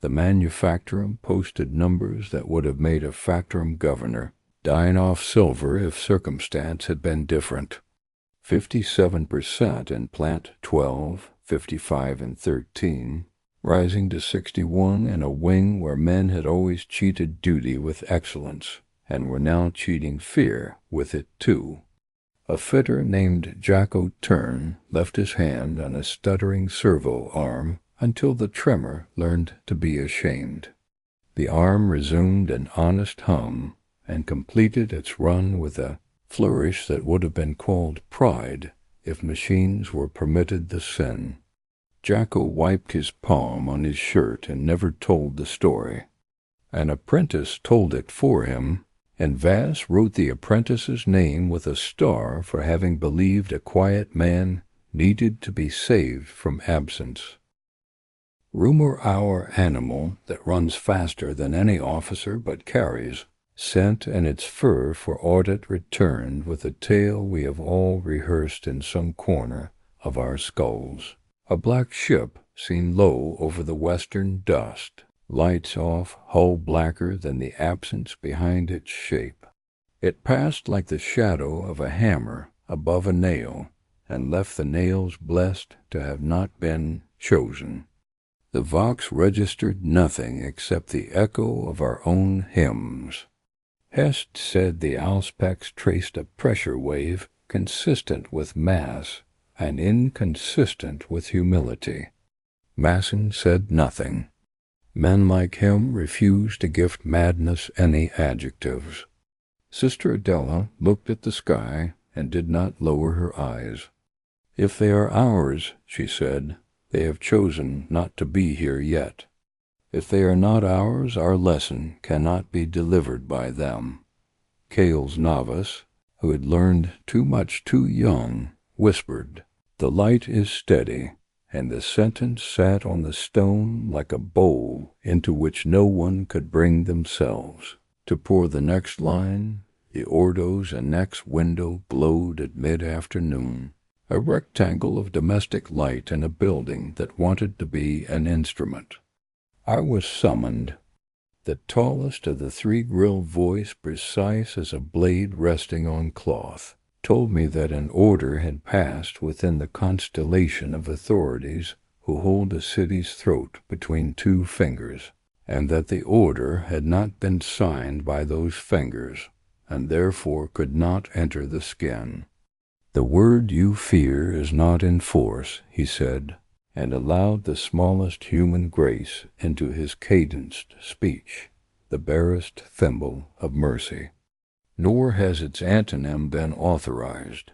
The manufactorum posted numbers that would have made a factorum governor dine off silver if circumstance had been different. 57% in plant 12, 55 and 13, rising to 61 in a wing where men had always cheated duty with excellence, and were now cheating fear with it too. A fitter named Jacko Turn left his hand on a stuttering servo arm until the tremor learned to be ashamed. The arm resumed an honest hum, and completed its run with a flourish that would have been called pride if machines were permitted the sin. Jacko wiped his palm on his shirt and never told the story. An apprentice told it for him, and Vass wrote the apprentice's name with a star for having believed a quiet man needed to be saved from absence. Rumor our animal that runs faster than any officer but carries, sent and its fur for audit returned with a tale we have all rehearsed in some corner of our skulls. A black ship seen low over the western dust, lights off, hull blacker than the absence behind its shape. It passed like the shadow of a hammer above a nail, and left the nails blessed to have not been chosen. The Vox registered nothing except the echo of our own hymns. Hest said the auspex traced a pressure wave consistent with mass and inconsistent with humility. Masson said nothing. Men like him refused to gift madness any adjectives. Sister Adela looked at the sky and did not lower her eyes. "If they are ours," she said, "they have chosen not to be here yet. If they are not ours, our lesson cannot be delivered by them." Cale's novice, who had learned too much too young, whispered, "The light is steady," and the sentence sat on the stone like a bowl into which no one could bring themselves. To pour the next line, the ordo's and next window glowed at mid-afternoon, a rectangle of domestic light in a building that wanted to be an instrument. I was summoned. The tallest of the three-grilled voice, precise as a blade resting on cloth, told me that an order had passed within the constellation of authorities who hold a city's throat between two fingers, and that the order had not been signed by those fingers, and therefore could not enter the skin. "The word you fear is not in force," he said, and allowed the smallest human grace into his cadenced speech, the barest thimble of mercy. Nor has its antonym been authorized.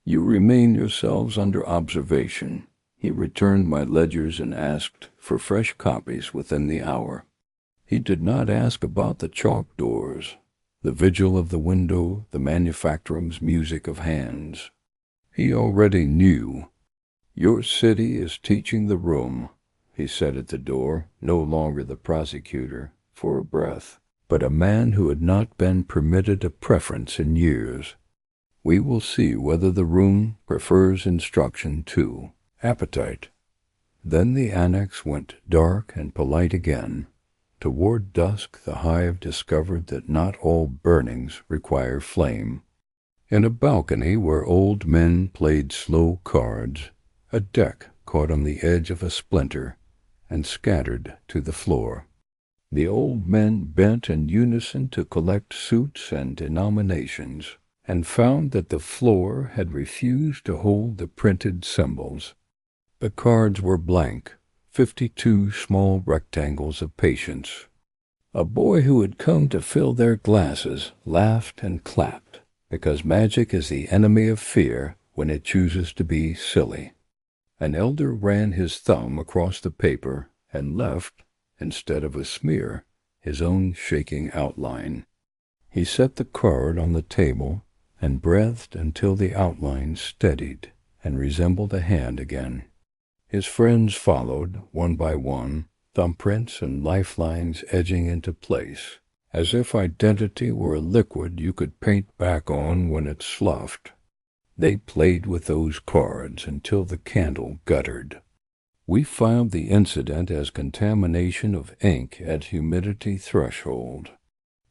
"You remain yourselves under observation." He returned my ledgers and asked for fresh copies within the hour. He did not ask about the chalk doors, the vigil of the window, the manufacturum's music of hands. He already knew. "Your city is teaching the room," he said at the door, no longer the prosecutor, for a breath, but a man who had not been permitted a preference in years. "We will see whether the room prefers instruction to appetite." Then the annex went dark and polite again. Toward dusk the Hive discovered that not all burnings require flame. In a balcony where old men played slow cards, a deck caught on the edge of a splinter and scattered to the floor. The old men bent in unison to collect suits and denominations, and found that the floor had refused to hold the printed symbols. The cards were blank, 52 small rectangles of patience. A boy who had come to fill their glasses laughed and clapped, because magic is the enemy of fear when it chooses to be silly. An elder ran his thumb across the paper and left, instead of a smear, his own shaking outline. He set the card on the table and breathed until the outline steadied and resembled a hand again. His friends followed, one by one, thumbprints and lifelines edging into place, as if identity were a liquid you could paint back on when it sloughed. They played with those cards until the candle guttered. We filed the incident as contamination of ink at humidity threshold.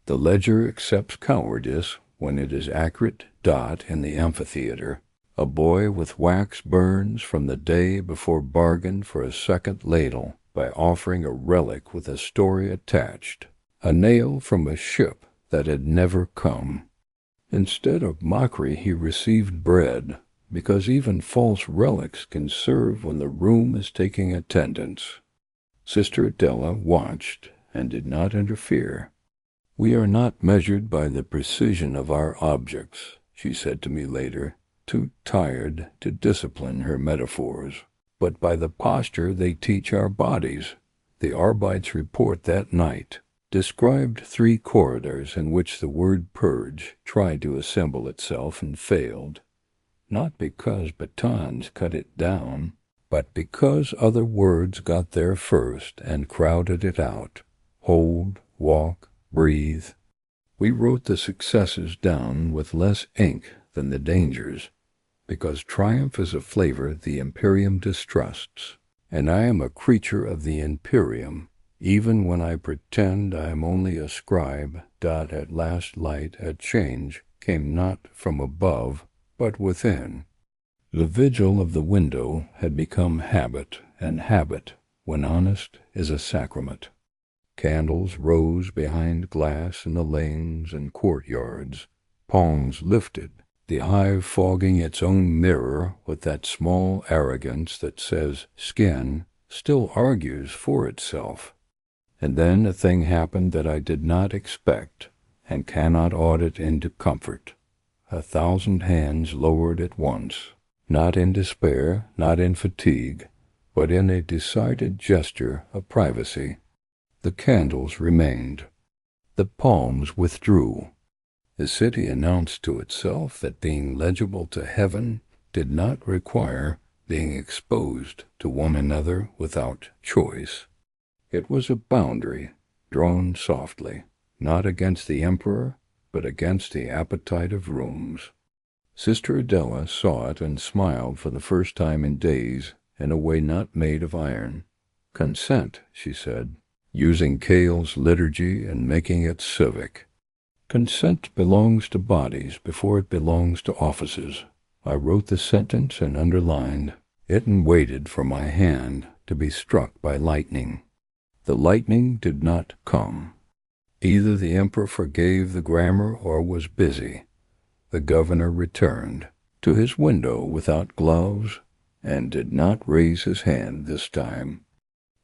The ledger accepts cowardice when it is accurate dot in the amphitheater, A boy with wax burns from the day before bargained for a second ladle by offering a relic with a story attached, a nail from a ship that had never come. Instead of mockery he received bread, because even false relics can serve when the room is taking attendance. Sister Adela watched and did not interfere. "We are not measured by the precision of our objects," she said to me later, too tired to discipline her metaphors, "but by the posture they teach our bodies." The Arbites report that night described 3 corridors in which the word purge tried to assemble itself and failed, not because batons cut it down, but because other words got there first and crowded it out. Hold, walk, breathe. We wrote the successes down with less ink than the dangers, because triumph is a flavor the Imperium distrusts, and I am a creature of the Imperium, even when I pretend I am only a scribe. At last light at change came not from above, but within. The vigil of the window had become habit, and habit, when honest, is a sacrament. Candles rose behind glass in the lanes and courtyards, palms lifted, the hive fogging its own mirror with that small arrogance that says skin still argues for itself. And then a thing happened that I did not expect and cannot audit into comfort. 1,000 hands lowered at once, not in despair, not in fatigue, but in a decided gesture of privacy. The candles remained. The palms withdrew. The city announced to itself that being legible to heaven did not require being exposed to one another without choice. It was a boundary drawn softly, not against the emperor, but against the appetite of rooms. Sister Adela saw it and smiled for the first time in days in a way not made of iron. "Consent," she said, using Cale's liturgy and making it civic. "Consent belongs to bodies before it belongs to offices." I wrote the sentence and underlined it and waited for my hand to be struck by lightning. The lightning did not come. Either the emperor forgave the grammar or was busy. The governor returned to his window without gloves and did not raise his hand this time.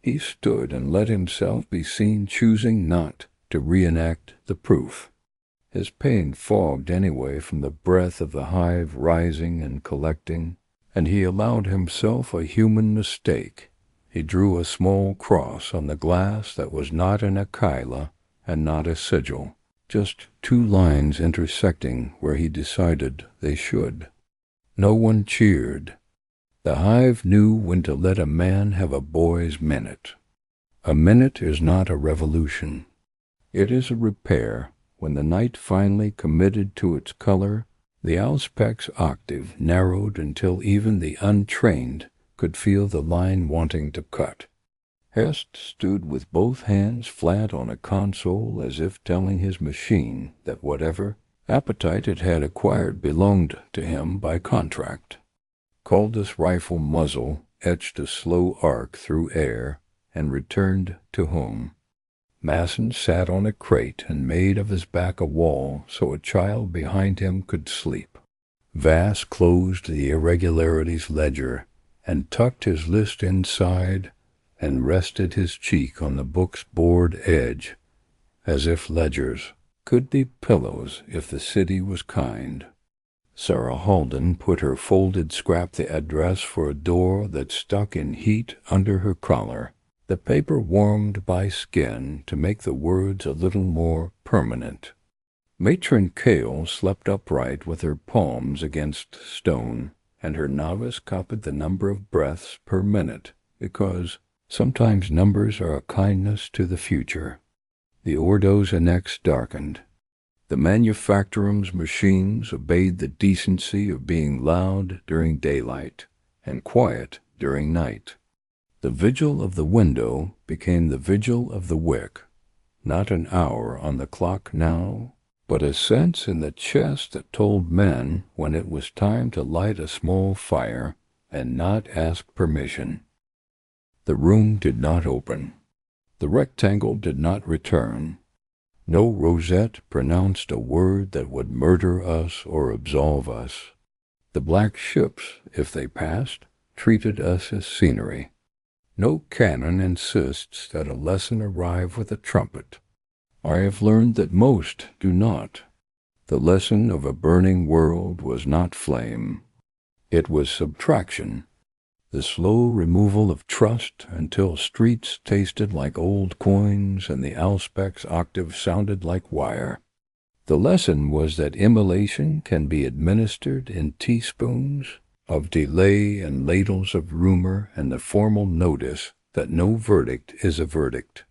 He stood and let himself be seen choosing not to reenact the proof. His pain fogged anyway from the breath of the hive rising and collecting, and he allowed himself a human mistake. He drew a small cross on the glass that was not an Aquila and not a sigil, just 2 lines intersecting where he decided they should. No one cheered. The hive knew when to let a man have a boy's minute. A minute is not a revolution. It is a repair. When the night finally committed to its color, the auspex octave narrowed until even the untrained could feel the line wanting to cut. Hest stood with both hands flat on a console as if telling his machine that whatever appetite it had acquired belonged to him by contract. Caldas' rifle muzzle etched a slow arc through air and returned to home. Masson sat on a crate and made of his back a wall so a child behind him could sleep. Vass closed the irregularities ledger and tucked his list inside and rested his cheek on the book's board edge, as if ledgers could be pillows if the city was kind. Sarah Halden put her folded scrap the address for a door that stuck in heat under her collar. The paper warmed by skin to make the words a little more permanent. Matron Cale slept upright with her palms against stone, and her novice copied the number of breaths per minute, because sometimes numbers are a kindness to the future. The Ordo's annex darkened. The manufacturum's machines obeyed the decency of being loud during daylight and quiet during night. The vigil of the window became the vigil of the wick. Not an hour on the clock now, but a sense in the chest that told men when it was time to light a small fire and not ask permission. The room did not open. The rectangle did not return. No rosette pronounced a word that would murder us or absolve us. The black ships, if they passed, treated us as scenery. No canon insists that a lesson arrive with a trumpet. I have learned that most do not. The lesson of a burning world was not flame. It was subtraction, the slow removal of trust until streets tasted like old coins and the auspex octave sounded like wire. The lesson was that immolation can be administered in teaspoons of delay and ladles of rumor and the formal notice that no verdict is a verdict.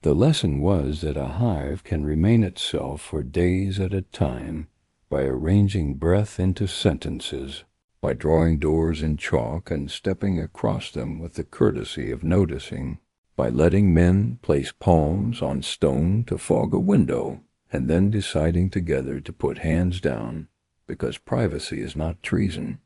The lesson was that a hive can remain itself for days at a time by arranging breath into sentences, by drawing doors in chalk and stepping across them with the courtesy of noticing, by letting men place palms on stone to fog a window, and then deciding together to put hands down, because privacy is not treason.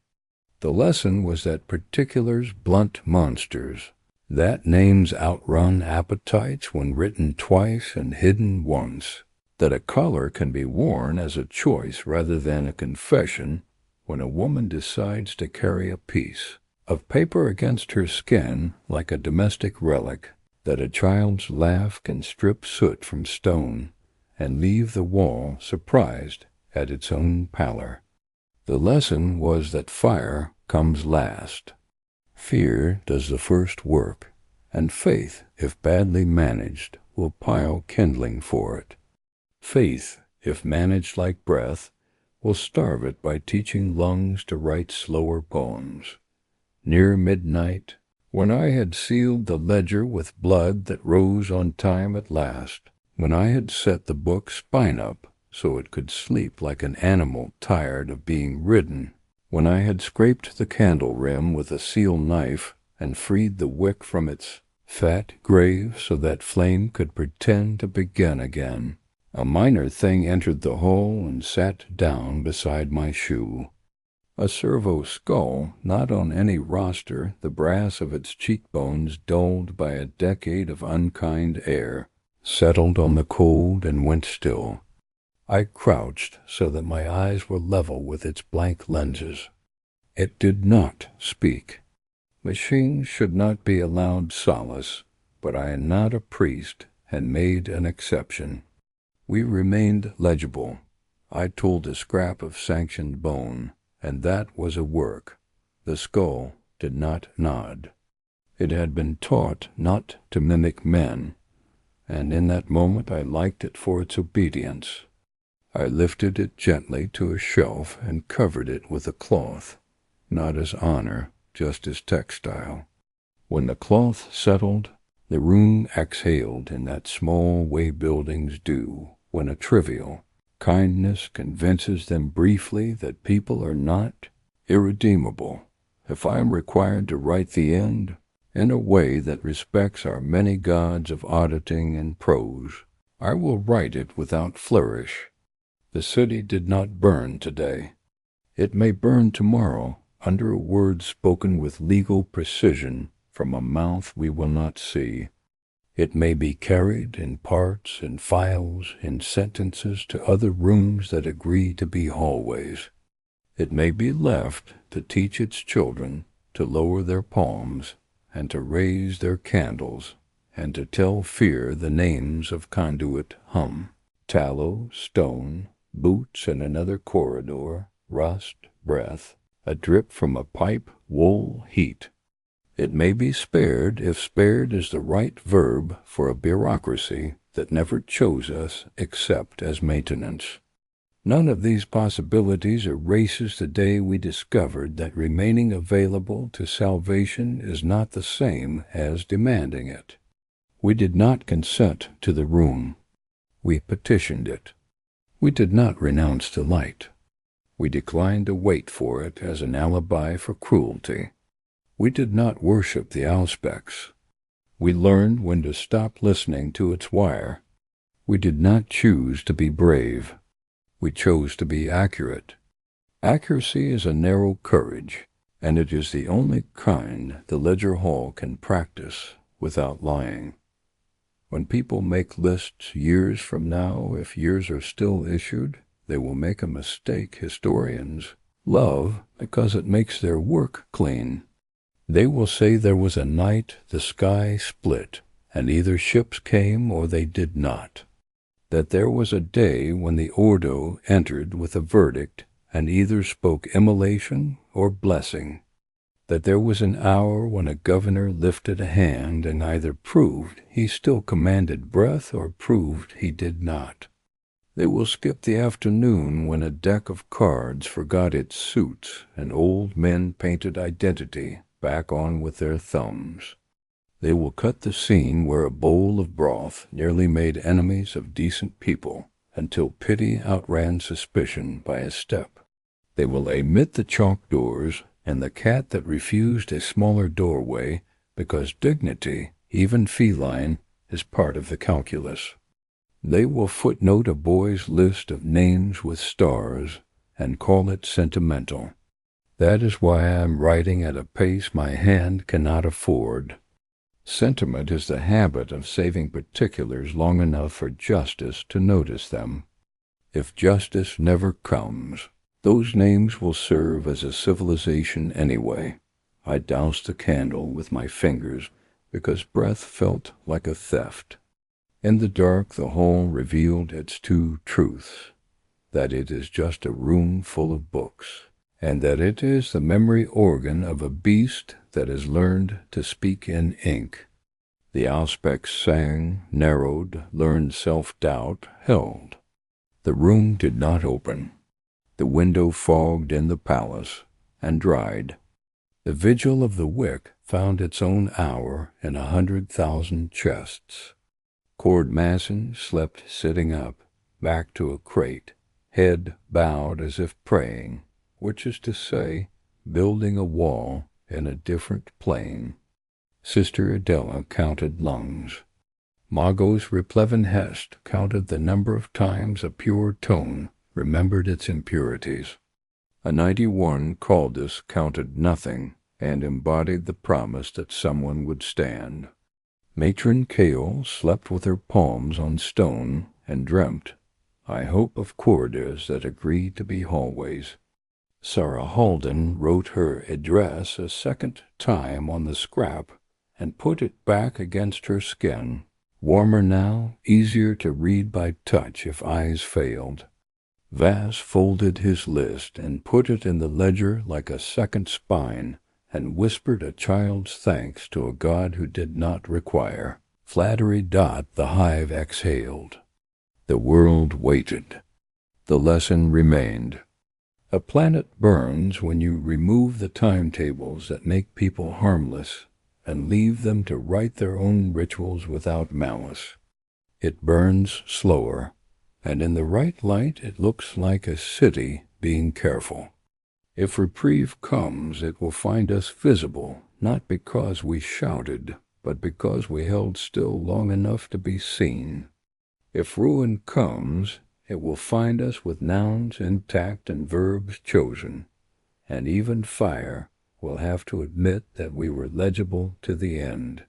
The lesson was that particulars blunt monsters, that names outrun appetites when written twice and hidden once, that a collar can be worn as a choice rather than a confession when a woman decides to carry a piece of paper against her skin like a domestic relic, that a child's laugh can strip soot from stone and leave the wall surprised at its own pallor. The lesson was that fire comes last. Fear does the first work, and faith, if badly managed, will pile kindling for it. Faith, if managed like breath, will starve it by teaching lungs to write slower poems. Near midnight, when I had sealed the ledger with blood that rose on time at last, when I had set the book spine up so it could sleep like an animal tired of being ridden, when I had scraped the candle rim with a seal knife and freed the wick from its fat grave so that flame could pretend to begin again, a minor thing entered the hall and sat down beside my shoe. A servo skull, not on any roster, the brass of its cheekbones dulled by a decade of unkind air, settled on the cold and went still. I crouched so that my eyes were level with its blank lenses. It did not speak. Machines should not be allowed solace, but I am not a priest and made an exception. We remained legible. I told a scrap of sanctioned bone, and that was a work. The skull did not nod. It had been taught not to mimic men, and in that moment I liked it for its obedience. I lifted it gently to a shelf and covered it with a cloth, not as honor, just as textile. When the cloth settled, the room exhaled in that small way buildings do when a trivial kindness convinces them briefly that people are not irredeemable. If I am required to write the end in a way that respects our many gods of auditing and prose, I will write it without flourish. The city did not burn today. It may burn tomorrow under a word spoken with legal precision from a mouth we will not see. It may be carried in parts, in files, in sentences to other rooms that agree to be hallways. It may be left to teach its children to lower their palms and to raise their candles and to tell fear the names of conduit hum, tallow, stone, boots in another corridor, rust, breath, a drip from a pipe, wool, heat. It may be spared if spared is the right verb for a bureaucracy that never chose us except as maintenance. None of these possibilities erases the day we discovered that remaining available to salvation is not the same as demanding it. We did not consent to the room. We petitioned it. We did not renounce the light. We declined to wait for it as an alibi for cruelty. We did not worship the auspex. We learned when to stop listening to its wire. We did not choose to be brave. We chose to be accurate. Accuracy is a narrow courage, and it is the only kind the ledger hall can practice without lying. When people make lists years from now, if years are still issued, they will make a mistake historians love because it makes their work clean. They will say there was a night the sky split, and either ships came or they did not. That there was a day when the Ordo entered with a verdict and either spoke immolation or blessing. That there was an hour when a governor lifted a hand and either proved he still commanded breath or proved he did not. They will skip the afternoon when a deck of cards forgot its suits and old men painted identity back on with their thumbs. They will cut the scene where a bowl of broth nearly made enemies of decent people until pity outran suspicion by a step. They will omit the chalk doors and the cat that refused a smaller doorway because dignity, even feline, is part of the calculus. They will footnote a boy's list of names with stars and call it sentimental. That is why I am writing at a pace my hand cannot afford. Sentiment is the habit of saving particulars long enough for justice to notice them. If justice never comes, those names will serve as a civilization anyway. I doused the candle with my fingers because breath felt like a theft. In the dark the hall revealed its two truths, that it is just a room full of books, and that it is the memory organ of a beast that has learned to speak in ink. The auspex sang, narrowed, learned self-doubt, held. The room did not open. The window fogged in the palace, and dried. The vigil of the wick found its own hour in 100,000 chests. Cord Masson slept sitting up, back to a crate, head bowed as if praying, which is to say, building a wall in a different plane. Sister Adela counted lungs. Magos Replevin Hest counted the number of times a pure tone remembered its impurities. A 91 Caldus counted nothing and embodied the promise that someone would stand. Matron Kale slept with her palms on stone and dreamt, I hope, of corridors that agree to be hallways. Sarah Halden wrote her address a second time on the scrap and put it back against her skin. Warmer now, easier to read by touch if eyes failed. Vass folded his list and put it in the ledger like a second spine and whispered a child's thanks to a god who did not require. Flattery. The Hive exhaled. The world waited. The lesson remained. A planet burns when you remove the timetables that make people harmless and leave them to write their own rituals without malice. It burns slower, and in the right light it looks like a city being careful. If reprieve comes, it will find us visible, not because we shouted, but because we held still long enough to be seen. If ruin comes, it will find us with nouns intact and verbs chosen, and even fire will have to admit that we were legible to the end.